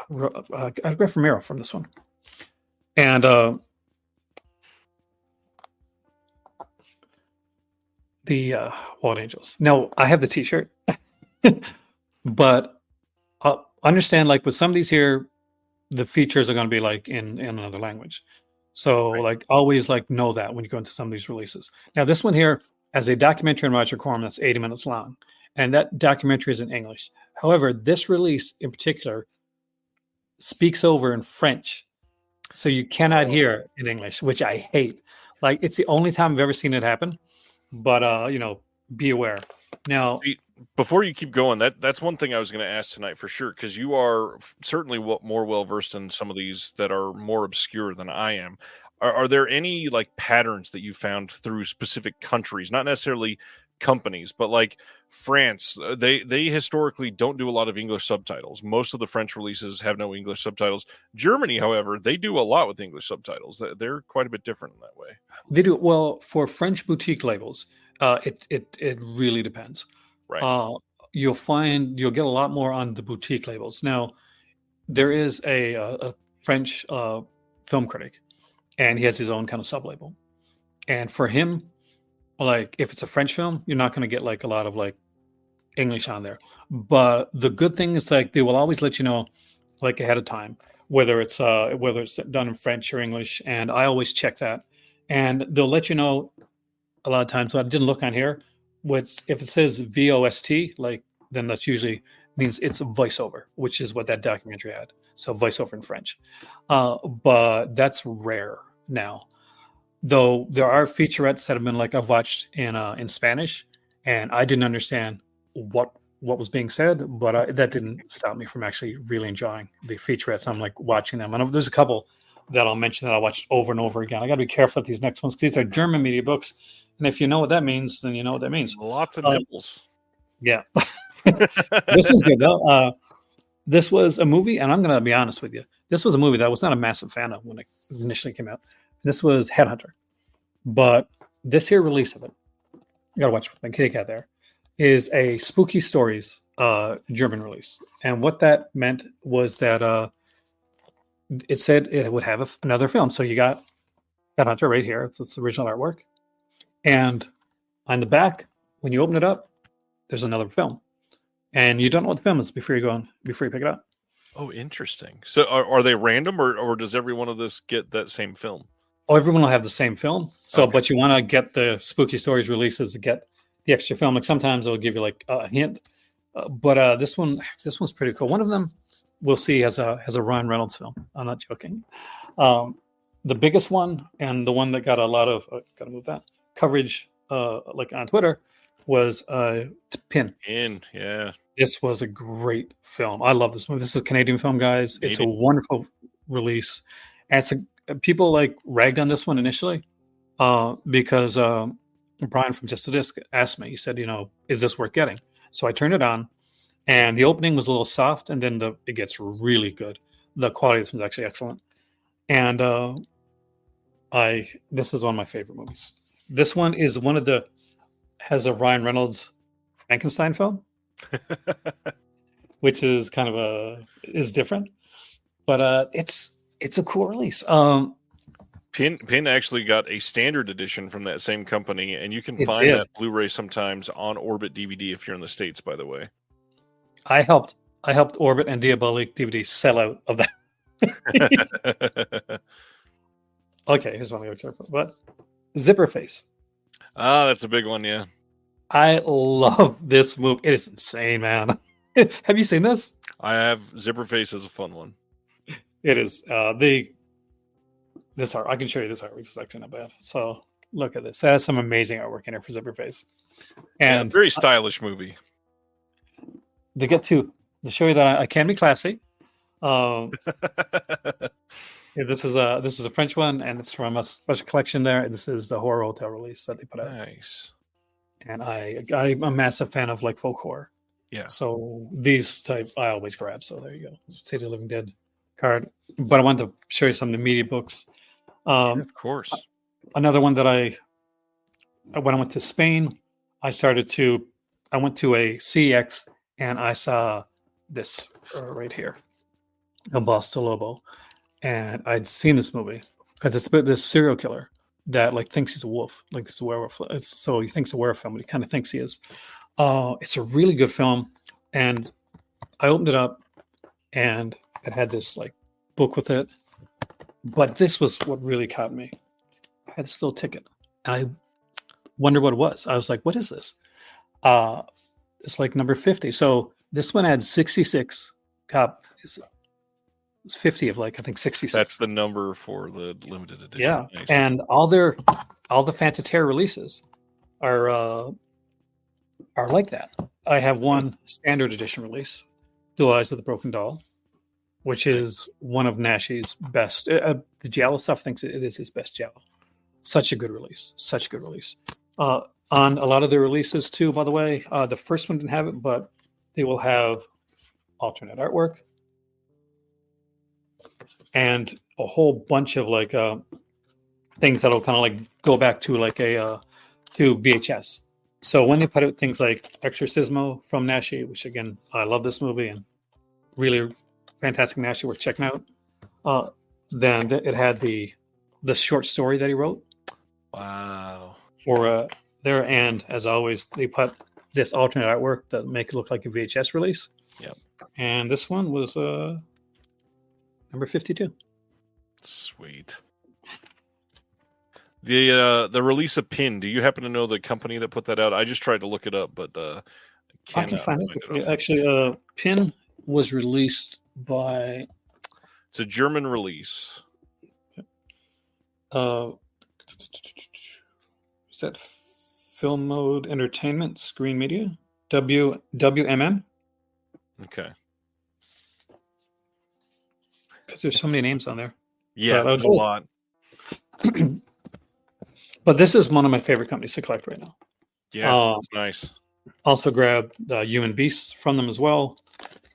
Miro from this one, and the Wild Angels. Now I have the T-shirt, but understand like with some of these here, the features are going to be like in another language. So like always like know that when you go into some of these releases. Now this one here has a documentary on Roger Corman that's 80 minutes long, and that documentary is in English. However, this release in particular speaks over in French, so you cannot hear in English, which I hate. Like it's the only time I've ever seen it happen. But be aware. Now, before you keep going, that's one thing I was going to ask tonight for sure, because you are certainly more well versed in some of these that are more obscure than I am. Are there any like patterns that you found through specific countries, not necessarily companies, but like France? They historically don't do a lot of English subtitles. Most of the French releases have no English subtitles. Germany, however, they do a lot with English subtitles. They're quite a bit different in that way. They do well for French boutique labels. It really depends. Right. You'll get a lot more on the boutique labels. Now, there is a French film critic, and he has his own kind of sub-label. And for him, like if it's a French film, you're not going to get like a lot of like English on there. But the good thing is like they will always let you know like ahead of time whether it's done in French or English, and I always check that. And they'll let you know a lot of times. So I didn't look on here. If it says VOST, like then that's usually means it's a voiceover, which is what that documentary had. So voiceover in French, but that's rare now. Though there are featurettes that have been like I've watched in Spanish, and I didn't understand what was being said, but that didn't stop me from actually really enjoying the featurettes. I'm like watching them, and there's a couple that I'll mention that I watched over and over again. I got to be careful with these next ones because these are German media books, and if you know what that means, then you know what that means. Lots of nipples. Yeah, this was good though. This was a movie, and I'm going to be honest with you. This was a movie that I was not a massive fan of when it initially came out. This was Headhunter. But this here release of it, you got to watch with my kitty cat there, is a Spooky Stories German release. And what that meant was that it said it would have another film. So you got Headhunter right here. It's the original artwork. And on the back, when you open it up, there's another film. And you don't know what the film is before you pick it up. Oh, interesting. So are they random, or does every one of this get that same film? Oh, everyone will have the same film. So, okay. But you want to get the Spooky Stories releases to get the extra film. Like sometimes it'll give you like a hint, but this one's pretty cool. One of them we'll see has a Ryan Reynolds film. I'm not joking. The biggest one and the one that got a lot of gotta move that coverage like on Twitter was Pin. Yeah. This was a great film. I love this movie. This is a Canadian film, guys. It's a wonderful release. And people like ragged on this one initially because Brian from Just a Disc asked me. He said, is this worth getting? So I turned it on, and the opening was a little soft, and then it gets really good. The quality of this was actually excellent. And this is one of my favorite movies. This one is has a Ryan Reynolds Frankenstein film, which is kind of is different, but it's a cool release. Pin actually got a standard edition from that same company, and you can find that Blu-ray sometimes on Orbit DVD if you're in the States, by the way. I helped Orbit and Diabolique DVD sell out of that. Okay, here's one I gotta careful. But Zipper Face. That's a big one, yeah. I love this movie. It is insane, man. Have you seen this? I have. Zipper Face is a fun one. It is. This art, I can show you this artwork. It's actually not bad. So look at this. That has some amazing artwork in here for Zipper Face. And very stylish movie. To show you that I can be classy. This is a French one, and it's from a special collection there. This is the Horror Hotel release that they put out. Nice. And I'm a massive fan of like folk horror. Yeah. So these type I always grab. So there you go. City of the Living Dead card. But I wanted to show you some of the media books. Of course. Another one that when I went to Spain, I went to a CEX and I saw this right here, El Boston Lobo. And I'd seen this movie because it's about this serial killer that like thinks he's a wolf, like this is a werewolf. So he thinks a werewolf film, but he kind of thinks he is. It's a really good film, and I opened it up, and it had this like book with it. But this was what really caught me. I had this little ticket, and I wondered what it was. I was like, "What is this?" It's like number 50. So this one had 66 copies. 50 of like I think 66. That's the number for the limited edition. Yeah, nice. and all the Phantom Terror releases are like that. I have one standard edition release, Blue Eyes of the Broken Doll, which is one of Nashi's best. The Giallo stuff thinks it is his best Giallo. Such a good release. On a lot of the releases too, by the way, the first one didn't have it, but they will have alternate artwork and a whole bunch of like things that'll kind of like go back to like to VHS. So when they put out things like Exorcismo from Nashi, which again I love this movie and really fantastic Nashi worth checking out, then it had the short story that he wrote. Wow. For there, and as always, they put this alternate artwork that make it look like a VHS release. Yep. And this one was number 52. Sweet. The release of Pin. Do you happen to know the company that put that out? I just tried to look it up, but I can find it for you. Actually, Pin was released by. It's a German release. Is that Film Mode Entertainment Screen Media? WMM? Okay. Because there's so many names on there. Yeah, there's a lot. But this is one of my favorite companies to collect right now. Yeah, that's nice. Also grabbed Human Beasts from them as well.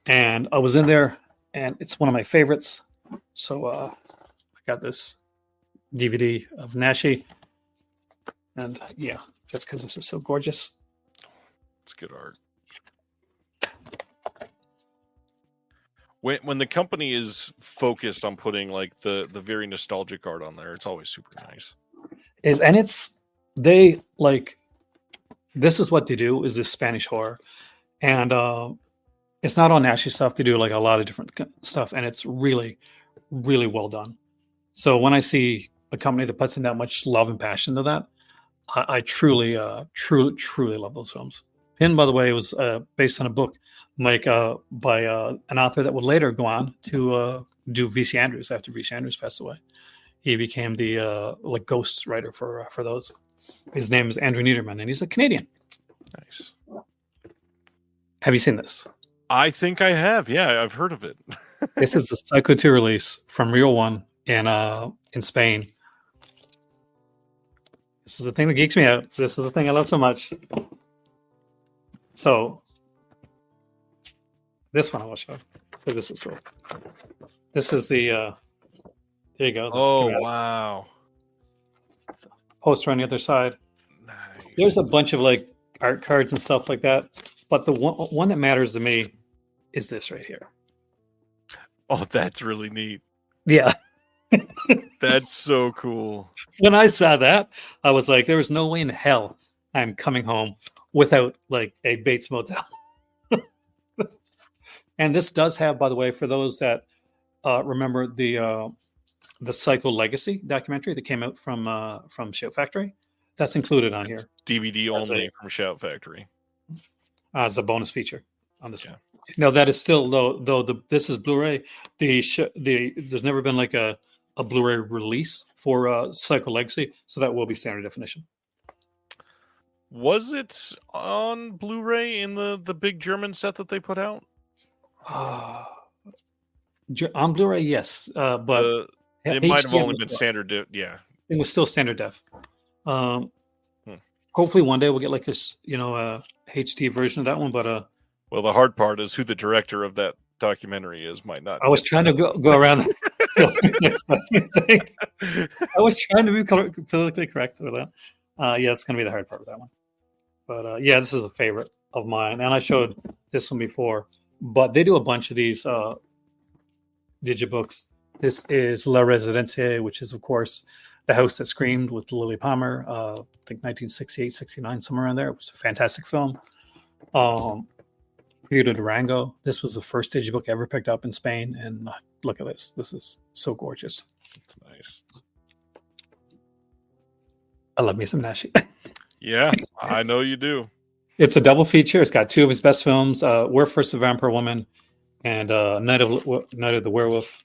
And I was in there, and it's one of my favorites. So I got this DVD of Nashi. And yeah, just because this is so gorgeous. It's good art. When the company is focused on putting like the very nostalgic art on there, it's always super nice. This is what they do is this Spanish horror, and it's not all Nashi stuff. They do like a lot of different stuff, and it's really, really well done. So when I see a company that puts in that much love and passion to that, I truly, truly love those films. Pin, by the way, was based on a book by an author that would later go on to do V.C. Andrews after V.C. Andrews passed away. He became the like ghost writer for those. His name is Andrew Niederman, and he's a Canadian. Nice. Have you seen this? I think I have. Yeah, I've heard of it. This is the Psycho 2 release from Reel One in Spain. This is the thing that geeks me out. This is the thing I love so much. So, this one I will show. This is cool. This is the. There you go. Oh, wow. Poster on the other side. Nice. There's a bunch of like art cards and stuff like that. But the one that matters to me is this right here. Oh, that's really neat. Yeah. That's so cool. When I saw that, I was like, there was no way in hell I'm coming home without like a Bates Motel. And this does have, by the way, for those that remember the Psycho Legacy documentary that came out from Shout Factory, that's included on here. DVD only from Shout Factory. As a bonus feature on this one. No, that is still though this is Blu-ray. There's never been like a Blu-ray release for Psycho Legacy, so that will be standard definition. Was it on Blu-ray in the big German set that they put out? On Blu-ray, yes, but it might have only been standard def. Yeah, it was still standard def. Hopefully, one day we'll get like this, HD version of that one. But well, the hard part is who the director of that documentary is. Might not. I was trying to go around. I was trying to be politically correct with that. Yeah, it's going to be the hard part of that one. But yeah, this is a favorite of mine, and I showed this one before. But they do a bunch of these digibooks. This is La Residencia, which is, of course, The House That Screamed with Lily Palmer. I think 1968, 69, somewhere around there. It was a fantastic film. Periodo Durango. This was the first digibook ever picked up in Spain. And look at this. This is so gorgeous. It's nice. I love me some Nashi. Yeah, I know you do. It's a double feature. It's got two of his best films, Where First the Vampire Woman and Night of the Werewolf.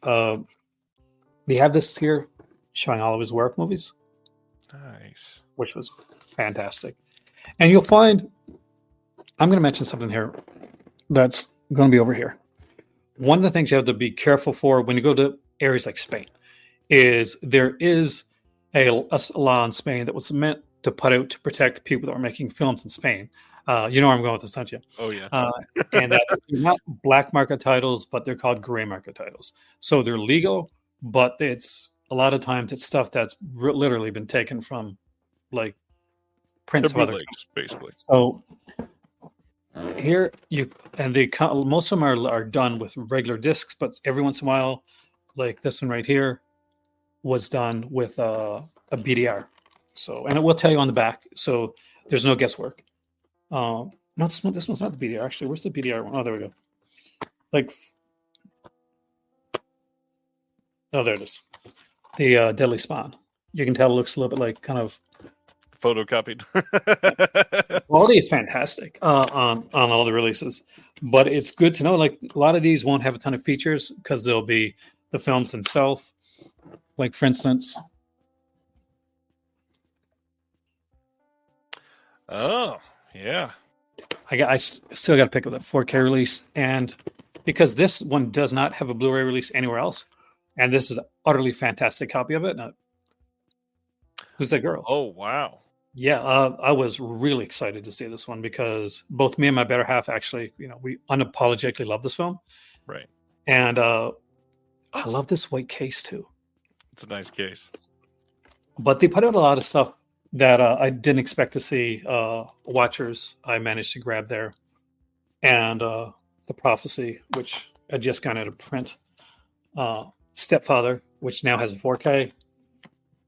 They have this here showing all of his werewolf movies. Nice. Which was fantastic. And you'll find, I'm going to mention something here that's going to be over here. One of the things you have to be careful for when you go to areas like Spain is there is a law in Spain that was meant to put out to protect people that were making films in Spain. You know where I'm going with this, don't you? Oh, yeah. And that they're not black market titles, but they're called gray market titles. So they're legal, but it's a lot of times it's stuff that's literally been taken from like prints of other basically. So here most of them are done with regular discs, but every once in a while, like this one right here, was done with a BDR. So, and it will tell you on the back, so there's no guesswork. No, this one's not the BDR. Actually, where's the BDR one? Oh, there we go. Oh, there it is. The Deadly Spawn. You can tell it looks a little bit like kind of photocopied. Quality is fantastic on all the releases, but it's good to know. Like a lot of these won't have a ton of features because they'll be the films themselves. Like for instance. Oh, yeah. I still got to pick up that 4K release, and because this one does not have a Blu-ray release anywhere else, and this is an utterly fantastic copy of it. Who's that girl? Oh, wow. Yeah, I was really excited to see this one because both me and my better half actually, we unapologetically love this film. Right. And I love this white case too. It's a nice case. But they put out a lot of stuff that I didn't expect to see. Watchers, I managed to grab there. And The Prophecy, which I just got out of print. Stepfather, which now has a 4K.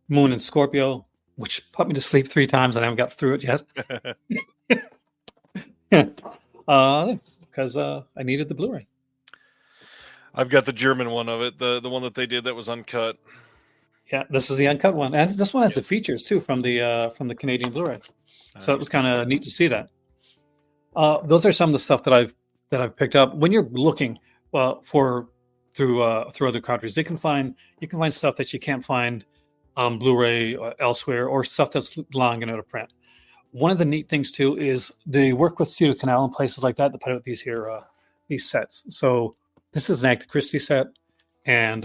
Moon and Scorpio, which put me to sleep 3 times and I haven't got through it yet. Because I needed the Blu-ray. I've got the German one of it, the one that they did that was uncut. Yeah, this is the uncut one, and this one has the features too from the Canadian Blu-ray. So it was kind of neat to see that. Those are some of the stuff that I've picked up. When you're looking for through other countries, you can find stuff that you can't find on Blu-ray elsewhere, or stuff that's long and out of print. One of the neat things too is they work with Studio Canal and places like that to put out these sets. So this is an Agatha Christie set, and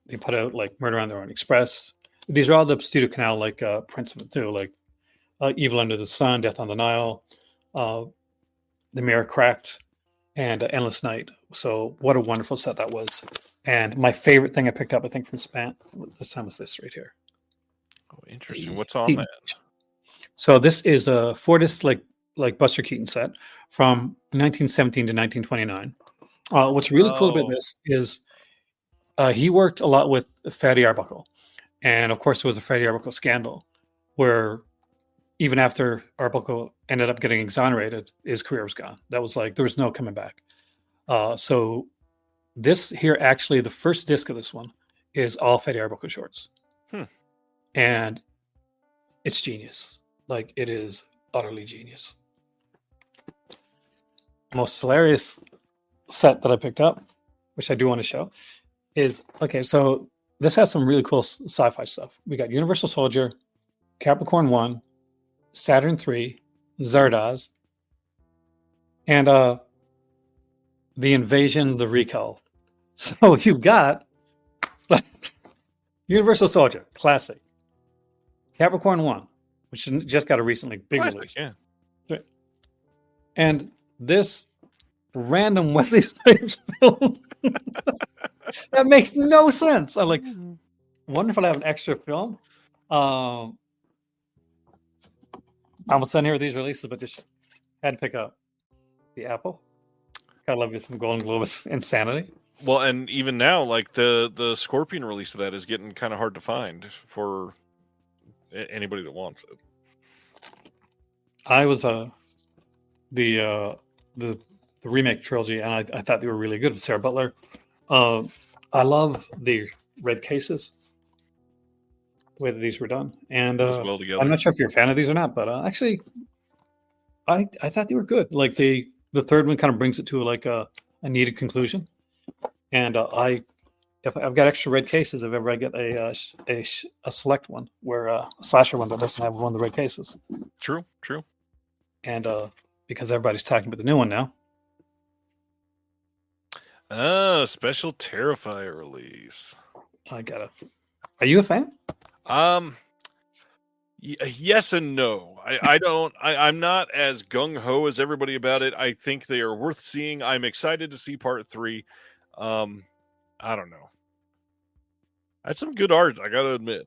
they put out like Murder on the Orient Express. These are all the Studio Canal prints of it too, like Evil Under the Sun, Death on the Nile, The Mirror Cracked, and Endless Night. So what a wonderful set that was. And my favorite thing I picked up, I think, from Span this time was this right here. Oh, interesting. What's on that? So this is a 4-disc like Buster Keaton set from 1917 to 1929. What's really cool about this is he worked a lot with Fatty Arbuckle. And of course, there was a Fatty Arbuckle scandal where even after Arbuckle ended up getting exonerated, his career was gone. That was like, there was no coming back. So this here, actually, the first disc of this one is all Fatty Arbuckle shorts. And it's genius. Like, it is utterly genius. Most hilarious set that I picked up, which I do want to show, is, okay, so this has some really cool sci-fi stuff. We got Universal Soldier, Capricorn 1, Saturn 3, Zardoz, and the Invasion, the Recall. So you've got Universal Soldier, classic. Capricorn 1, which just got a recently big Classic, release. Yeah. And this random Wesley Snipes film that makes no sense. I'm like, wonderful to have an extra film. I'm almost done here with these releases, but just had to pick up the Apple. Gotta love you some Golden Globus insanity. Well, and even now, like the Scorpion release of that is getting kind of hard to find for anybody that wants it. I was the remake trilogy, and I thought they were really good with Sarah Butler. I love the red cases, the way that these were done, and well together. I'm not sure if you're a fan of these or not, but actually, I thought they were good. Like the third one kind of brings it to like a needed conclusion, and if I've got extra red cases, if ever I get a select one where a slasher one that doesn't have one of the red cases. True. And because everybody's talking about the new one now. Special Terrifier release. Are you a fan? Yes and no. I'm not as gung-ho as everybody about it. I think they are worth seeing. I'm excited to see part 3. I don't know. That's some good art, I gotta admit.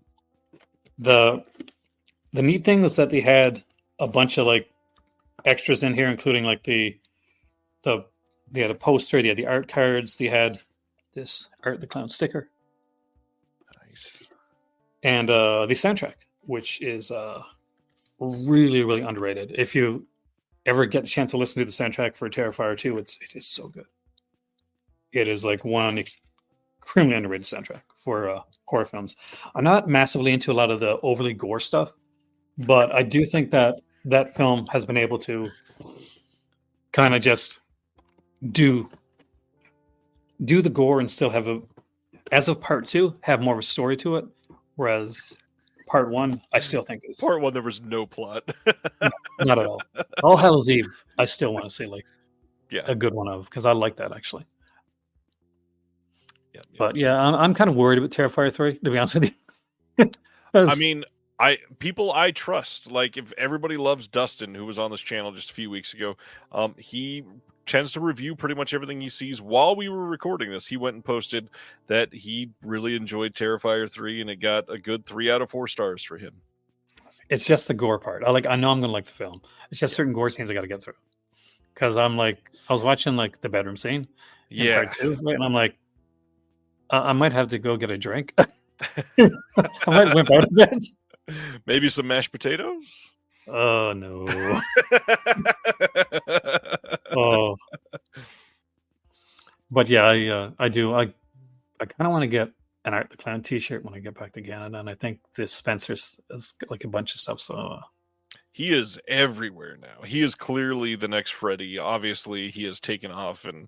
The neat thing was that they had a bunch of like extras in here, including like they had a poster, they had the art cards, they had this Art the Clown sticker. Nice. And the soundtrack, which is really, really underrated. If you ever get the chance to listen to the soundtrack for Terrifier 2, it is so good. It is like one extremely underrated soundtrack for horror films. I'm not massively into a lot of the overly gore stuff, but I do think that film has been able to kind of just do the gore and still have as of part 2, have more of a story to it. Whereas part 1, I still think is part 1. There was no plot. Not at all. All Hallows Eve, I still want to see a good one of, because I like that actually. Yeah. But yeah, I'm kind of worried about Terrifier 3, to be honest with you. I mean, people I trust, like if everybody loves Dustin, who was on this channel just a few weeks ago, he tends to review pretty much everything he sees. While we were recording this, he went and posted that he really enjoyed Terrifier 3, and it got a good 3 out of 4 stars for him. It's just the gore part. I know I'm gonna like the film. It's just certain gore scenes I got to get through, because I was watching like the bedroom scene in part 2, right? And I'm like, I might have to go get a drink. I might wimp out of bed. Maybe some mashed potatoes. Oh no. Oh. But yeah, I do. I kind of want to get an Art the Clown T-shirt when I get back to Canada, and I think this Spencer's is like a bunch of stuff. So He is everywhere now. He is clearly the next Freddy. Obviously, he has taken off, and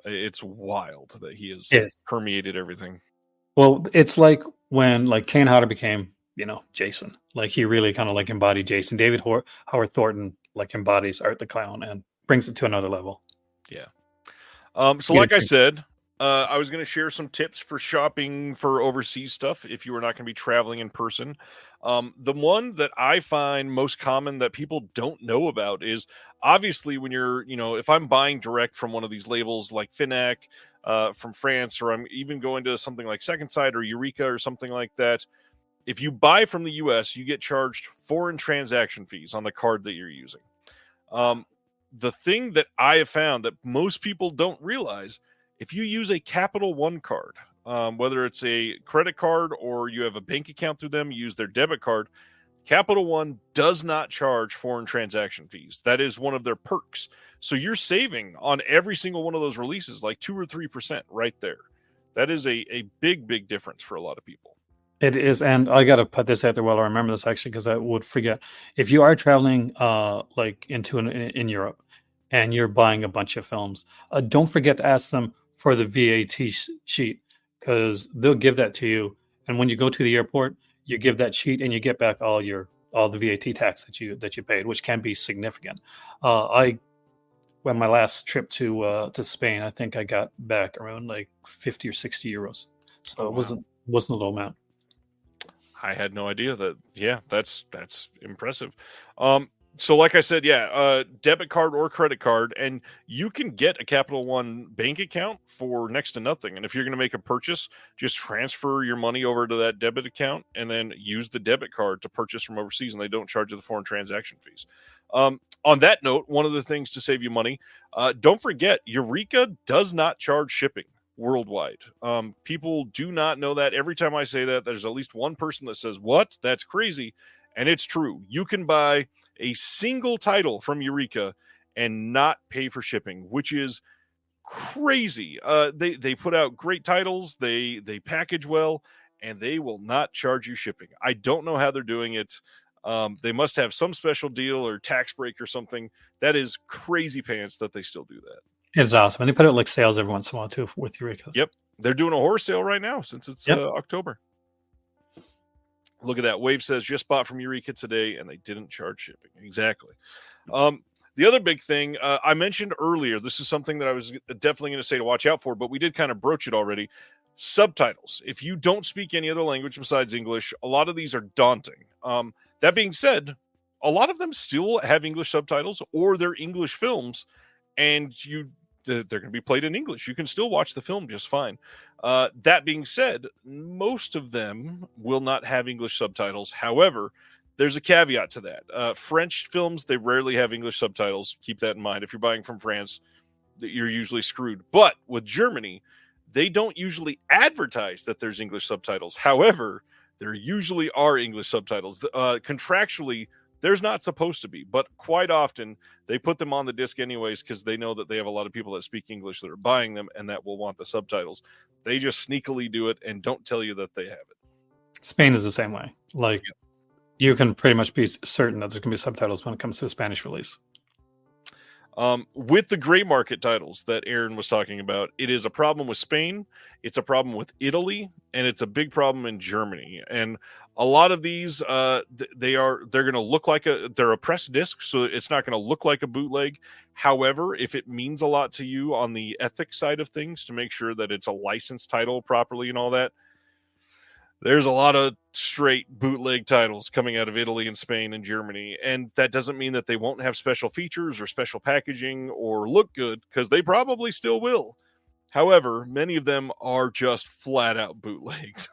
it's wild that he has yes, permeated everything. well, it's like when like Kane Hodder became Jason. Like he really kind of like embodied Jason. Howard Thornton like embodies Art the Clown and brings it to another level. Yeah. So like I said, I was going to share some tips for shopping for overseas stuff if you were not going to be traveling in person. The one that I find most common that people don't know about is obviously when you're, if I'm buying direct from one of these labels like Finac from France, or I'm even going to something like Second Sight or Eureka or something like that. If you buy from the US, you get charged foreign transaction fees on the card that you're using. The thing that I have found that most people don't realize, if you use a Capital One card, whether it's a credit card or you have a bank account through them, you use their debit card, Capital One does not charge foreign transaction fees. That is one of their perks. So you're saving on every single one of those releases like 2 or 3% right there. That is a big, big difference for a lot of people. It is, and I got to put this out there while I remember this actually, because I would forget. If you are traveling, like in Europe, and you're buying a bunch of films, don't forget to ask them for the VAT sheet, because they'll give that to you. And when you go to the airport, you give that sheet, and you get back all the VAT tax that you paid, which can be significant. When my last trip to Spain, I think I got back around like 50 or 60 euros. So it wasn't a low amount. I had no idea that. Yeah, that's impressive. So like I said, debit card or credit card, and you can get a Capital One bank account for next to nothing. And if you're going to make a purchase, just transfer your money over to that debit account and then use the debit card to purchase from overseas, and they don't charge you the foreign transaction fees. On that note, one of the things to save you money, don't forget, Eureka does not charge shipping worldwide. People do not know that. Every time I say that, there's at least one person that says, "What? That's crazy." And it's true. You can buy a single title from Eureka and not pay for shipping, which is crazy. They put out great titles, they package well, and they will not charge you shipping. I don't know how they're doing it. They must have some special deal or tax break or something. That is crazy pants that they still do that. It's awesome. And they put out like sales every once in a while too with Eureka. Yep. They're doing a horror sale right now since it's October. Look at that. Wave says, just bought from Eureka today and they didn't charge shipping. Exactly. The other big thing I mentioned earlier, this is something that I was definitely going to say to watch out for, but we did kind of broach it already. Subtitles. If you don't speak any other language besides English, a lot of these are daunting. That being said, a lot of them still have English subtitles, or they're English films, and they're going to be played in English. You can still watch the film just fine. That being said, most of them will not have English subtitles. However, there's a caveat to that. French films, they rarely have English subtitles. Keep that in mind. If you're buying from France, you're usually screwed. But with Germany, they don't usually advertise that there's English subtitles. However, there usually are English subtitles. Contractually, there's not supposed to be, but quite often they put them on the disc anyways because they know that they have a lot of people that speak English that are buying them and that will want the subtitles. They just sneakily do it and don't tell you that they have it. Spain is the same way. Like, you can pretty much be certain that there's going to be subtitles when it comes to the Spanish release. With the gray market titles that Aaron was talking about, it is a problem with Spain, it's a problem with Italy, and it's a big problem in Germany. And a lot of these, they're going to look like they're a press disc, so it's not going to look like a bootleg. However, if it means a lot to you on the ethics side of things to make sure that it's a licensed title properly and all that, there's a lot of straight bootleg titles coming out of Italy and Spain and Germany. And that doesn't mean that they won't have special features or special packaging or look good, because they probably still will. However, many of them are just flat out bootlegs.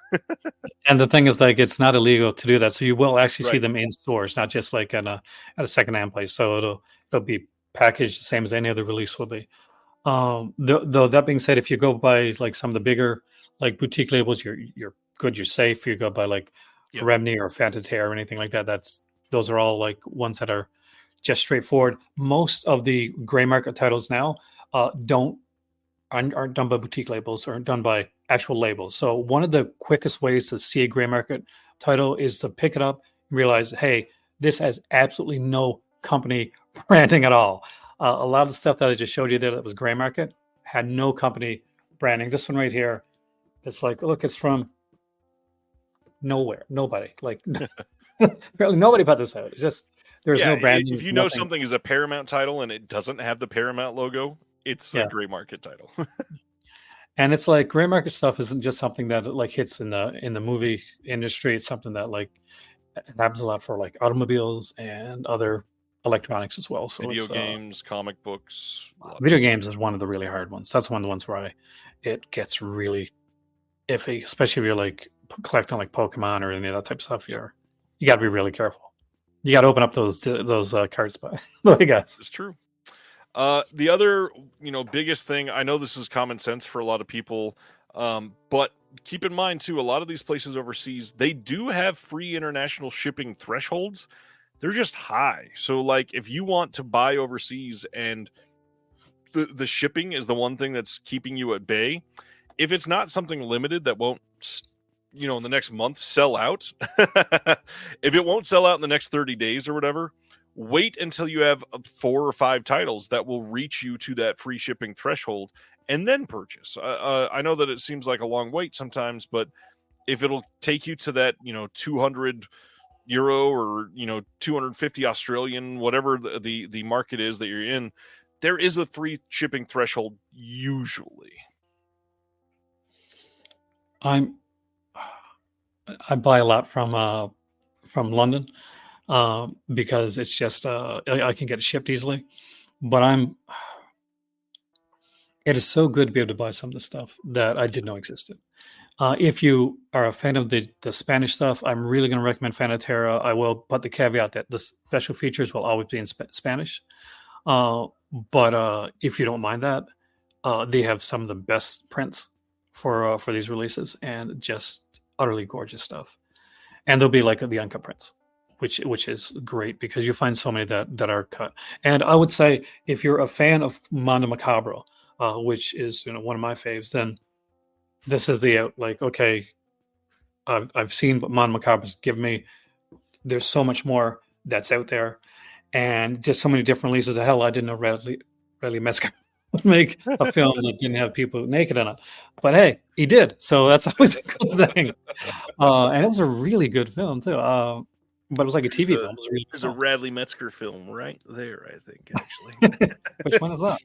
And the thing is, like, it's not illegal to do that. So you will actually see them in stores, not just like at a secondhand place. So it'll be packaged the same as any other release will be. Though that being said, if you go by like some of the bigger like boutique labels, you're good, you're safe. You go by like Remni or Fantatea or anything like that. Those are all like ones that are just straightforward. Most of the gray market titles now don't aren't done by boutique labels or done by actual labels. So one of the quickest ways to see a gray market title is to pick it up and realize, hey, this has absolutely no company branding at all. A lot of the stuff that I just showed you there that was gray market had no company branding. This one right here, it's like, look, it's from nowhere. Nobody. Like, apparently nobody put this out. It's just, there's Yeah, no branding. if you know something is a Paramount title and it doesn't have the Paramount logo, it's a gray market title. And it's like gray market stuff isn't just something that like hits in the movie industry. It's something that like it happens a lot for like automobiles and other electronics as well. So video games, comic books. Video games is one of the really hard ones. That's one of the ones where it gets really iffy, especially if you're like collecting like Pokemon or any of that type of stuff. You got to be really careful. You got to open up those cards, by the way, guys. It's true. The other, biggest thing, I know this is common sense for a lot of people, but keep in mind too, a lot of these places overseas, they do have free international shipping thresholds. They're just high. So like if you want to buy overseas and the shipping is the one thing that's keeping you at bay, if it's not something limited that won't, in the next month sell out, if it won't sell out in the next 30 days or whatever, wait until you have 4 or 5 titles that will reach you to that free shipping threshold and then purchase. I know that it seems like a long wait sometimes, but if it'll take you to that, 200 euro or, 250 Australian, whatever the market is that you're in, there is a free shipping threshold usually. I buy a lot from London. Because it's just I can get it shipped easily, but it is so good to be able to buy some of the stuff that I didn't know existed. If you are a fan of the Spanish stuff, I'm really going to recommend Fanaterra. I will put the caveat that the special features will always be in Spanish, but if you don't mind that, they have some of the best prints for these releases and just utterly gorgeous stuff. And there'll be like the uncut prints, which is great because you find so many that are cut. And I would say if you're a fan of Mondo Macabro, which is one of my faves, then this is the like, okay, I've seen what Mondo Macabro's give me. There's so much more that's out there, and just so many different releases. Hell, I didn't know Radley Metzger would make a film that didn't have people naked in it, but hey, he did. So that's always a good thing. And it was a really good film too. But it was like a TV film. It was really There's a Radley Metzger film right there, I think, actually. Which one is that?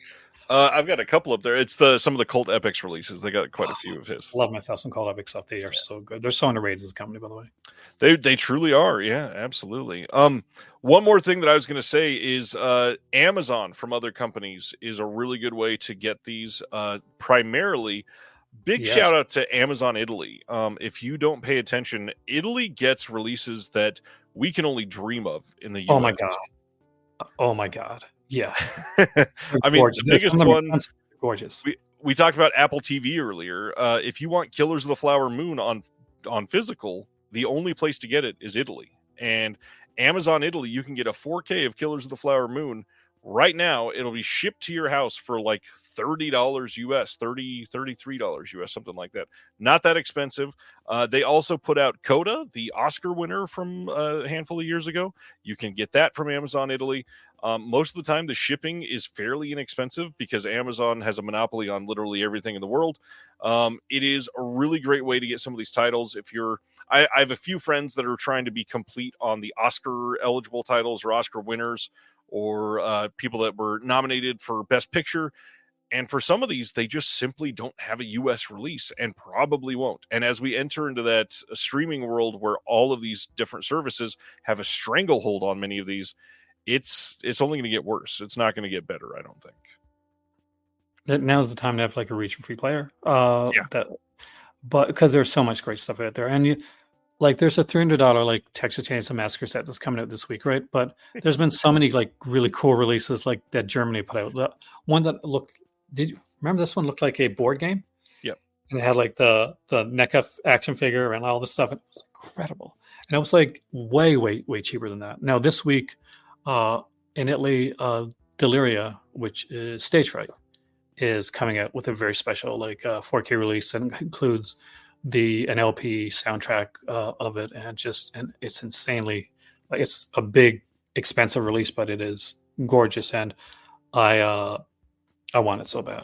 I've got a couple up there. It's some of the Cult Epics releases. They got quite a few of his. Love myself some Cult Epic stuff. They are so good. They're so underrated as a company, by the way. They truly are. Yeah, absolutely. One more thing that I was going to say is Amazon from other companies is a really good way to get these. Primarily, big shout out to Amazon Italy. If you don't pay attention, Italy gets releases that we can only dream of in the US. Oh my god. Yeah. I mean, the biggest one, gorgeous. We talked about Apple TV earlier. If you want Killers of the Flower Moon on physical, the only place to get it is Italy. And Amazon Italy, you can get a 4K of Killers of the Flower Moon right now. It'll be shipped to your house for like $30 US, $33 US, something like that. Not that expensive. They also put out Coda, the Oscar winner from a handful of years ago. You can get that from Amazon Italy. Most of the time, the shipping is fairly inexpensive because Amazon has a monopoly on literally everything in the world. It is a really great way to get some of these titles. I have a few friends that are trying to be complete on the Oscar eligible titles or Oscar winners or people that were nominated for Best Picture. And for some of these, they just simply don't have a U.S. release and probably won't. And as we enter into that streaming world where all of these different services have a stranglehold on many of these, it's only going to get worse. It's not going to get better, I don't think. Now's the time to have like a reach and free player. But because there's so much great stuff out there, and there's a $300 like Texas Chainsaw Massacre set that's coming out this week, right? But there's been so many like really cool releases like that Germany put out. The one that looked. Did you remember this one looked like a board game? Yep. And it had like the NECA action figure and all this stuff. It was incredible. And it was like way, way, way cheaper than that. Now this week in Italy, Deliria, which is Stage Fright, is coming out with a very special 4K release, and includes an LP soundtrack of it, and it's insanely, it's a big expensive release, but it is gorgeous, and I want it so bad.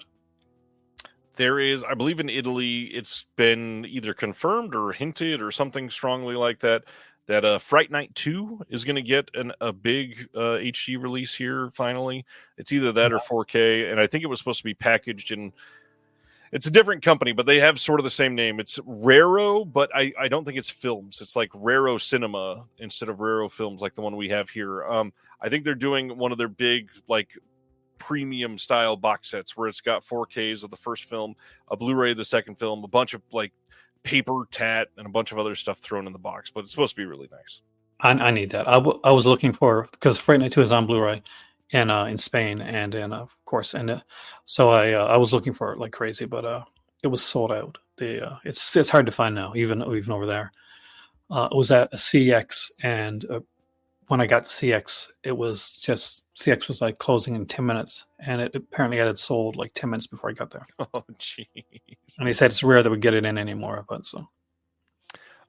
There is, I believe in Italy, it's been either confirmed or hinted or something strongly like that, that Fright Night 2 is going to get a big HD release here finally. It's either that or 4K, and I think it was supposed to be packaged in, it's a different company, but they have sort of the same name. It's Raro, but I don't think it's films. It's like Raro Cinema instead of Raro Films, like the one we have here. I think they're doing one of their big, like, premium style box sets where it's got 4Ks of the first film, a Blu-ray of the second film, a bunch of like paper tat, and a bunch of other stuff thrown in the box. But it's supposed to be really nice. I need that. I was looking for, because Fright Night 2 is on Blu-ray in Spain, and of course, and so I was looking for it like crazy, but it was sold out. It's hard to find now, even over there. It was at a CX, and when I got to CX, CX was like closing in 10 minutes, and it apparently had sold like 10 minutes before I got there. Oh, jeez. And he said it's rare that we get it in anymore, but so.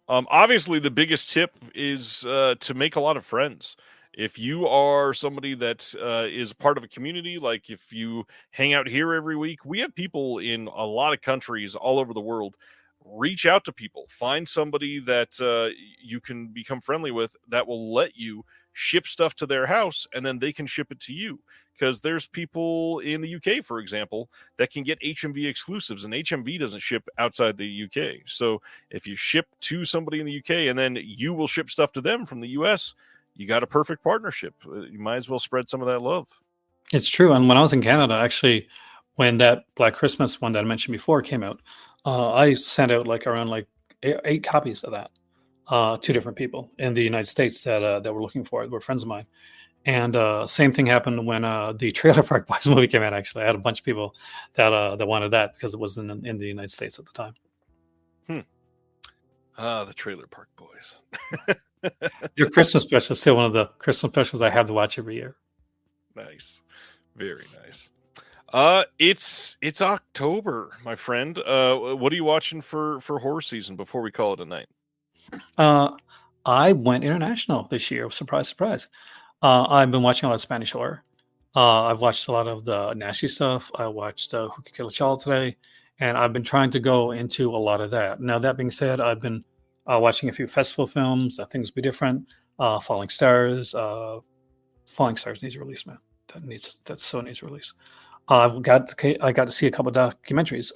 Obviously, the biggest tip is to make a lot of friends. If you are somebody that is part of a community, like if you hang out here every week, we have people in a lot of countries all over the world. Reach out to people, find somebody that you can become friendly with that will let you ship stuff to their house, and then they can ship it to you. Because there's people in the UK, for example, that can get HMV exclusives, and HMV doesn't ship outside the UK. So if you ship to somebody in the UK and then you will ship stuff to them from the US, you got a perfect partnership. You might as well spread some of that love. It's true. And when I was in Canada, actually, when that Black Christmas one that I mentioned before came out, I sent out around 8 copies of that to different people in the United States that were looking for it. Were friends of mine. And same thing happened when the Trailer Park Boys movie came out. Actually, I had a bunch of people that wanted that because it was in the United States at the time. The Trailer Park Boys. Your Christmas special is still one of the Christmas specials I have to watch every year. Nice, very nice. It's October, my friend. What are you watching for horror season before we call it a night? I went international this year. Surprise, surprise. I've been watching a lot of Spanish horror. I've watched a lot of the nasty stuff. I watched Who Could Kill a Child today, and I've been trying to go into a lot of that. Now, that being said, I've been watching a few festival films. Things Be Different, Falling Stars. Falling Stars needs a release, man. That so needs a release. I got to see a couple of documentaries.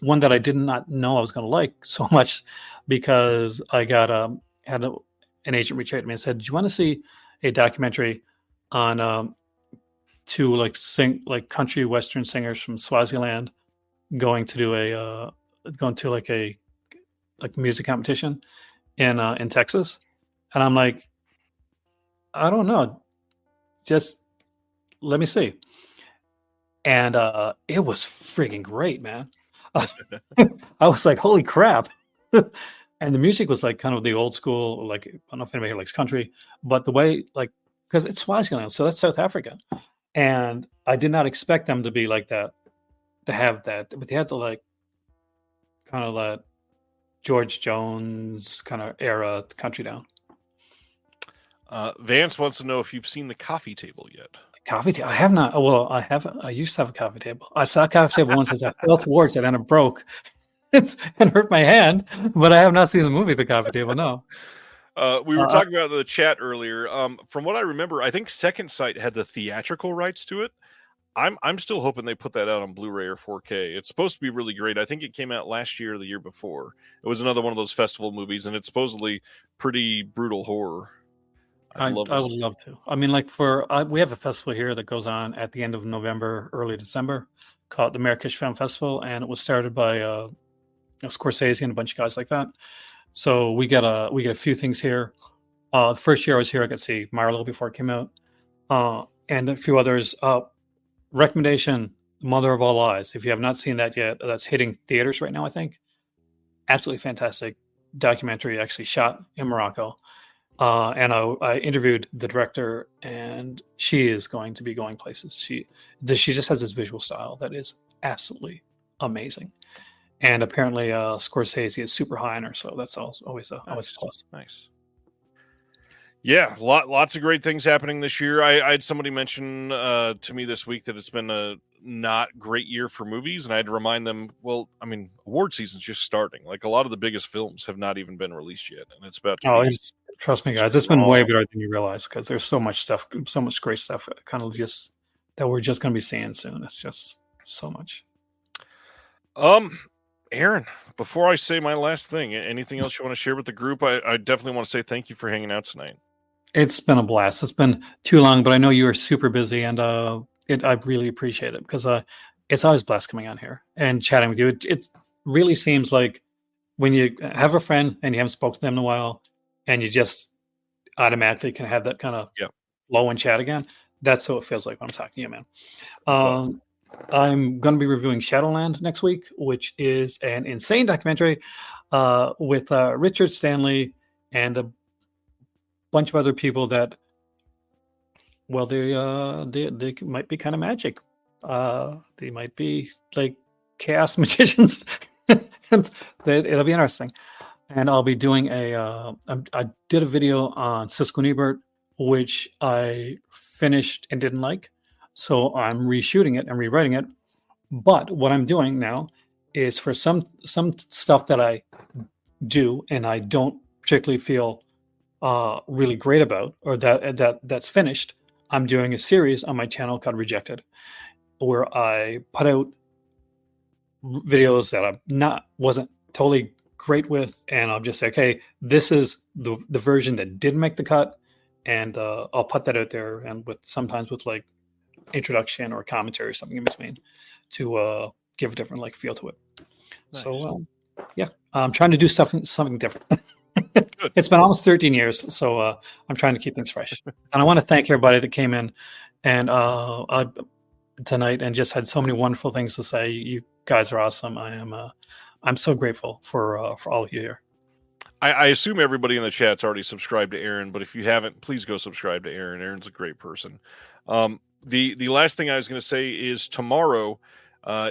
One that I did not know I was going to like so much, because I got had an agent reach out to me and said, "Do you want to see a documentary on two country western singers from Swaziland going to a music competition in Texas?" And I'm like, I don't know, just let me see. And it was friggin' great, man. I was like, holy crap. And the music was like kind of the old school, like, I don't know if anybody likes country, but the way, like, because it's Swaziland, so that's South Africa. And I did not expect them to be like that, to have that, but they had to like kind of that George Jones kind of era country down. Vance wants to know if you've seen The Coffee Table yet. Coffee table? I have not. Well, I have. I used to have a coffee table. I saw a coffee table once as I fell towards it and it broke. And hurt my hand, but I have not seen the movie The Coffee Table. No. We were talking about in the chat earlier. From what I remember, I think Second Sight had the theatrical rights to it. I'm still hoping they put that out on Blu-ray or 4K. It's supposed to be really great. I think it came out last year or the year before. It was another one of those festival movies, and it's supposedly pretty brutal horror. I would love to. I mean, like we have a festival here that goes on at the end of November, early December, called the Marrakesh Film Festival, and it was started by Scorsese and a bunch of guys like that. So we get a few things here. The first year I was here, I got to see Marlowe before it came out, and a few others. Recommendation: Mother of All Lies. If you have not seen that yet, that's hitting theaters right now, I think. Absolutely fantastic documentary, actually shot in Morocco. And I interviewed the director, and she is going to be going places. She just has this visual style that is absolutely amazing. And apparently, Scorsese is super high on her, so that's always a plus. Nice. Yeah, lots of great things happening this year. I had somebody mention to me this week that it's been a not great year for movies, and I had to remind them, well, I mean, award season's just starting. Like, a lot of the biggest films have not even been released yet, and it's about to be trust me, guys, it's been way better than you realize, because there's so much stuff, so much great stuff kind of just that we're just going to be seeing soon. It's just so much. Aaron, before I say my last thing, anything else you want to share with the group? I definitely want to say thank you for hanging out tonight. It's been a blast. It's been too long, but I know you are super busy, and I really appreciate it, because it's always blessed coming on here and chatting with you. It really seems like when you have a friend and you haven't spoken to them in a while, and you just automatically can have that kind of flow and chat again. That's how it feels like when I'm talking to you, man. I'm going to be reviewing Shadowland next week, which is an insane documentary with Richard Stanley and a bunch of other people that, well, they might be kind of magic. They might be like chaos magicians. It'll be interesting. And I'll be doing I did a video on Siskel and Ebert, which I finished and didn't like. So I'm reshooting it and rewriting it. But what I'm doing now is for some stuff that I do and I don't particularly feel really great about, or that's finished, I'm doing a series on my channel called Rejected, where I put out videos that I wasn't totally great with, and I'll just say, okay, this is the version that didn't make the cut, and I'll put that out there, and sometimes with like introduction or commentary or something in between to give a different like feel to it. Nice. So I'm trying to do something different. It's been almost 13 years, so I'm trying to keep things fresh. And I want to thank everybody that came in and tonight and just had so many wonderful things to say. You guys are awesome. I'm so grateful for all of you here. I assume everybody in the chat's already subscribed to Aaron, but if you haven't, please go subscribe to Aaron. Aaron's a great person. The last thing I was going to say is tomorrow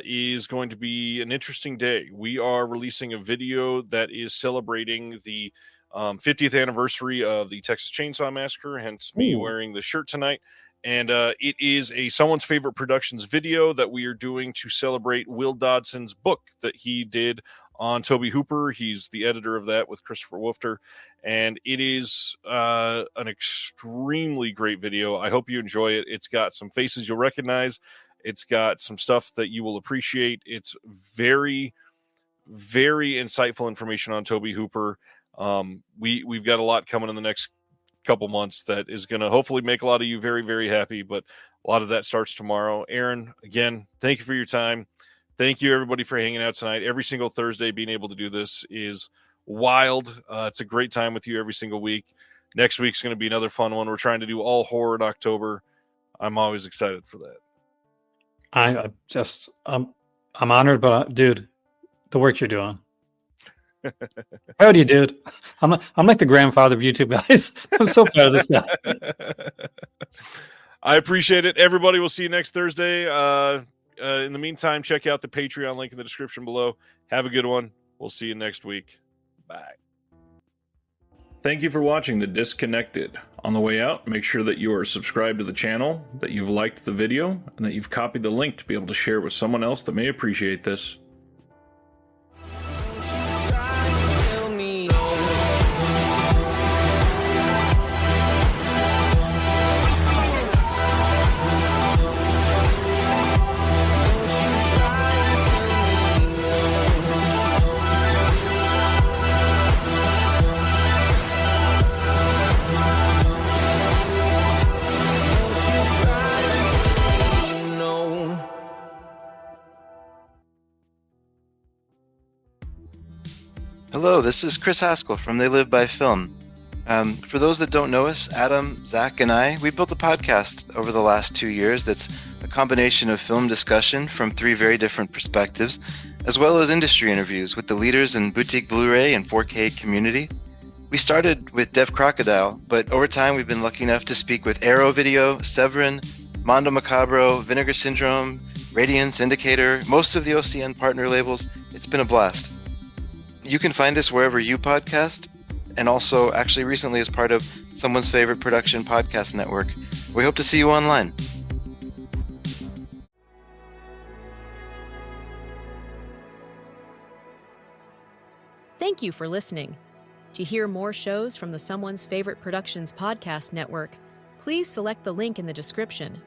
is going to be an interesting day. We are releasing a video that is celebrating the 50th anniversary of the Texas Chainsaw Massacre, hence me wearing the shirt tonight. And it is a Someone's Favorite Productions video that we are doing to celebrate Will Dodson's book that he did on Tobe Hooper. He's the editor of that with Christopher Wolfter. And it is an extremely great video. I hope you enjoy it. It's got some faces you'll recognize. It's got some stuff that you will appreciate. It's very, very insightful information on Tobe Hooper. We've got a lot coming in the next couple months that is going to hopefully make a lot of you very, very happy, but a lot of that starts tomorrow. Aaron, again, thank you for your time. Thank you, everybody, for hanging out tonight. Every single Thursday, being able to do this is wild. It's a great time with you every single week. Next week's going to be another fun one. We're trying to do all horror in October. I'm always excited for that. I'm honored, but dude, the work you're doing. Proud of you, dude. I'm like the grandfather of YouTube guys. I'm so proud of this guy. I appreciate it. Everybody, we'll see you next Thursday. In the meantime, check out the Patreon link in the description below. Have a good one. We'll see you next week. Bye. Thank you for watching The Disconnected. On the way out, make sure that you are subscribed to the channel, that you've liked the video, and that you've copied the link to be able to share with someone else that may appreciate this. Hello, this is Chris Haskell from They Live by Film. For those that don't know us, Adam, Zach, and we built a podcast over the last 2 years that's a combination of film discussion from 3 very different perspectives, as well as industry interviews with the leaders in boutique Blu-ray and 4K community. We started with Dev Crocodile, but over time we've been lucky enough to speak with Arrow Video, Severin, Mondo Macabro, Vinegar Syndrome, Radiance, Indicator, most of the OCN partner labels. It's been a blast. You can find us wherever you podcast, and also actually recently as part of Someone's Favorite Production Podcast Network. We hope to see you online. Thank you for listening. To hear more shows from the Someone's Favorite Productions Podcast Network, please select the link in the description